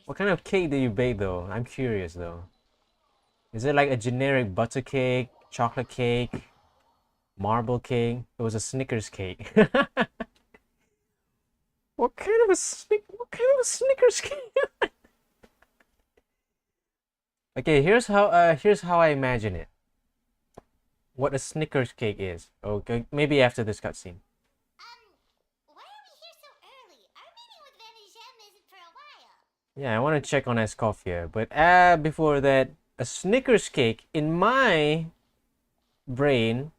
What kind of cake do you bake though? I'm curious though. Is it like a generic butter cake, chocolate cake, marble cake? It was a Snickers cake. What kind of a Snickers cake? Okay, here's how I imagine it. What a Snickers cake is. Okay, maybe after this cutscene. Why are we here so early? Our meeting with Vanigem isn't for a while. Yeah, I want to check on Escoffier, but before that, a Snickers cake in my brain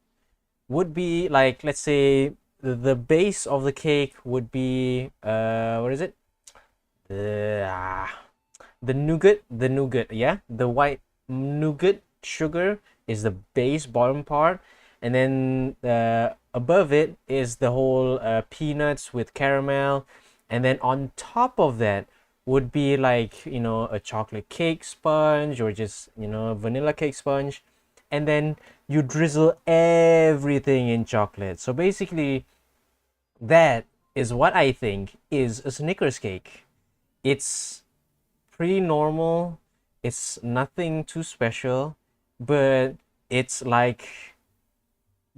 would be like, let's say, the base of the cake would be what is it? The nougat, yeah, the white nougat sugar is the base bottom part, and then above it is the whole peanuts with caramel, and then on top of that would be like, a chocolate cake sponge, or just, vanilla cake sponge, and then you drizzle everything in chocolate. So basically, that is what I think is a Snickers cake. It's pretty normal. It's nothing too special, but it's like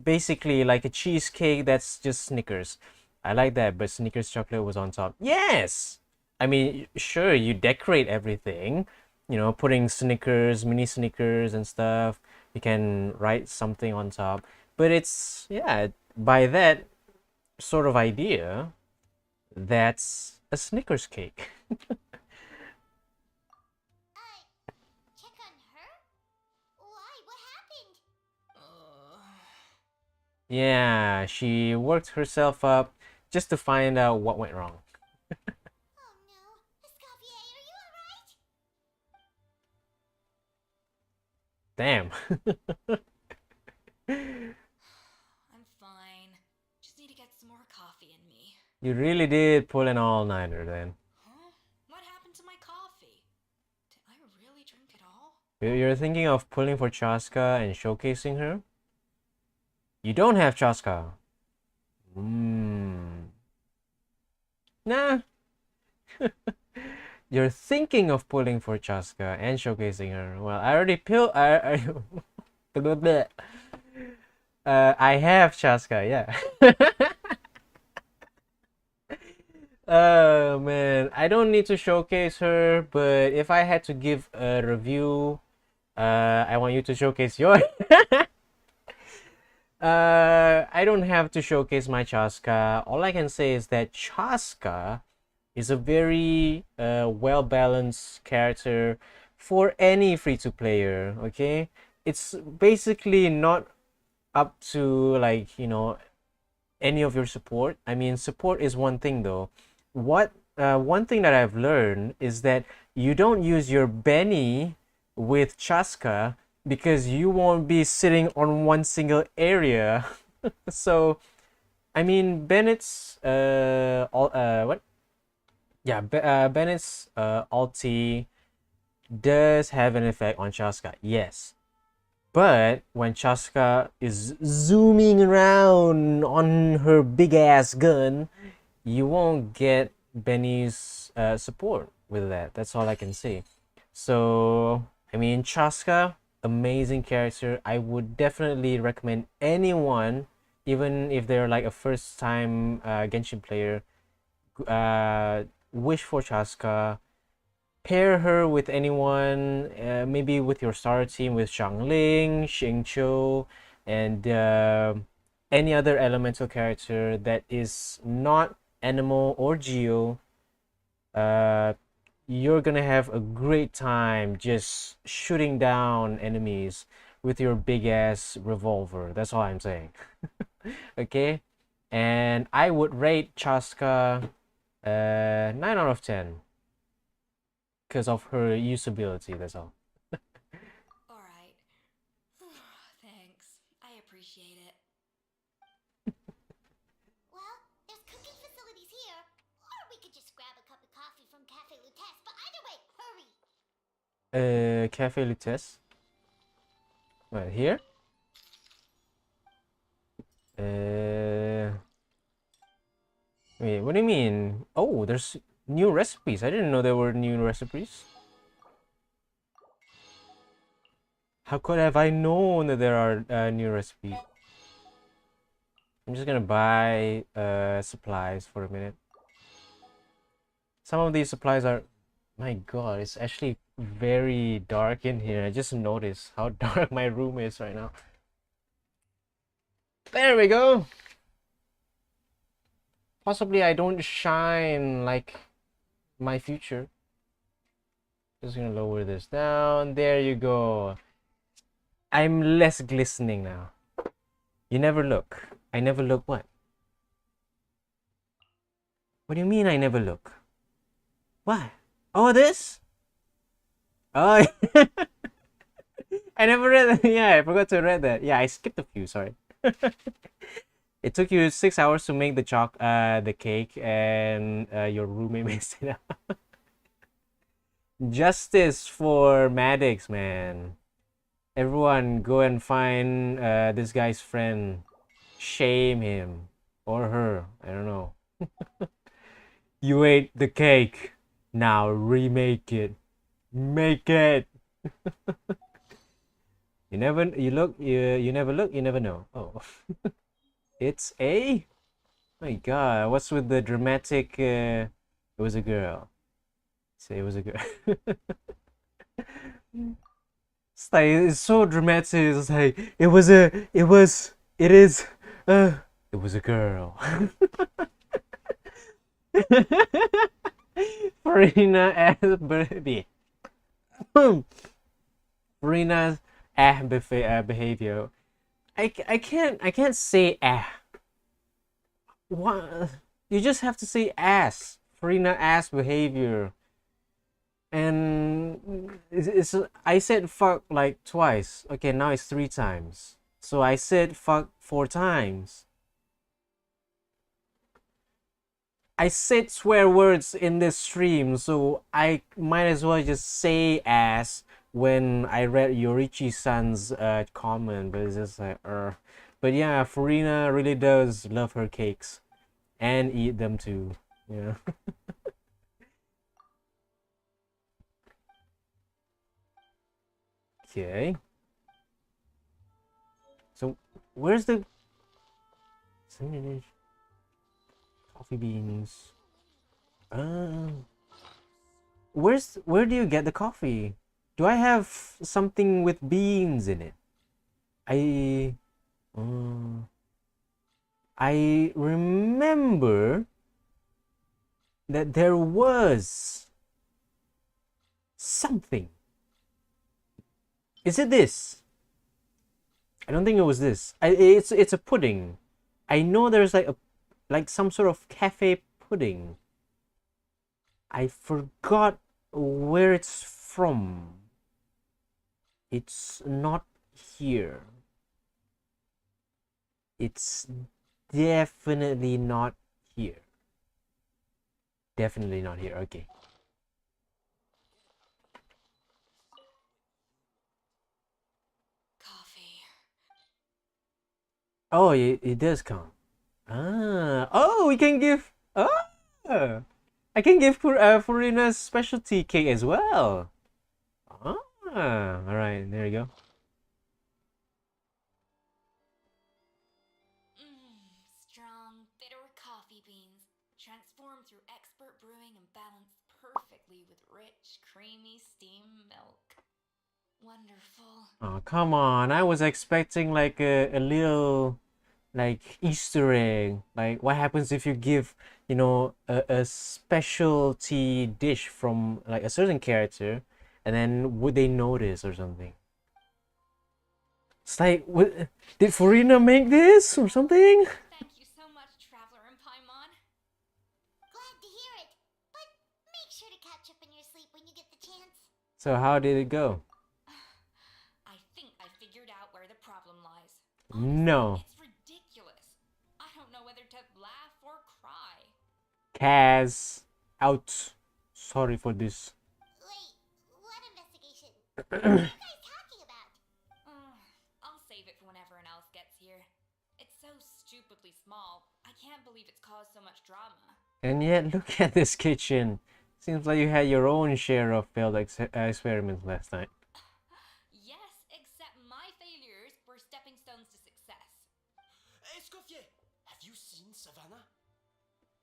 basically like a cheesecake that's just Snickers. I like that, but Snickers chocolate was on top. Yes! I mean, sure, you decorate everything, putting Snickers, mini Snickers and stuff. You can write something on top. But it's, yeah, by that sort of idea, that's a Snickers cake. Check on her? Why? What happened? Yeah, she worked herself up just to find out what went wrong. Oh no. Escoffier, are you alright? Damn. I'm fine. Just need to get some more coffee in me. You really did pull an all-nighter then. Huh? What happened to my coffee? Did I really drink it all? You're thinking of pulling for Chaska and showcasing her? You don't have Chaska. Nah. You're thinking of pulling for Chaska and showcasing her. Well, I already I have Chaska, yeah. Oh man, I don't need to showcase her, but if I had to give a review, I want you to showcase yours. I don't have to showcase my Chaska. All I can say is that Chaska is a very well balanced character for any free to player. Okay, it's basically not up to, like, any of your support. I mean, support is one thing though. One thing that I've learned is that you don't use your Benny with Chaska because you won't be sitting on one single area. So, I mean, Bennett's what? Yeah, Bennett's ulti does have an effect on Chaska. Yes. But when Chaska is zooming around on her big ass gun, you won't get Benny's support with that. That's all I can say. So, I mean, Chaska, amazing character. I would definitely recommend anyone, even if they're like a first time Genshin player, wish for Chaska. Pair her with anyone, maybe with your starter team with Xiangling, Xingqiu, and any other elemental character that is not animal or geo. You're gonna have a great time just shooting down enemies with your big ass revolver. That's all I'm saying. Okay, and I would rate Chaska 9 out of 10 because of her usability. That's all. Alright. Thanks. I appreciate it. Well, there's cooking facilities here, or we could just grab a cup of coffee from Cafe Lutece, but either way, hurry! Cafe Lutece. Well, here. Wait, what do you mean? Oh, there's new recipes. I didn't know there were new recipes. How could have I known that there are new recipes? I'm just gonna buy supplies for a minute. Some of these supplies are... My god, it's actually very dark in here. I just noticed how dark my room is right now. There we go. Possibly I don't shine like my future. Just gonna lower this down. There you go. I'm less glistening now. You never look. I never look what? What do you mean I never look? What? Oh, this? Oh, I never read that. Yeah, I forgot to read that. Yeah, I skipped a few, sorry. It took you 6 hours to make the cake, and your roommate messed it up. Justice for Maddox, man. Everyone go and find this guy's friend. Shame him. Or her. I don't know. You ate the cake. Now remake it. Make it. You never look, you never know. Oh. It's a... My god, what's with the dramatic it was a girl. Say it was a girl. It's like, it's so dramatic. It's like it was a girl. Farina as baby. Farina's behavior. I can't say What? You just have to say ass. Farina ass behavior. And I said fuck like twice. Okay, now it's 3 times. So I said fuck 4 times. I said swear words in this stream, so I might as well just say ass when I read Yorichi-san's comment, but it's just like, But yeah, Farina really does love her cakes and eat them too. Yeah. Okay. So where's the coffee beans? Where do you get the coffee? Do I have something with beans in it? I I remember that there was something. Is it this? I don't think it was this. It's a pudding. I know there's like some sort of cafe pudding. I forgot where it's from. It's not here. It's definitely not here. Definitely not here. Okay. Coffee. Oh, it does count. Ah. Oh, we can give. Ah. I can give Furina's specialty cake as well. Ah. All right. There you go. Strong, bitter coffee beans, transformed through expert brewing and balanced perfectly with rich, creamy steam milk. Wonderful. Oh, come on. I was expecting like a little like Easter egg. Like what happens if you give, a specialty dish from like a certain character, and then would they notice or something? It's like, did Furina make this or something? Thank you so much, Traveler and Paimon. Glad to hear it. But make sure to catch up in your sleep when you get the chance. So how did it go? I think I figured out where the problem lies. No. It's ridiculous. I don't know whether to laugh or cry. Kaz, out. Sorry for this. Wait, what investigation? What are you guys talking about? I'll save it for when everyone else gets here. It's so stupidly small. I can't believe it's caused so much drama. And yet, look at this kitchen. Seems like you had your own share of failed experiments last night. Yes, except my failures were stepping stones to success. Escoffier, have you seen Savannah?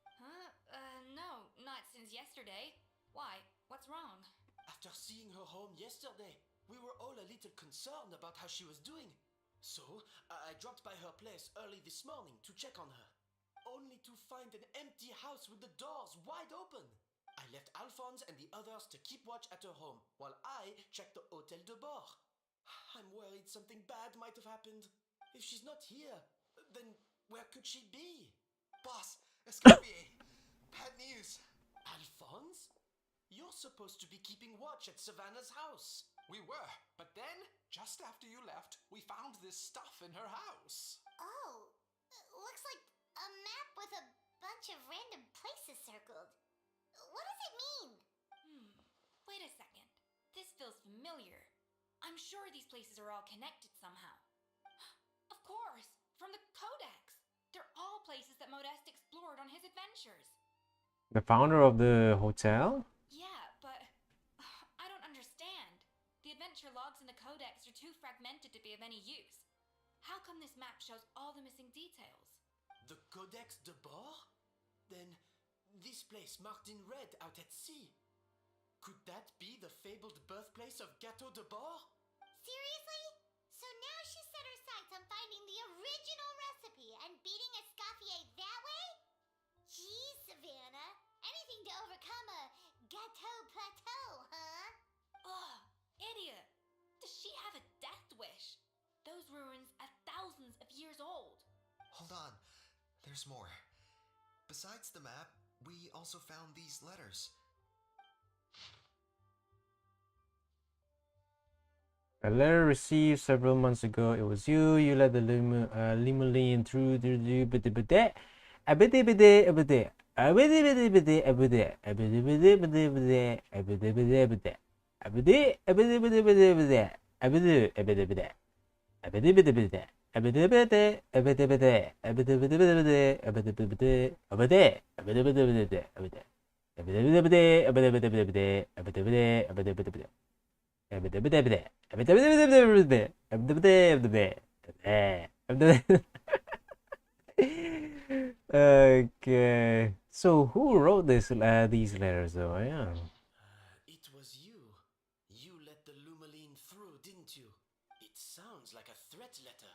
Huh? No, not since yesterday. Why? What's wrong? After seeing her home yesterday, we were all a little concerned about how she was doing. So, I dropped by her place early this morning to check on her, only to find an empty house with the doors wide open. I left Alphonse and the others to keep watch at her home, while I checked the Hotel de Bord. I'm worried something bad might have happened. If she's not here, then where could she be? Boss, Escoffier, bad news. Alphonse? You're supposed to be keeping watch at Savannah's house. We were, but then, just after you left, we found this stuff in her house. Oh, looks like a map with a bunch of random places circled. What does it mean? Wait a second. This feels familiar. I'm sure these places are all connected somehow. Of course, from the Codex. They're all places that Modeste explored on his adventures. The founder of the hotel? Yeah, but I don't understand. The adventure logs in the Codex are too fragmented to be of any use. How come this map shows all the missing details? The Codex de Bord? Then this place marked in red out at sea. Could that be the fabled birthplace of Gâteau de Bord? Seriously? So now she set her sights on finding the original recipe and beating Escoffier that way? Geez, Savannah. Anything to overcome a gâteau plateau, huh? Ugh, idiot! Does she have a death wish? Those ruins are thousands of years old. Hold on, there's more. Besides the map, we also found these letters. A letter received several months ago. It was you. You led the limousine through the Okay. So who wrote these letters though? Yeah. It was you. You let the Lumaline through, didn't you? It sounds like a threat letter.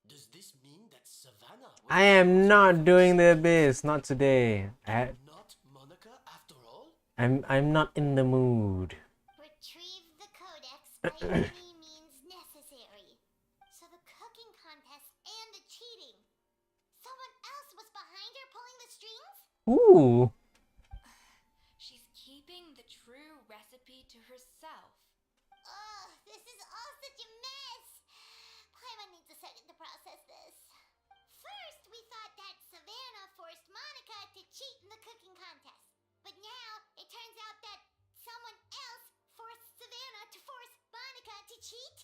Does this mean that Savannah was I am not responsible for doing the secrets? abyss, not today. Not Monica after all? I'm not in the mood. Retrieve the codex by any means necessary. So the cooking contest and the cheating. Someone else was behind her pulling the strings? Ooh. She's keeping the true recipe to herself. Ugh, this is all such a mess. Paimon needs a second to process this. First, we thought that Savannah forced Monica to cheat in the cooking contest. But now, it turns out that someone else forced Savannah to force Monica to cheat?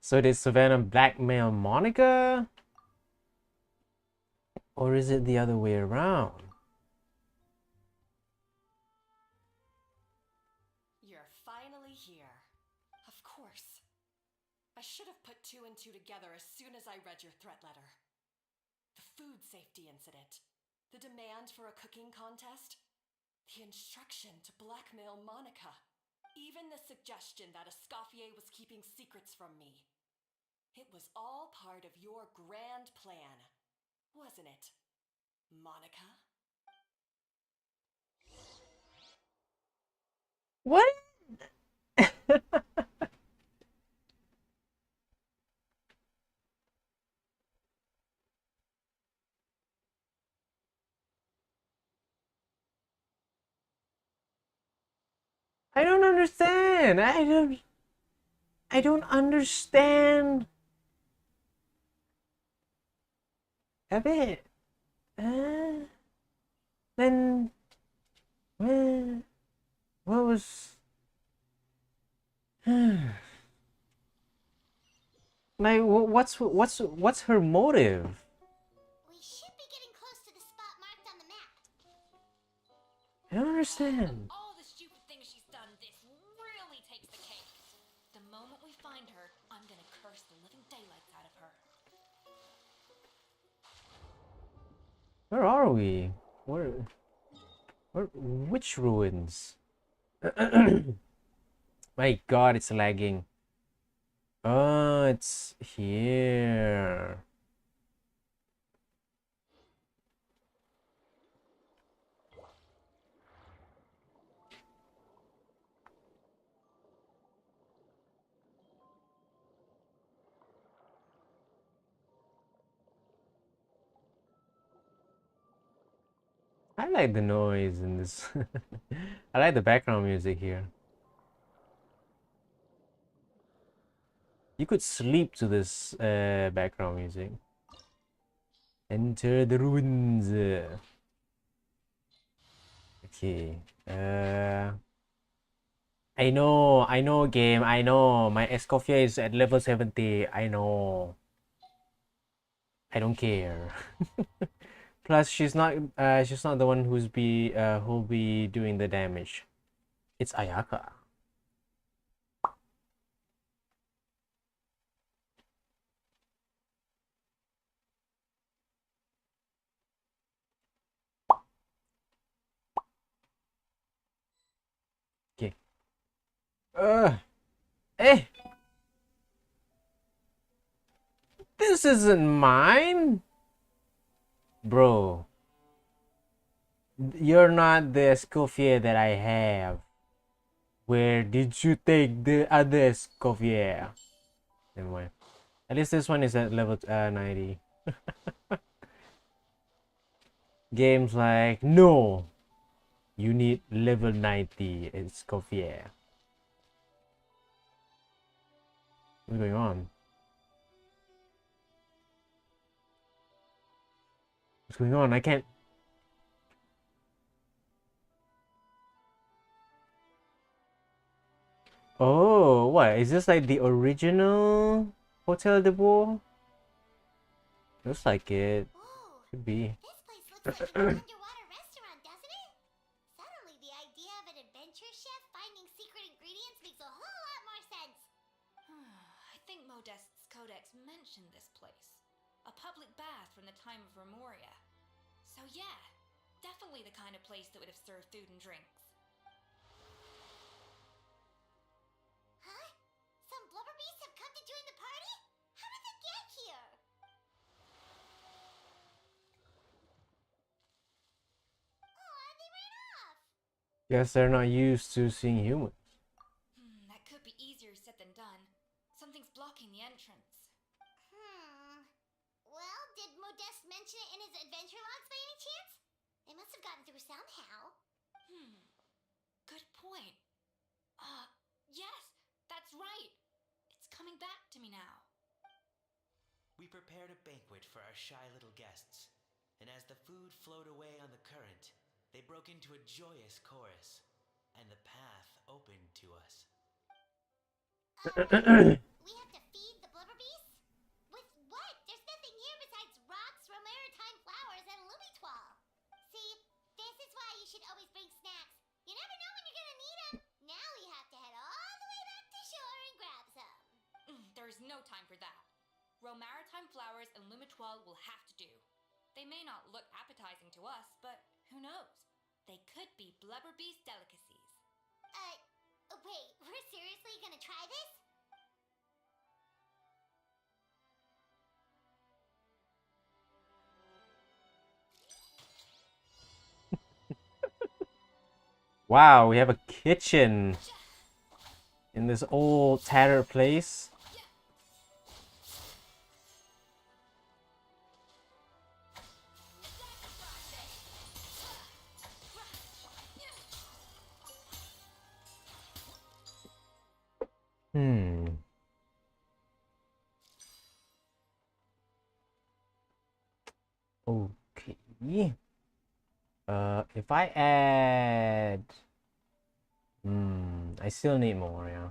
So did Savannah blackmail Monica? Or is it the other way around? You're finally here. Of course. I should have put two and two together as soon as I read your threat letter. The food safety incident. The demand for a cooking contest. The instruction to blackmail Monica. Even the suggestion that Escoffier was keeping secrets from me. It was all part of your grand plan, wasn't it, Monica? What? I don't understand. I don't understand. A bit. Then what was like what's her motive? We should be getting close to the spot marked on the map. I don't understand. All the stupid things she's done, this really takes the cake. The moment we find her, I'm gonna curse the living daylights out of her. Where are we? Which ruins? My God, it's lagging. Oh, it's here. I like the noise in this. I like the background music here. You could sleep to this background music. Enter the ruins. Okay. I know game, I know. My Escoffier is at level 70. I know. I don't care. Plus she's not the one who'll be doing the damage. It's Ayaka. Okay. Eh. This isn't mine. Bro. You're not the Escoffier that I have. Where did you take the other Escoffier? Never mind. At least this one is at level 90. Games like, no. You need level 90 Escoffier. What's going on? What's going on? I can't. Oh, what? Is this like the original Hotel de Bois? Looks like it. Ooh, Could be. this place looks like an underwater restaurant, doesn't it? Suddenly, the idea of an adventure chef finding secret ingredients makes a whole lot more sense. I think Modest's codex mentioned this place. A public bath from the time of Remoria. So yeah, definitely the kind of place that would have served food and drinks. Huh? Some blubber beasts have come to join the party? How did they get here? Aw, they ran off. Guess they're not used to seeing humans. That could be easier said than done. Something's blocking the entrance. Well, did Modeste mention it in his adventure logs by any chance? They must have gotten through somehow. Good point. Yes, that's right. It's coming back to me now. We prepared a banquet for our shy little guests, and as the food flowed away on the current, they broke into a joyous chorus, and the path opened to us. We have to feed the blubber beasts? With what? There's nothing here besides rocks, romaritime flowers, and lumitoil. See, this is why you should always bring snacks. You never know when you're gonna need them. Now we have to head all the way back to shore and grab some. There's no time for that. Romaritime flowers and lumitoil will have to do. They may not look appetizing to us, but who knows? They could be blubber beast delicacies. Wait, we're seriously gonna try this? Wow, we have a kitchen in this old tattered place. Okay. If I add... I still need more, yeah.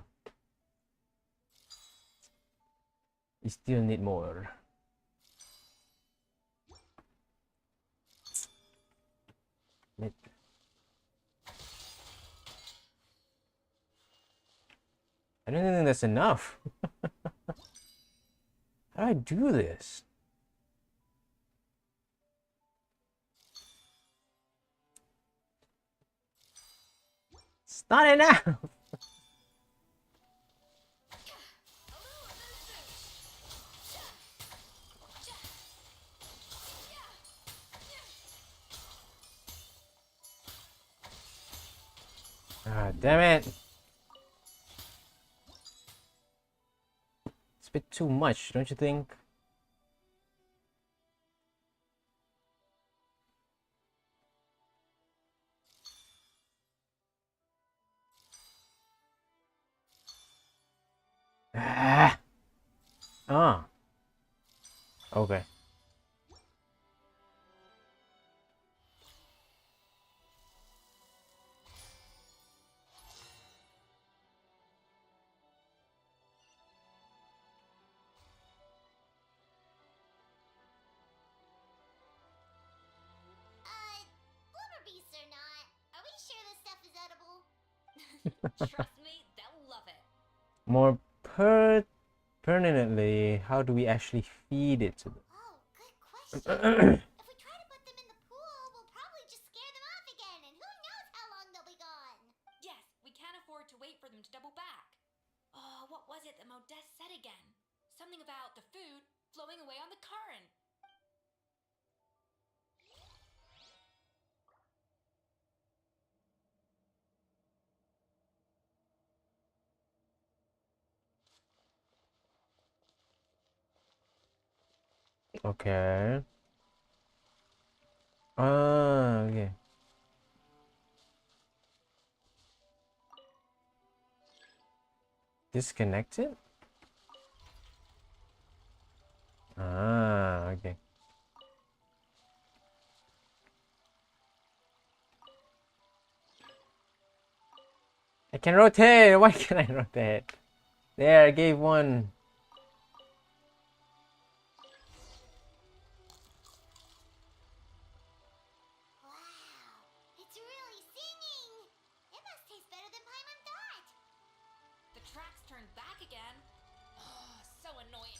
You still need more. I don't think that's enough. How do I do this? It's not enough. Ah, damn it. It's a bit too much, don't you think? Okay. Blubber beasts or not, are we sure this stuff is edible? Trust me, they'll love it. More permanently, how do we actually feed it to them? Oh, good question. If we try to put them in the pool, we'll probably just scare them off again, and who knows how long they'll be gone. Yes, we can't afford to wait for them to double back. Oh, what was it that Modeste said again? Something about the food flowing away on the current. Okay. Okay. Disconnected? Okay. I can rotate! Why can't I rotate? There, I gave one. annoying.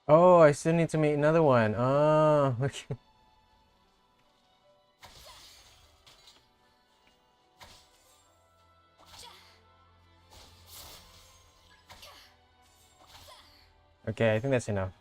Oh, I still need to make another one. Oh, okay. Okay, I think that's enough.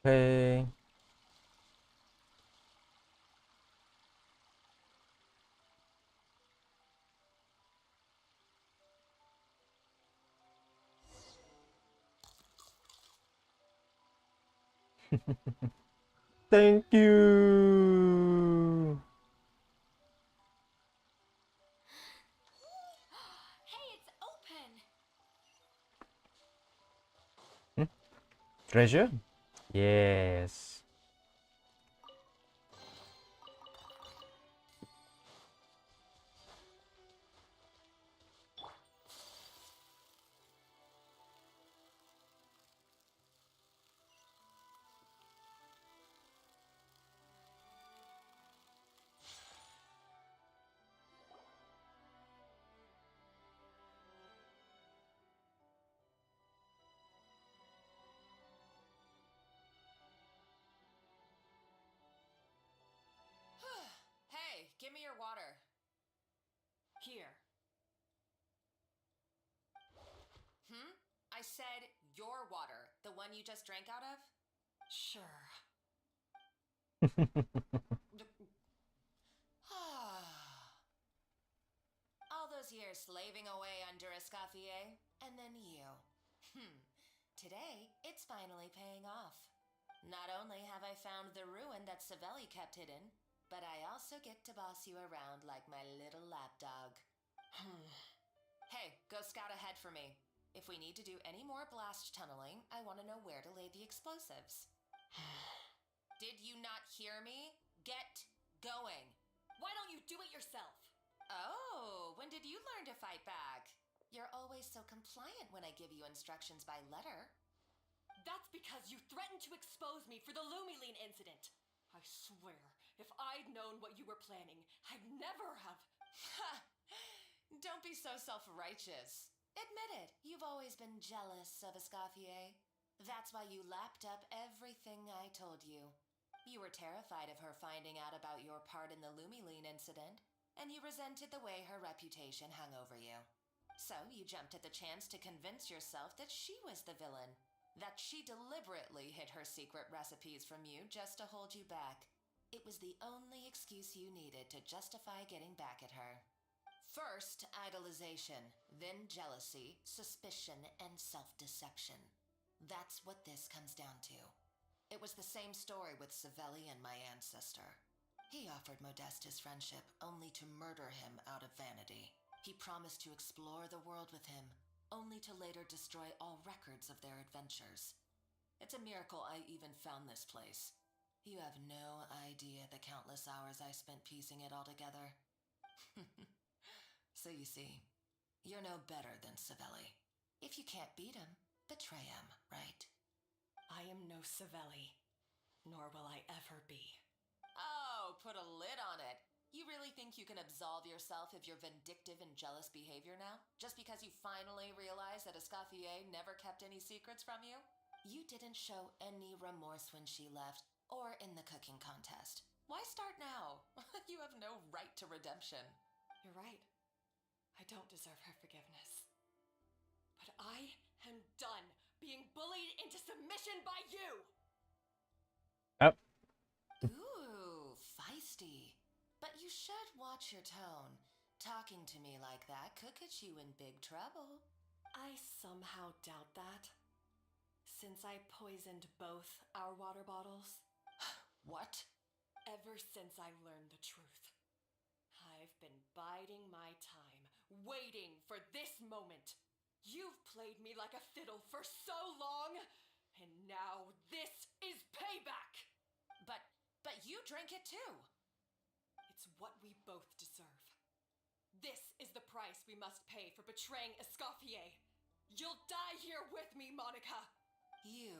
Okay. Thank you. Hey, it's open. Treasure? Yes. Hey, give me your water. Here. I said your water, the one you just drank out of? Sure. All those years slaving away under Escoffier, and then you. Today, it's finally paying off. Not only have I found the ruin that Savelli kept hidden, but I also get to boss you around like my little lapdog. Hey, go scout ahead for me. If we need to do any more blast tunneling, I want to know where to lay the explosives. Did you not hear me? Get going. Why don't you do it yourself? Oh, when did you learn to fight back? You're always so compliant when I give you instructions by letter. That's because you threatened to expose me for the Lumiline incident. I swear, if I'd known what you were planning, I'd never have. Ha! Don't be so self-righteous. Admit it, you've always been jealous of Escoffier. That's why you lapped up everything I told you. You were terrified of her finding out about your part in the Lumiline incident, and you resented the way her reputation hung over you. So you jumped at the chance to convince yourself that she was the villain, that she deliberately hid her secret recipes from you just to hold you back. It was the only excuse you needed to justify getting back at her. First, idolization, then jealousy, suspicion, and self-deception. That's what this comes down to. It was the same story with Savelli and my ancestor. He offered Modeste his friendship only to murder him out of vanity. He promised to explore the world with him, only to later destroy all records of their adventures. It's a miracle I even found this place. You have no idea the countless hours I spent piecing it all together. So you see, you're no better than Savelli. If you can't beat him, betray him, right? I am no Savelli, nor will I ever be. Oh, put a lid on it. You really think you can absolve yourself of your vindictive and jealous behavior now? Just because you finally realized that Escoffier never kept any secrets from you? You didn't show any remorse when she left, or in the cooking contest. Why start now? You have no right to redemption. You're right. I don't deserve her forgiveness. But I am done being bullied into submission by you! Up. Ooh, feisty. But you should watch your tone. Talking to me like that could get you in big trouble. I somehow doubt that. Since I poisoned both our water bottles. What? Ever since I learned the truth, I've been biding my time, waiting for this moment. You've played me like a fiddle for so long, and now this is payback! But you drink it too. It's what we both deserve. This is the price we must pay for betraying Escoffier. You'll die here with me, Monica! You.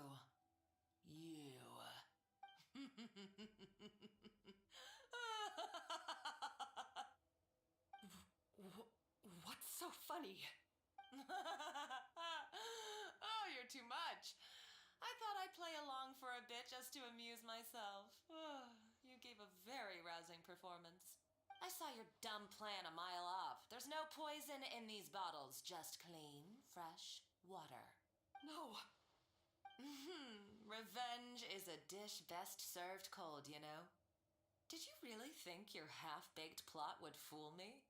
What's so funny? Oh, you're too much. I thought I'd play along for a bit just to amuse myself. You gave a very rousing performance. I saw your dumb plan a mile off. There's no poison in these bottles, just clean, fresh water. No. Revenge is a dish best served cold, you know? Did you really think your half-baked plot would fool me?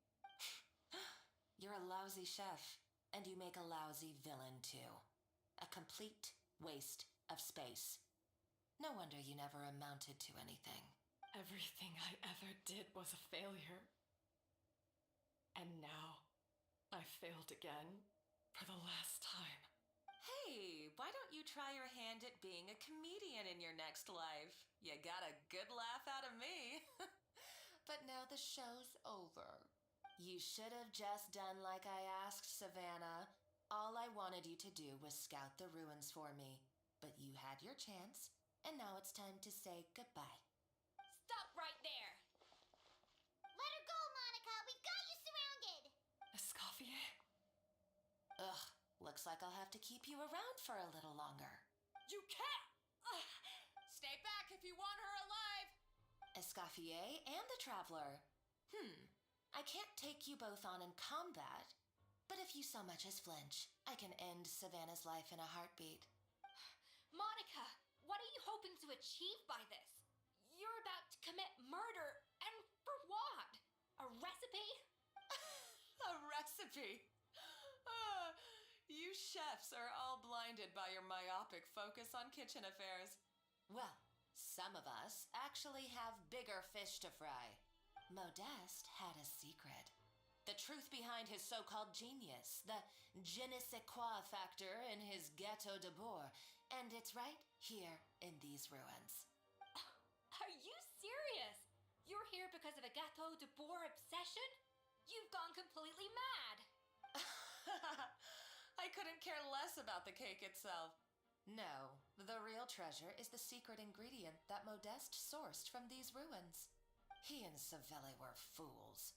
You're a lousy chef, and you make a lousy villain, too. A complete waste of space. No wonder you never amounted to anything. Everything I ever did was a failure. And now, I failed again for the last time. Hey, why don't you try your hand at being a comedian in your next life? You got a good laugh out of me. But now the show's over. You should have just done like I asked, Savannah. All I wanted you to do was scout the ruins for me. But you had your chance, and now it's time to say goodbye. Stop right there! Let her go, Monica! We've got you surrounded! Escoffier? Ugh, looks like I'll have to keep you around for a little longer. You can't! Stay back if you want her alive! Escoffier and the Traveler. I can't take you both on in combat, but if you so much as flinch, I can end Savannah's life in a heartbeat. Monica, what are you hoping to achieve by this? You're about to commit murder, and for what? A recipe? A recipe? You chefs are all blinded by your myopic focus on kitchen affairs. Well, some of us actually have bigger fish to fry. Modeste had a secret. The truth behind his so-called genius, the je ne sais quoi factor in his Gâteau de Bourg, and it's right here in these ruins. Are you serious? You're here because of a Gâteau de Bourg obsession? You've gone completely mad! I couldn't care less about the cake itself. No, the real treasure is the secret ingredient that Modeste sourced from these ruins. He and Savelli were fools.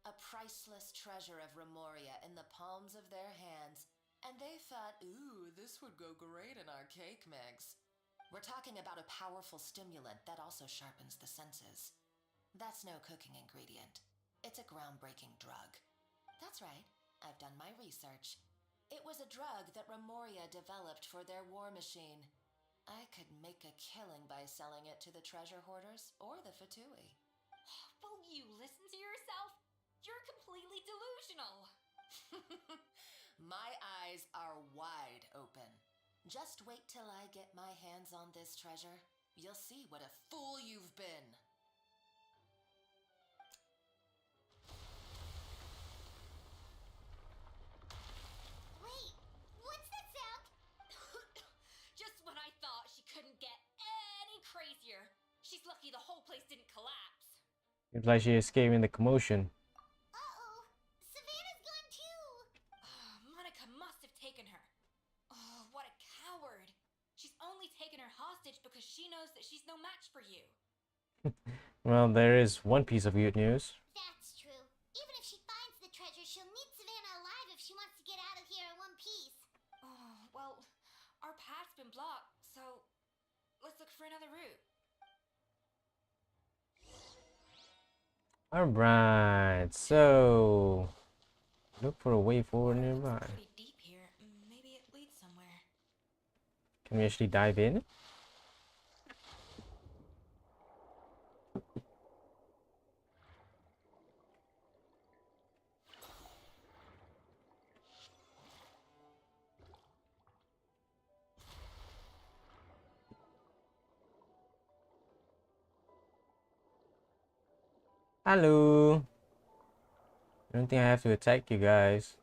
A priceless treasure of Remoria in the palms of their hands, and they thought, ooh, this would go great in our cake mix. We're talking about a powerful stimulant that also sharpens the senses. That's no cooking ingredient. It's a groundbreaking drug. That's right, I've done my research. It was a drug that Remoria developed for their war machine. I could make a killing by selling it to the treasure hoarders or the Fatui. Will you listen to yourself? You're completely delusional. My eyes are wide open. Just wait till I get my hands on this treasure. You'll see what a fool you've been. Wait, what's that sound? Just when I thought she couldn't get any crazier. She's lucky the whole place didn't collapse. It's like she escaping the commotion. Uh-oh, Savannah's gone too! Monica must have taken her. Oh, what a coward. She's only taken her hostage because she knows that she's no match for you. Well, there is one piece of good news. That's true. Even if she finds the treasure, she'll need Savannah alive if she wants to get out of here in one piece. Oh, well, our path's been blocked, so let's look for another route. Alright, so look for a way forward nearby. It's pretty deep here. Maybe it leads somewhere. Can we actually dive in? Hello. I don't think I have to attack you guys.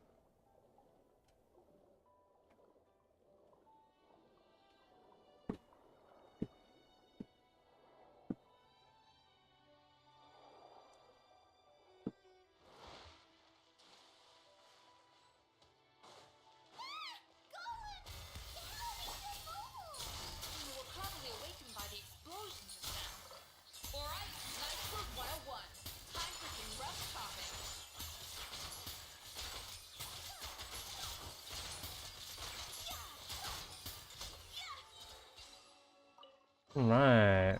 You were probably awakened by the explosion just now. Alright, nice move 101. Time for some rough chopping. Right.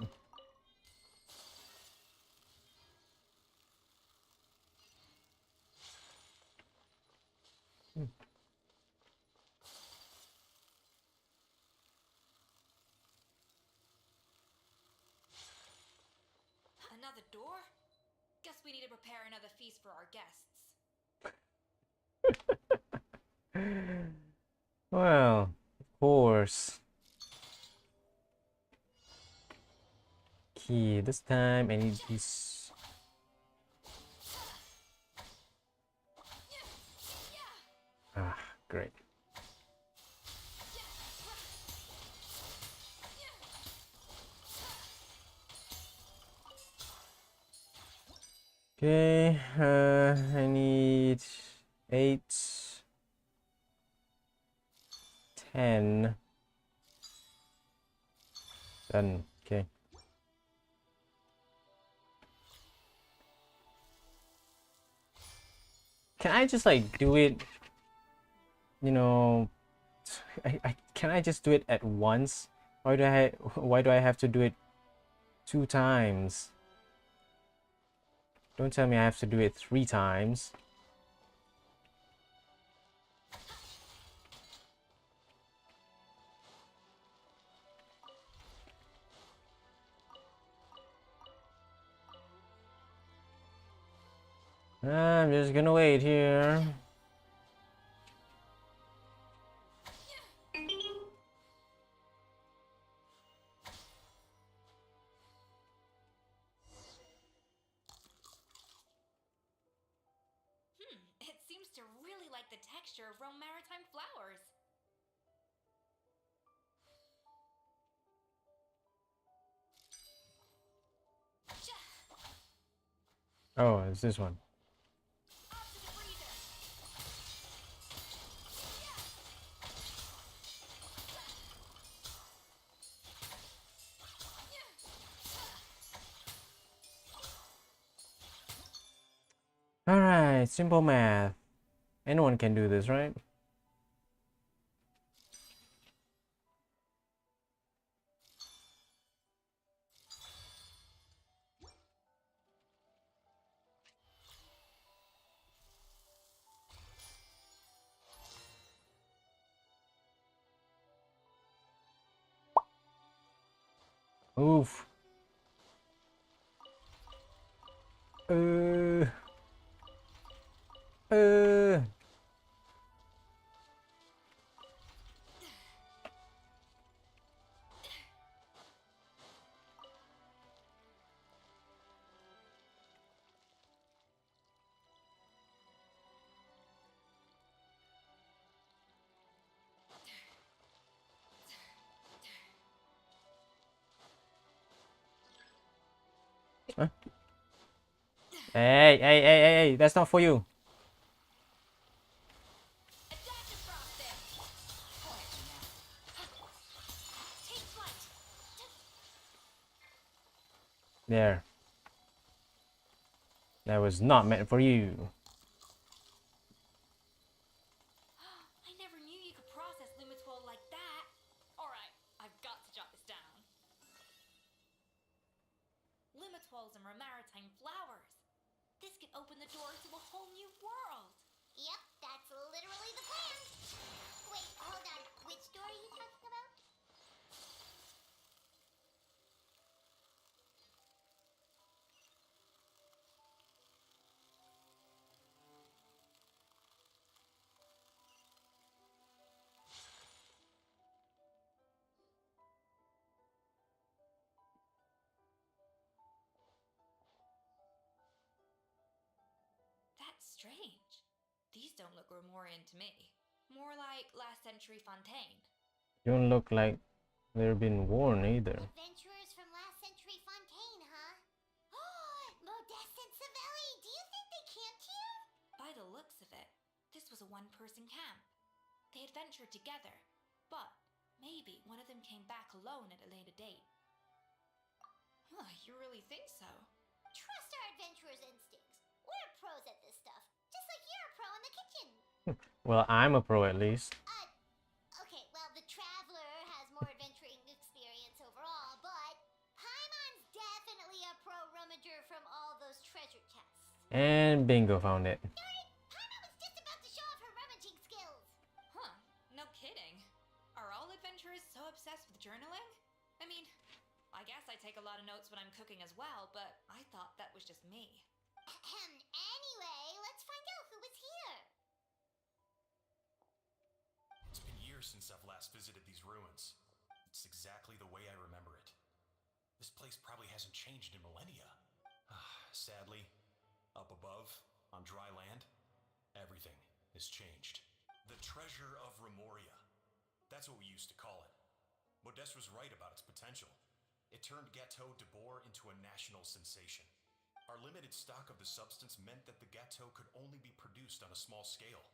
Another door? Guess we need to prepare another feast for our guests. Well, of course. Okay, this time I need this. Ah, great. Okay, I need 8, 10. Done. Okay. Can I just like do it, you know, can I just do it at once? Why do I have to do it 2 times? Don't tell me I have to do it 3 times. I'm just gonna wait here. It seems to really like the texture of Rome maritime flowers. Oh, it's this one. Off to the freezer. Alright, simple math. Anyone can do this, right? Oof. Uh. Uh. Huh? Hey, that's not for you. A dash of frosting. Take flight. There. That was not meant for you. I never knew you could process Lumitwol like that. Alright, I've got to jot this down. Lumitwols and maritime flowers. This could open the door to a whole new world. Yep, that's literally the plan. Wait, hold on. Which door are you talking about? That's strange. These don't look Romorian to me. More like last century Fontaine. Don't look like they've been worn either. Adventurers from last century Fontaine, huh? Oh, Modeste and Savelli, do you think they camped here? By the looks of it, this was a one-person camp. They adventured together, but maybe one of them came back alone at a later date. Huh, you really think so? Trust our adventurers' instincts. We're pros at this stuff, just like you're a pro in the kitchen. Well, I'm a pro at least. Okay, well, the Traveler has more adventuring experience overall, but Paimon's definitely a pro rummager from all those treasure chests. And bingo, found it. Darn it! Paimon was just about to show off her rummaging skills. Huh, no kidding. Are all adventurers so obsessed with journaling? I mean, I guess I take a lot of notes when I'm cooking as well, but I thought that was just me. Anyway, let's find out who was here. It's been years since I've last visited these ruins. It's exactly the way I remember it. This place probably hasn't changed in millennia. Sadly, up above, on dry land, everything has changed. The treasure of Remoria. That's what we used to call it. Modeste was right about its potential. It turned Gâteau de Bourg into a national sensation. Our limited stock of the substance meant that the gâteau could only be produced on a small scale.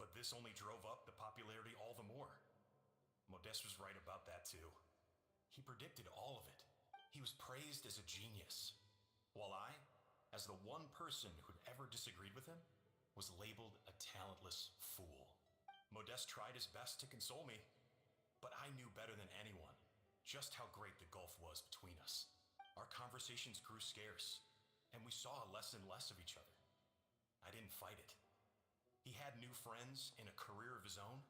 But this only drove up the popularity all the more. Modeste was right about that too. He predicted all of it. He was praised as a genius, while I, as the one person who'd ever disagreed with him, was labeled a talentless fool. Modeste tried his best to console me, but I knew better than anyone just how great the gulf was between us. Our conversations grew scarce, and we saw less and less of each other. I didn't fight it. He had new friends and a career of his own.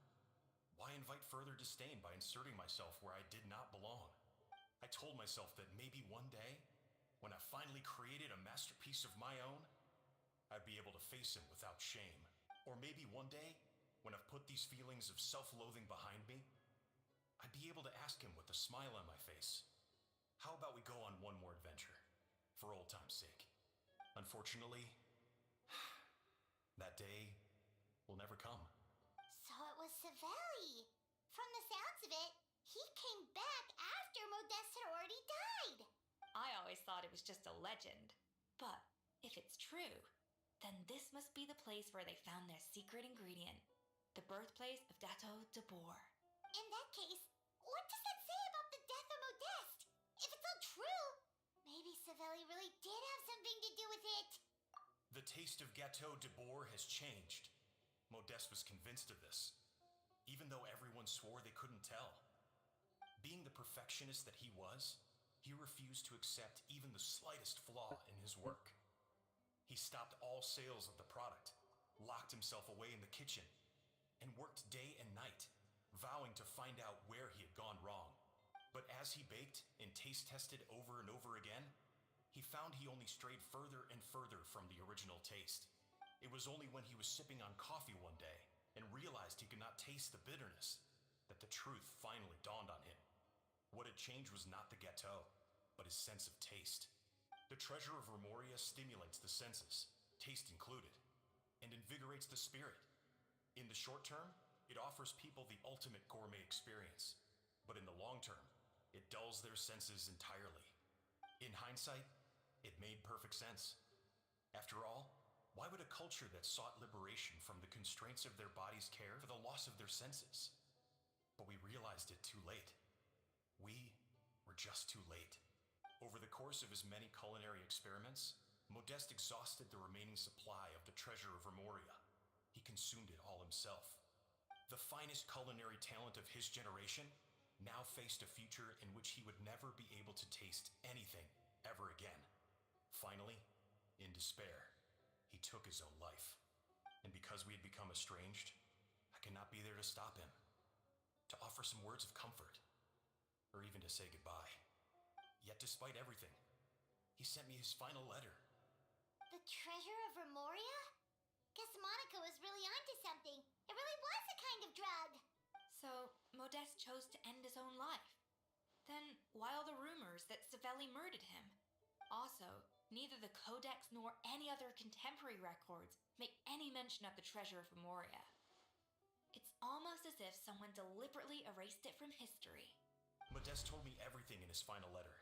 Why invite further disdain by inserting myself where I did not belong? I told myself that maybe one day, when I finally created a masterpiece of my own, I'd be able to face him without shame. Or maybe one day, when I've put these feelings of self-loathing behind me, I'd be able to ask him with a smile on my face, how about we go on one more adventure, for old time's sake? Unfortunately, that day will never come. So it was Savelli. From the sounds of it, he came back after Modeste had already died. I always thought it was just a legend. But if it's true, then this must be the place where they found their secret ingredient, the birthplace of Gâteau de Bourg. In that case, what does that say about the death of Modeste? If it's all true, maybe Savelli really did have something to do with it. The taste of Gâteau de Bourg has changed. Modeste was convinced of this, even though everyone swore they couldn't tell. Being the perfectionist that he was, he refused to accept even the slightest flaw in his work. He stopped all sales of the product, locked himself away in the kitchen, and worked day and night, vowing to find out where he had gone wrong. But as he baked and taste tested over and over again, he found he only strayed further and further from the original taste. It was only when he was sipping on coffee one day and realized he could not taste the bitterness that the truth finally dawned on him. What had changed was not the gâteau, but his sense of taste. The treasure of Remoria stimulates the senses, taste included, and invigorates the spirit. In the short term, it offers people the ultimate gourmet experience, but in the long term, it dulls their senses entirely. In hindsight, it made perfect sense. After all, why would a culture that sought liberation from the constraints of their bodies care for the loss of their senses? But we realized it too late. We were just too late. Over the course of his many culinary experiments, Modeste exhausted the remaining supply of the treasure of Remoria. He consumed it all himself. The finest culinary talent of his generation now faced a future in which he would never be able to taste anything ever again. Finally, in despair, he took his own life. And because we had become estranged, I could not be there to stop him, to offer some words of comfort, or even to say goodbye. Yet despite everything, he sent me his final letter. The treasure of Remoria? Guess Monica was really onto something. It really was a kind of drug. So, Modeste chose to end his own life. Then, why all the rumors that Savelli murdered him? Also, neither the Codex nor any other contemporary records make any mention of the treasure of Memoria. It's almost as if someone deliberately erased it from history. Modeste told me everything in his final letter.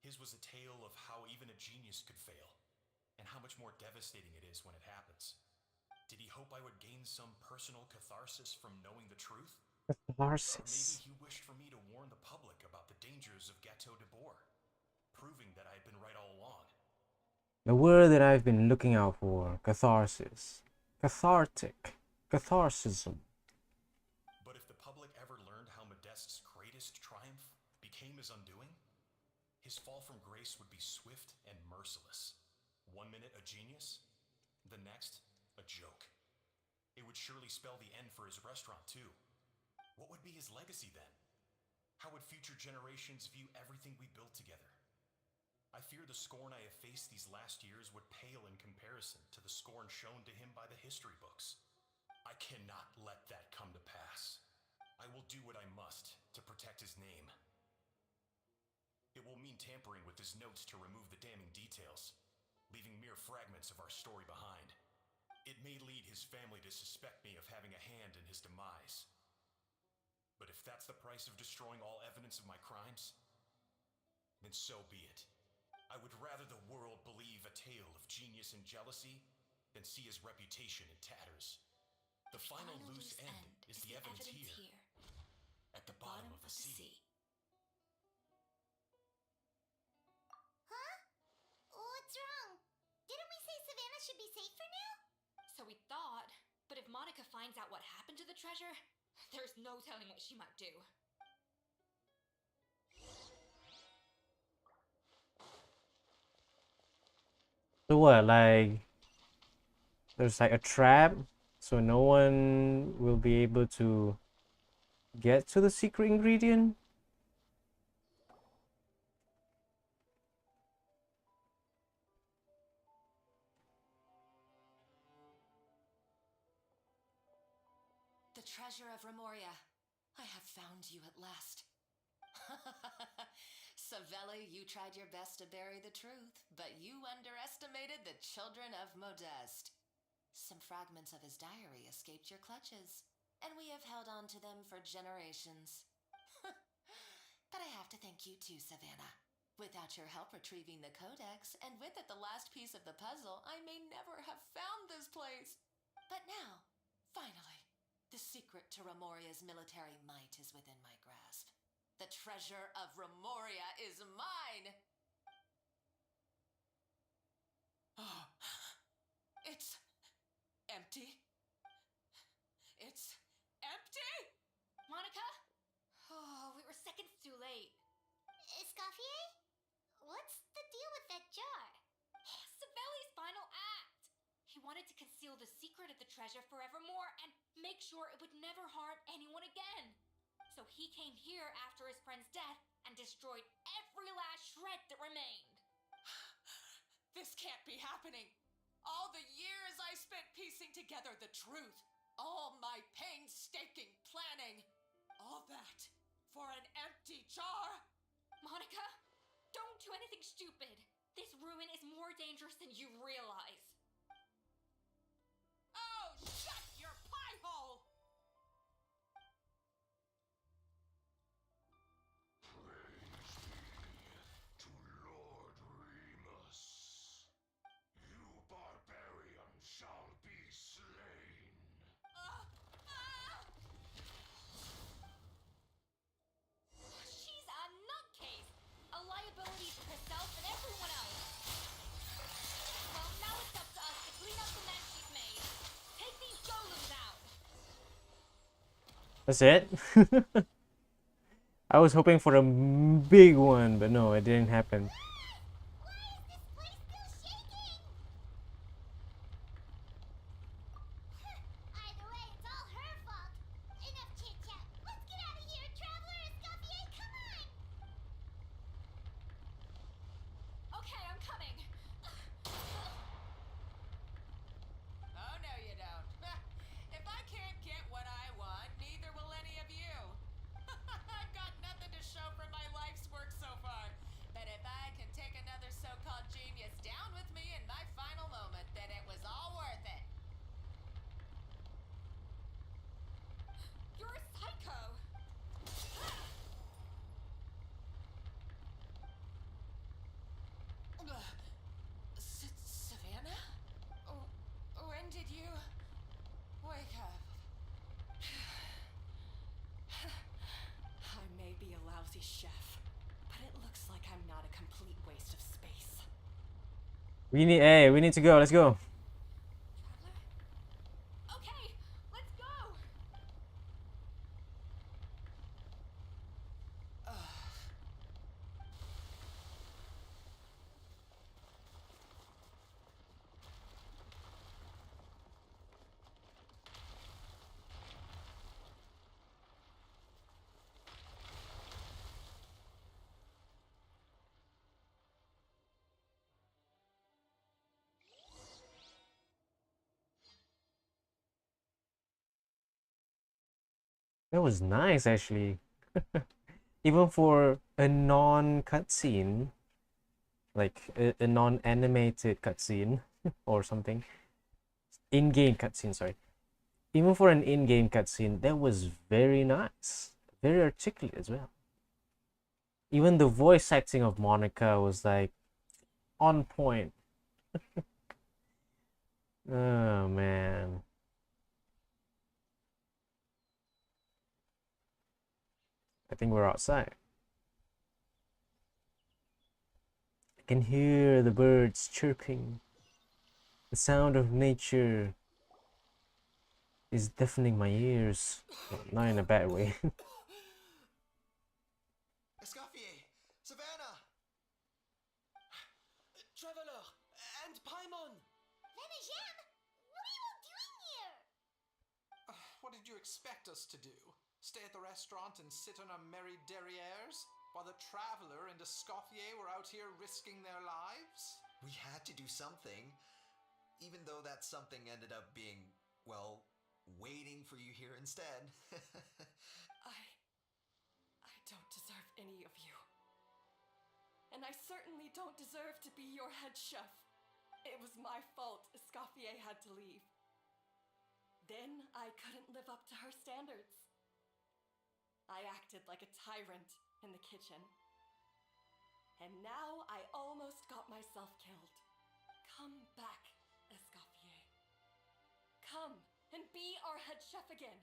His was a tale of how even a genius could fail, and how much more devastating it is when it happens. Did he hope I would gain some personal catharsis from knowing the truth? Or maybe he wished for me to warn the public about the dangers of Gâteau de Bourg, proving that I had been right all along. The word that I've been looking out for, catharsis. Cathartic. Catharsism. But if the public ever learned how Modeste's greatest triumph became his undoing, his fall from grace would be swift and merciless. 1 minute a genius, the next a joke. It would surely spell the end for his restaurant too. What would be his legacy then? How would future generations view everything we built together? I fear the scorn I have faced these last years would pale in comparison to the scorn shown to him by the history books. I cannot let that come to pass. I will do what I must to protect his name. It will mean tampering with his notes to remove the damning details, leaving mere fragments of our story behind. It may lead his family to suspect me of having a hand in his demise. But if that's the price of destroying all evidence of my crimes, then so be it. I would rather the world believe a tale of genius and jealousy than see his reputation in tatters. The final loose end is the evidence here, at the bottom of the sea. Huh? What's wrong? Didn't we say Savannah should be safe for now? So we thought, but if Monica finds out what happened to the treasure, there's no telling what she might do. So what, like, there's like a trap, so no one will be able to get to the secret ingredient? The treasure of Remoria. I have found you at last. Savella, you tried your best to bury the truth, but you underestimated the children of Modeste. Some fragments of his diary escaped your clutches, and we have held on to them for generations. But I have to thank you too, Savannah. Without your help retrieving the codex, and with it the last piece of the puzzle, I may never have found this place. But now, finally, the secret to Remoria's military might is within my grasp. The treasure of Remoria is mine! Oh, it's empty. It's empty? Monica? Oh, we were seconds too late. Escoffier? What's the deal with that jar? Savelli's final act! He wanted to conceal the secret of the treasure forevermore and make sure it would never harm anyone again. So he came here after his friend's death and destroyed every last shred that remained. This can't be happening. All the years I spent piecing together the truth. All my painstaking planning. All that for an empty jar. Monica, don't do anything stupid. This ruin is more dangerous than you realize. Oh, shut your pie hole! To Lord Remus. You barbarian shall be slain. She's a nutcase, a liability to herself and everyone else. Well, now it's up to us to clean up the mess she's made. Take these golems out. That's it? I was hoping for a big one, but no, it didn't happen. Why is this place still shaking? Either way, it's all her fault. Enough chit-chat. Let's get out of here, Traveler Escoffier, come on! Okay, I'm coming. Oh, no, you don't. If I can't get what I want, neither will any of you. I've got nothing to show for my life's work so far. But if I can We need to go. Let's go. Traveler? Okay, let's go! That was nice, actually. Even for a non-cutscene, like a non-animated cutscene or something. In-game cutscene, sorry. Even for an in-game cutscene, that was very nice. Very articulate as well. Even the voice acting of Monica was like on point. Oh man. I think we're outside. I can hear the birds chirping. The sound of nature is deafening my ears. Well, not in a bad way. Escoffier! Savannah! Traveler and Paimon! Venijam, what are you all doing here? What did you expect us to do? Stay at the restaurant and sit on our merry derrieres? While the Traveler and Escoffier were out here risking their lives? We had to do something. Even though that something ended up being, well, waiting for you here instead. I don't deserve any of you. And I certainly don't deserve to be your head chef. It was my fault Escoffier had to leave. Then I couldn't live up to her standards. I acted like a tyrant in the kitchen. And now I almost got myself killed. Come back, Escoffier. Come and be our head chef again.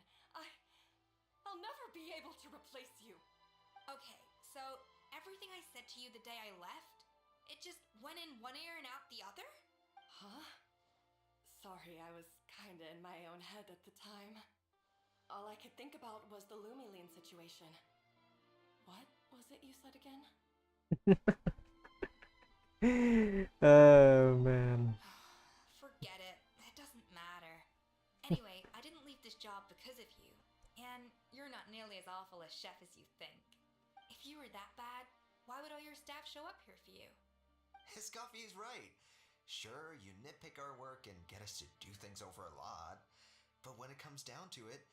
I'll never be able to replace you. Okay, so everything I said to you the day I left, it just went in one ear and out the other? Huh? Sorry, I was kinda in my own head at the time. All I could think about was the Lumiline situation. What was it you said again? Oh man. Forget it. That doesn't matter. Anyway, I didn't leave this job because of you. And you're not nearly as awful a chef as you think. If you were that bad, why would all your staff show up here for you? Escoffier's right. Sure, you nitpick our work and get us to do things over a lot. But when it comes down to it,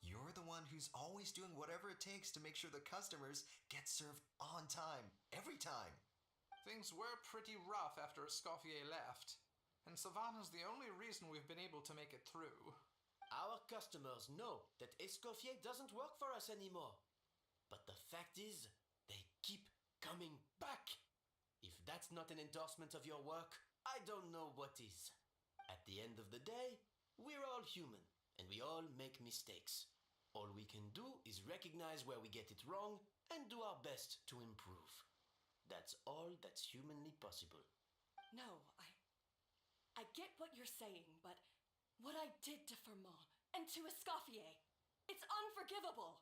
you're the one who's always doing whatever it takes to make sure the customers get served on time, every time. Things were pretty rough after Escoffier left. And Savannah's the only reason we've been able to make it through. Our customers know that Escoffier doesn't work for us anymore. But the fact is, they keep coming back. If that's not an endorsement of your work, I don't know what is. At the end of the day, we're all human, and we all make mistakes. All we can do is recognize where we get it wrong and do our best to improve. That's all that's humanly possible. No, I get what you're saying, but what I did to Fermat and to Escoffier, it's unforgivable.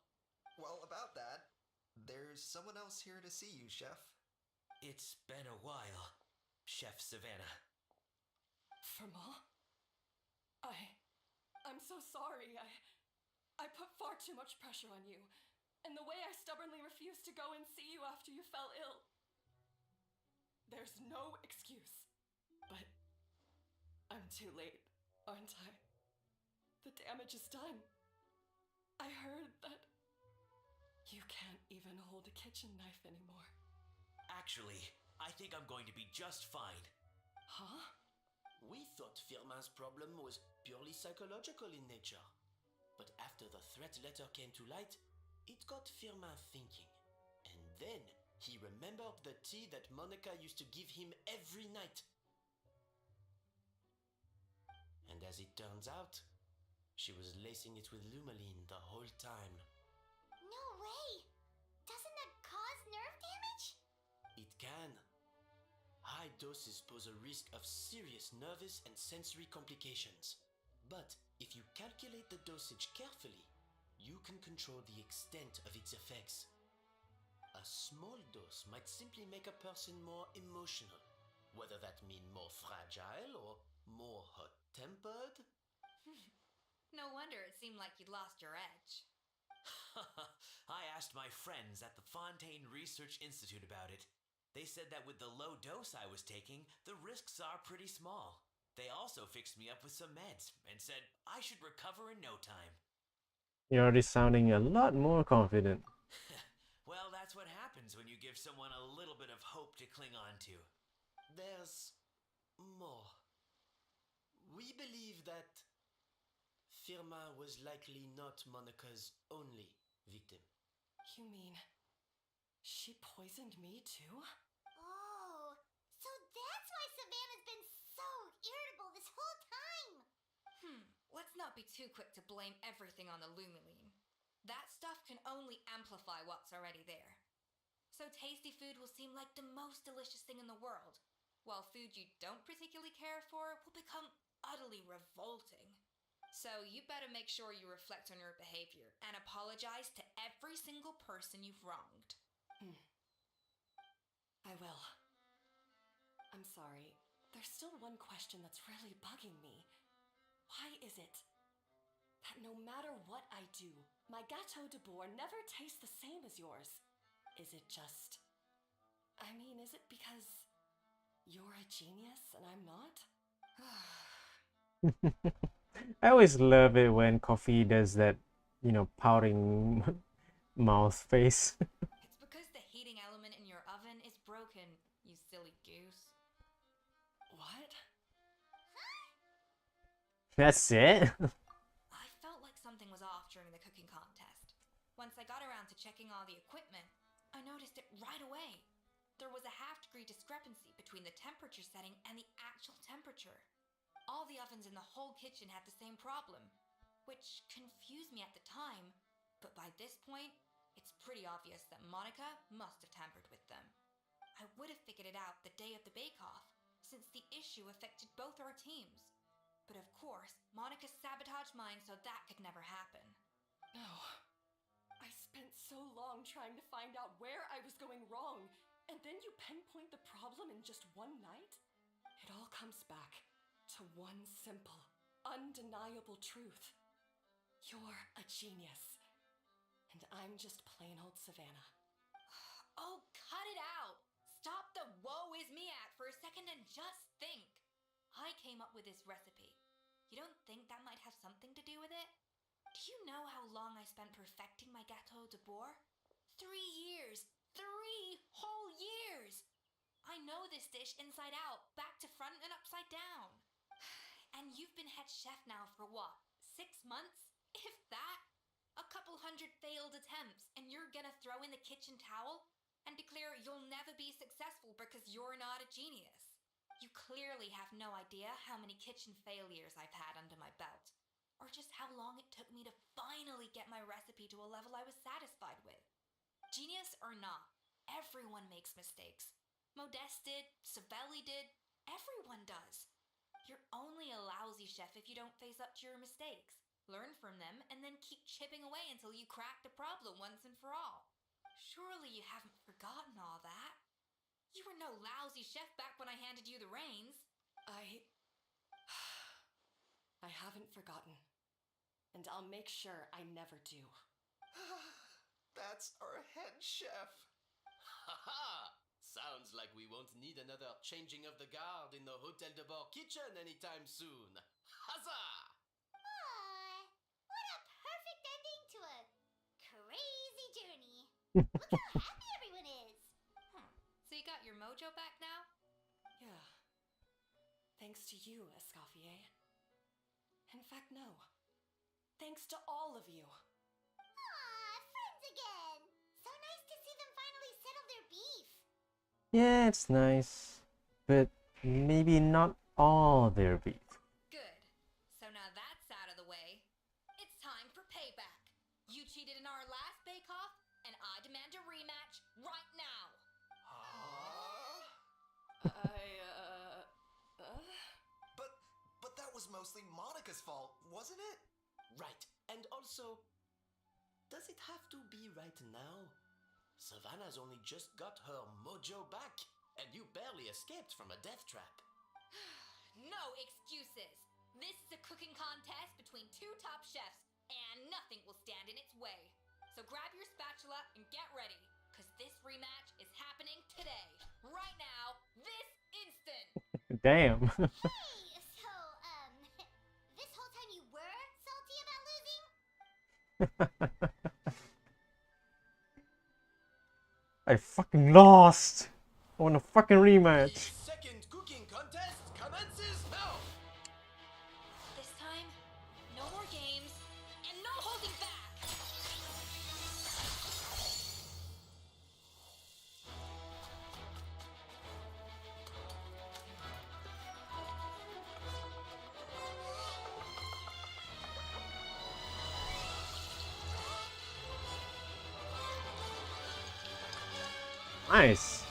Well, about that, there's someone else here to see you, Chef. It's been a while, Chef Savannah. Fermat? I'm so sorry. I put far too much pressure on you. And the way I stubbornly refused to go and see you after you fell ill. There's no excuse. But I'm too late, aren't I? The damage is done. I heard that you can't even hold a kitchen knife anymore. Actually, I think I'm going to be just fine. Huh? We thought Firmin's problem was purely psychological in nature. But after the threat letter came to light, it got Firmin thinking. And then he remembered the tea that Monica used to give him every night. And as it turns out, she was lacing it with Lumaline the whole time. No way! Doesn't that cause nerve damage? It can. I doses pose a risk of serious nervous and sensory complications. But if you calculate the dosage carefully, you can control the extent of its effects. A small dose might simply make a person more emotional, whether that mean more fragile or more hot-tempered. No wonder it seemed like you'd lost your edge. I asked my friends at the Fontaine Research Institute about it. They said that with the low dose I was taking, the risks are pretty small. They also fixed me up with some meds and said I should recover in no time. You're already sounding a lot more confident. Well, that's what happens when you give someone a little bit of hope to cling on to. There's more. We believe that Firma was likely not Monika's only victim. You mean she poisoned me too? Oh, so that's why Savannah's been so irritable this whole time. Let's not be too quick to blame everything on the Lumiline. That stuff can only amplify what's already there. So tasty food will seem like the most delicious thing in the world, while food you don't particularly care for will become utterly revolting. So you better make sure you reflect on your behavior and apologize to every single person you've wronged. I will. I'm sorry. There's still one question that's really bugging me. Why is it that no matter what I do, my Gâteau de Bourg never tastes the same as yours? Is it just... is it because you're a genius and I'm not? I always love it when Coffee does that, pouting mouth face. It's because the heating element in your oven is broken, you silly goose. What? That's it? I felt like something was off during the cooking contest. Once I got around to checking all the equipment, I noticed it right away. There was a half-degree discrepancy between the temperature setting and the actual temperature. All the ovens in the whole kitchen had the same problem, which confused me at the time, but by this point, it's pretty obvious that Monika must have tampered with them. I would have figured it out the day of the bake-off, since the issue affected both our teams. But of course, Monika sabotaged mine so that could never happen. No. I spent so long trying to find out where I was going wrong, and then you pinpoint the problem in just one night? It all comes back to one simple, undeniable truth. You're a genius, and I'm just plain old Savannah. Oh, cut it out! Stop the woe is me act for a second and just think. I came up with this recipe. You don't think that might have something to do with it? Do you know how long I spent perfecting my Gâteau de Bourg? 3 years! 3 whole years! I know this dish inside out, back to front and upside down. And you've been head chef now for what, 6 months? If that? A couple hundred failed attempts, and you're gonna throw in the kitchen towel and declare you'll never be successful because you're not a genius. You clearly have no idea how many kitchen failures I've had under my belt, or just how long it took me to finally get my recipe to a level I was satisfied with. Genius or not, everyone makes mistakes. Modeste did, Savelli did, everyone does. You're only a lousy chef if you don't face up to your mistakes, learn from them, and then keep chipping away until you crack the problem once and for all. Surely you haven't forgotten all that. You were no lousy chef back when I handed you the reins. I haven't forgotten. And I'll make sure I never do. That's our head chef. Haha! Sounds like we won't need another changing of the guard in the Hotel de Bourg kitchen anytime soon. Huzzah! Aw, what a perfect ending to a crazy journey. Look how happy everyone is. So you got your mojo back now? Yeah. Thanks to you, Escoffier. In fact, no. Thanks to all of you. Aw, friends again. So nice to see them finally settle their beef. Yeah, it's nice, but maybe not all their beef. Good. So now that's out of the way. It's time for payback. You cheated in our last bake-off, and I demand a rematch right now. I mostly Monica's fault, wasn't it? Right. And also, does it have to be right now? Savannah's only just got her mojo back, and you barely escaped from a death trap. No excuses. This is a cooking contest between two top chefs, and nothing will stand in its way. So grab your spatula and get ready, because this rematch is happening today. Right now, this instant. Damn. Hey, so, this whole time you were salty about losing? I fucking lost. I want a fucking rematch. The second cooking contest commences now! This time, no more games, and no holding back. Nice.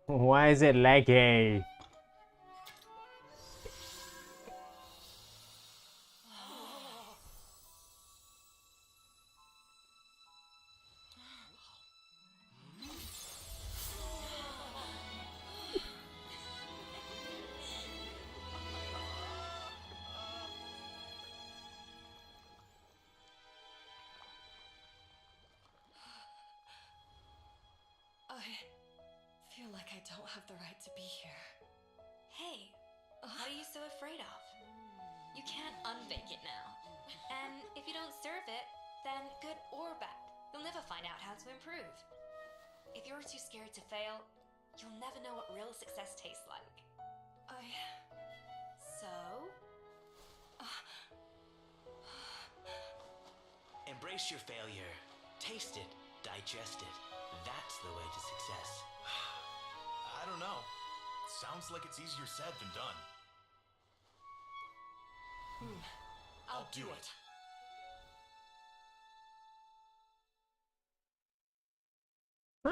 Why is it laggy? I feel like I don't have the right to be here. Hey, what are you so afraid of? You can't unbake it now. And if you don't serve it, then good or bad, you'll never find out how to improve. If you're too scared to fail, you'll never know what real success tastes like. So? Embrace your failure. Taste it. Digest it. That's the way to success. I don't know. Sounds like it's easier said than done. I'll do it.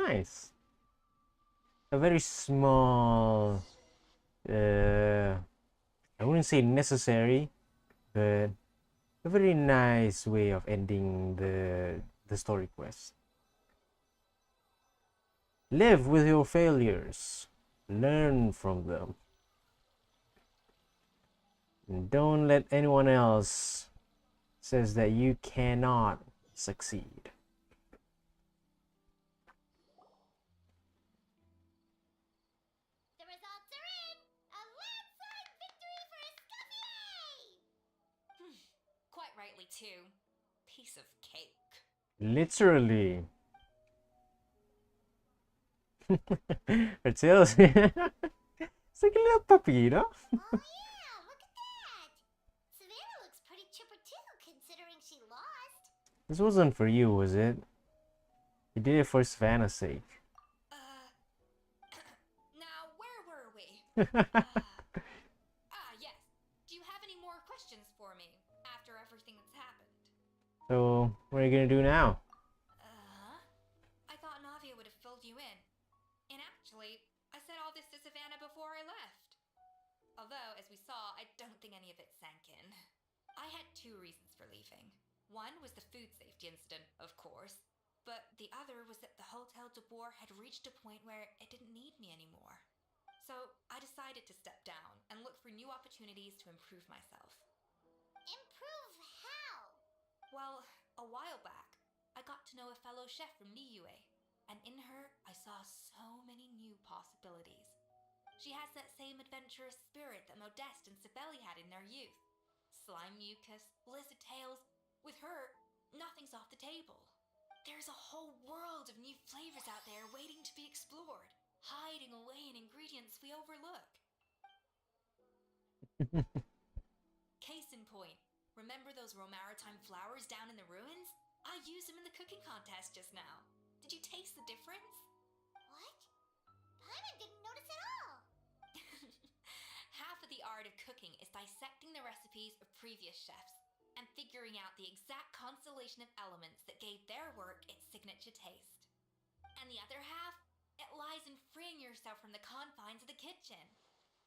Nice. A very small, I wouldn't say necessary, but a very nice way of ending the story quest. Live with your failures. Learn from them. And don't let anyone else says that you cannot succeed. The results are in! A landslide victory for Escoffier! Quite rightly, too. Piece of cake. Literally. Her tail's it's like a little puppy, you know? Oh yeah, look at that! Savannah looks pretty chipper too, considering she lost. This wasn't for you, was it? You did it for Savannah's sake. Now, where were we? Yes. Do you have any more questions for me after everything that's happened? So, what are you gonna do now? I thought Navia would have filled you in. And actually, I said all this to Savannah before I left. Although, as we saw, I don't think any of it sank in. I had two reasons for leaving. One was the food safety incident, of course. But the other was that the Hotel de Boer had reached a point where it didn't need me anymore. So I decided to step down and look for new opportunities to improve myself. Improve how? Well, a while back, I got to know a fellow chef from Niue, and in her, I saw so many new possibilities. She has that same adventurous spirit that Modeste and Sibeli had in their youth. Slime mucus, lizard tails. With her, nothing's off the table. There's a whole world of new flavors out there waiting to be explored, hiding away in ingredients we overlook. Case in point, remember those Romaritime flowers down in the ruins? I used them in the cooking contest just now. Did you taste the difference? What? Paimon didn't notice at all. Half of the art of cooking is dissecting the recipes of previous chefs, and and figuring out the exact constellation of elements that gave their work its signature taste. And the other half, it lies in freeing yourself from the confines of the kitchen.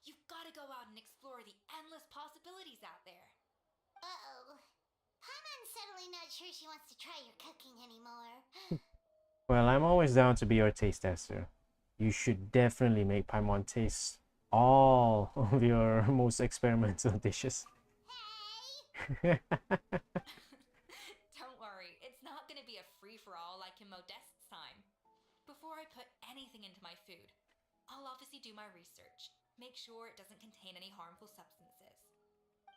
You've got to go out and explore the endless possibilities out there. Uh-oh. Paimon's suddenly not sure she wants to try your cooking anymore. Well, I'm always down to be your taste tester. You should definitely make Paimon taste all of your most experimental dishes. Hey! Don't worry, it's not going to be a free-for-all like in Modeste's time. Before I put anything into my food, I'll obviously do my research, make sure it doesn't contain any harmful substances.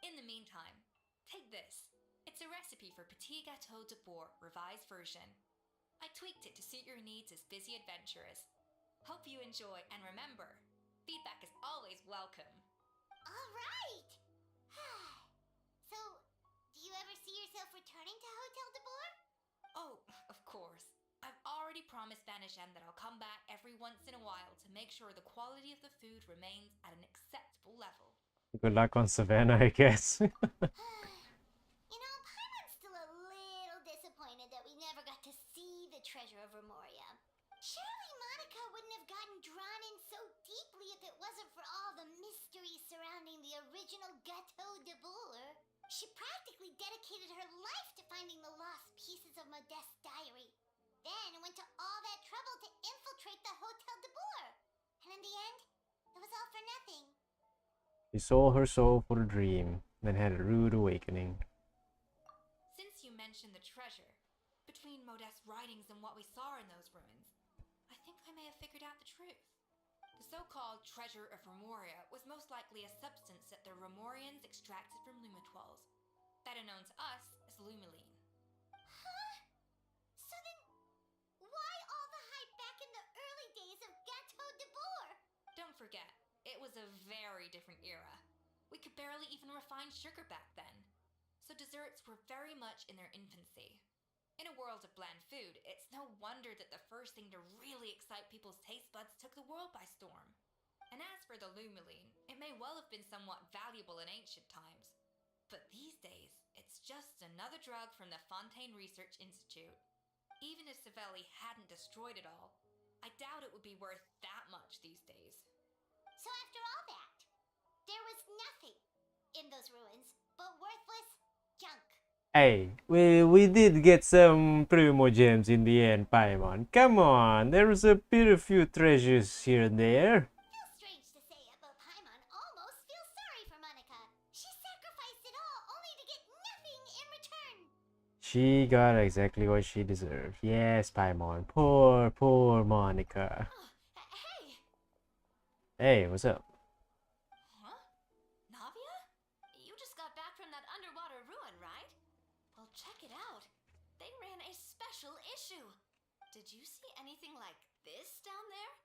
In the meantime, take this. It's a recipe for Petit Gâteau de Bourg revised version. I tweaked it to suit your needs as busy adventurers. Hope you enjoy, and remember, feedback is always welcome. All right! So, do you ever see yourself returning to Hotel de Bourg? Oh, of course. I've already promised Vanishem that I'll come back every once in a while to make sure the quality of the food remains at an acceptable level. Good luck on Savannah, I guess. You know, Paimon's still a little disappointed that we never got to see the treasure of Remoria. Surely Monica wouldn't have gotten drawn in so deeply if it wasn't for all the mystery surrounding the original Gâteau de Bourg. She practically dedicated her life to finding the lost pieces of Modeste's diary. Then went to all that trouble to infiltrate the Hotel de Bourg. And in the end, it was all for nothing. She sold her soul for a dream, then had a rude awakening. Since you mentioned the treasure, between Modeste's writings and what we saw in those ruins, I think I may have figured out the truth. The so-called treasure of Remoria was most likely a substance that the Remorians extracted from Lumitoiles, better known to us as Lumiline. Huh? So then, why all the hype back in the early days of Gâteau de Bourg? Don't forget, it was a very different era. We could barely even refine sugar back then, so desserts were very much in their infancy. In a world of bland food, it's no wonder that the first thing to really excite people's taste buds took the world by storm. And as for the Lumiline, it may well have been somewhat valuable in ancient times. But these days, it's just another drug from the Fontaine Research Institute. Even if Savelli hadn't destroyed it all, I doubt it would be worth that much these days. So after all that, there was nothing in those ruins but worthless junk. Hey, we did get some Primo gems in the end, Paimon. Come on, there was a bit of few treasures here and there. Feels strange to say it, but Paimon almost feels sorry for Monica. She sacrificed it all only to get nothing in return. She got exactly what she deserved. Yes, Paimon. Poor Monica. Hey! Hey, what's up? Huh? Navia? You just got back from that underwater ruin, right? Well, check it out. They ran a special issue. Did you see anything like this down there?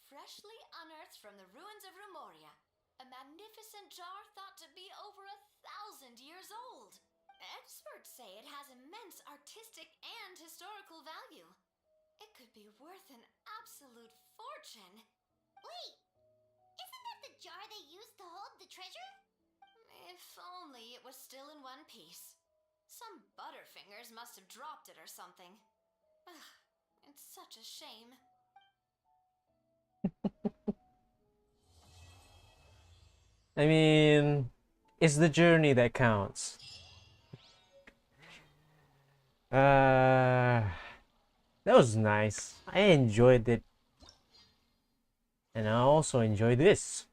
Freshly unearthed from the ruins of Remoria. A magnificent jar thought to be over 1,000 years old. Experts say it has immense artistic and historical value. It could be worth an absolute fortune. Wait, isn't that the jar they used to hold the treasure? If only it was still in one piece. Some butterfingers must have dropped it or something. Ugh, it's such a shame. I mean, it's the journey that counts. That was nice. I enjoyed it. And I also enjoy this.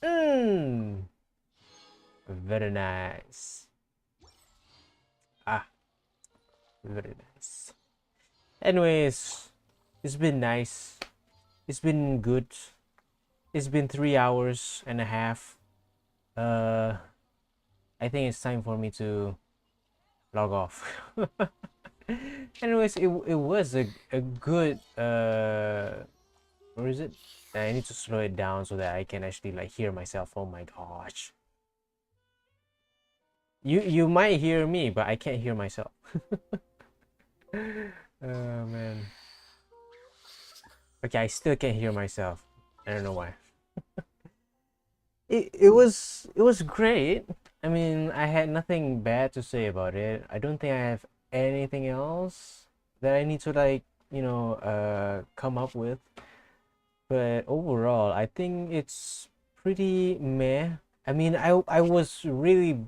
Very nice. Very nice. Anyways, it's been nice. It's been good. It's been 3 hours and a half. I think it's time for me to log off. Anyways, it was a good where is it? I need to slow it down so that I can actually like hear myself. Oh my gosh. You might hear me, but I can't hear myself. Oh man. Okay, I still can't hear myself. I don't know why. It was great. I mean, I had nothing bad to say about it. I don't think I have anything else that I need to like, come up with. But overall, I think it's pretty meh. I mean, I was really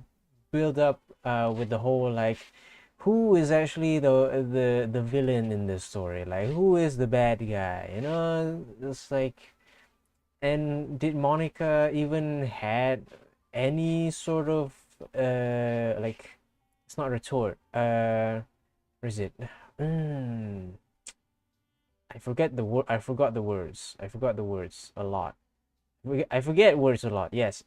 built up with the whole like who is actually the villain in this story? Like who is the bad guy? It's like, and did Monica even had any sort of like, it's not retort. Where is it? Mm, I forget the word. I forgot the words. I forgot the words a lot. I forget words a lot. Yes.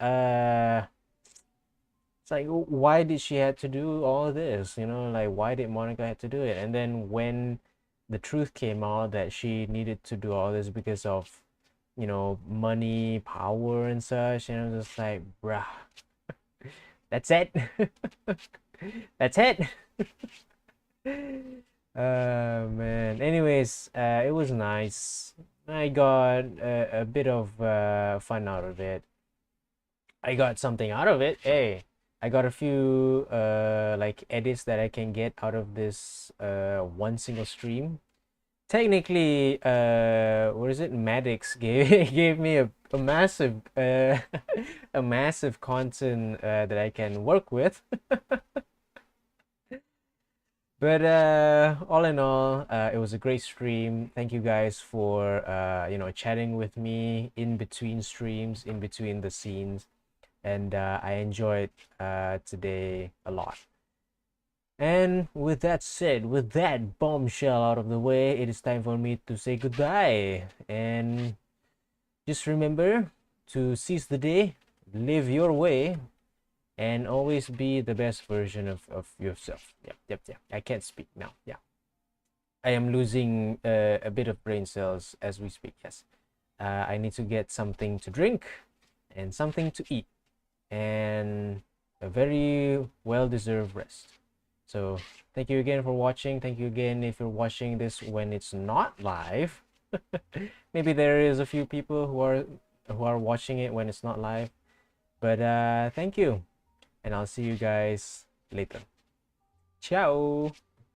It's like why did she have to do all this? Like why did Monica have to do it? And then when the truth came out that she needed to do all this because of money, power, and such, and I was just like, bruh, that's it. That's it. Man. Anyways, it was nice. I got a bit of fun out of it. I got something out of it. Hey, I got a few like edits that I can get out of this one single stream. Technically, what is it? Maddox gave me a massive a massive content that I can work with. But all in all, it was a great stream. Thank you guys for chatting with me in between streams, in between the scenes, and I enjoyed today a lot. And with that said, with that bombshell out of the way, it is time for me to say goodbye. And just remember to seize the day, live your way, and always be the best version of yourself. Yep. I can't speak now. Yeah. I am losing a bit of brain cells as we speak. Yes. I need to get something to drink and something to eat and a very well-deserved rest. So thank you again for watching. Thank you again if you're watching this when it's not live. Maybe there is a few people who are watching it when it's not live. But thank you. And I'll see you guys later. Ciao.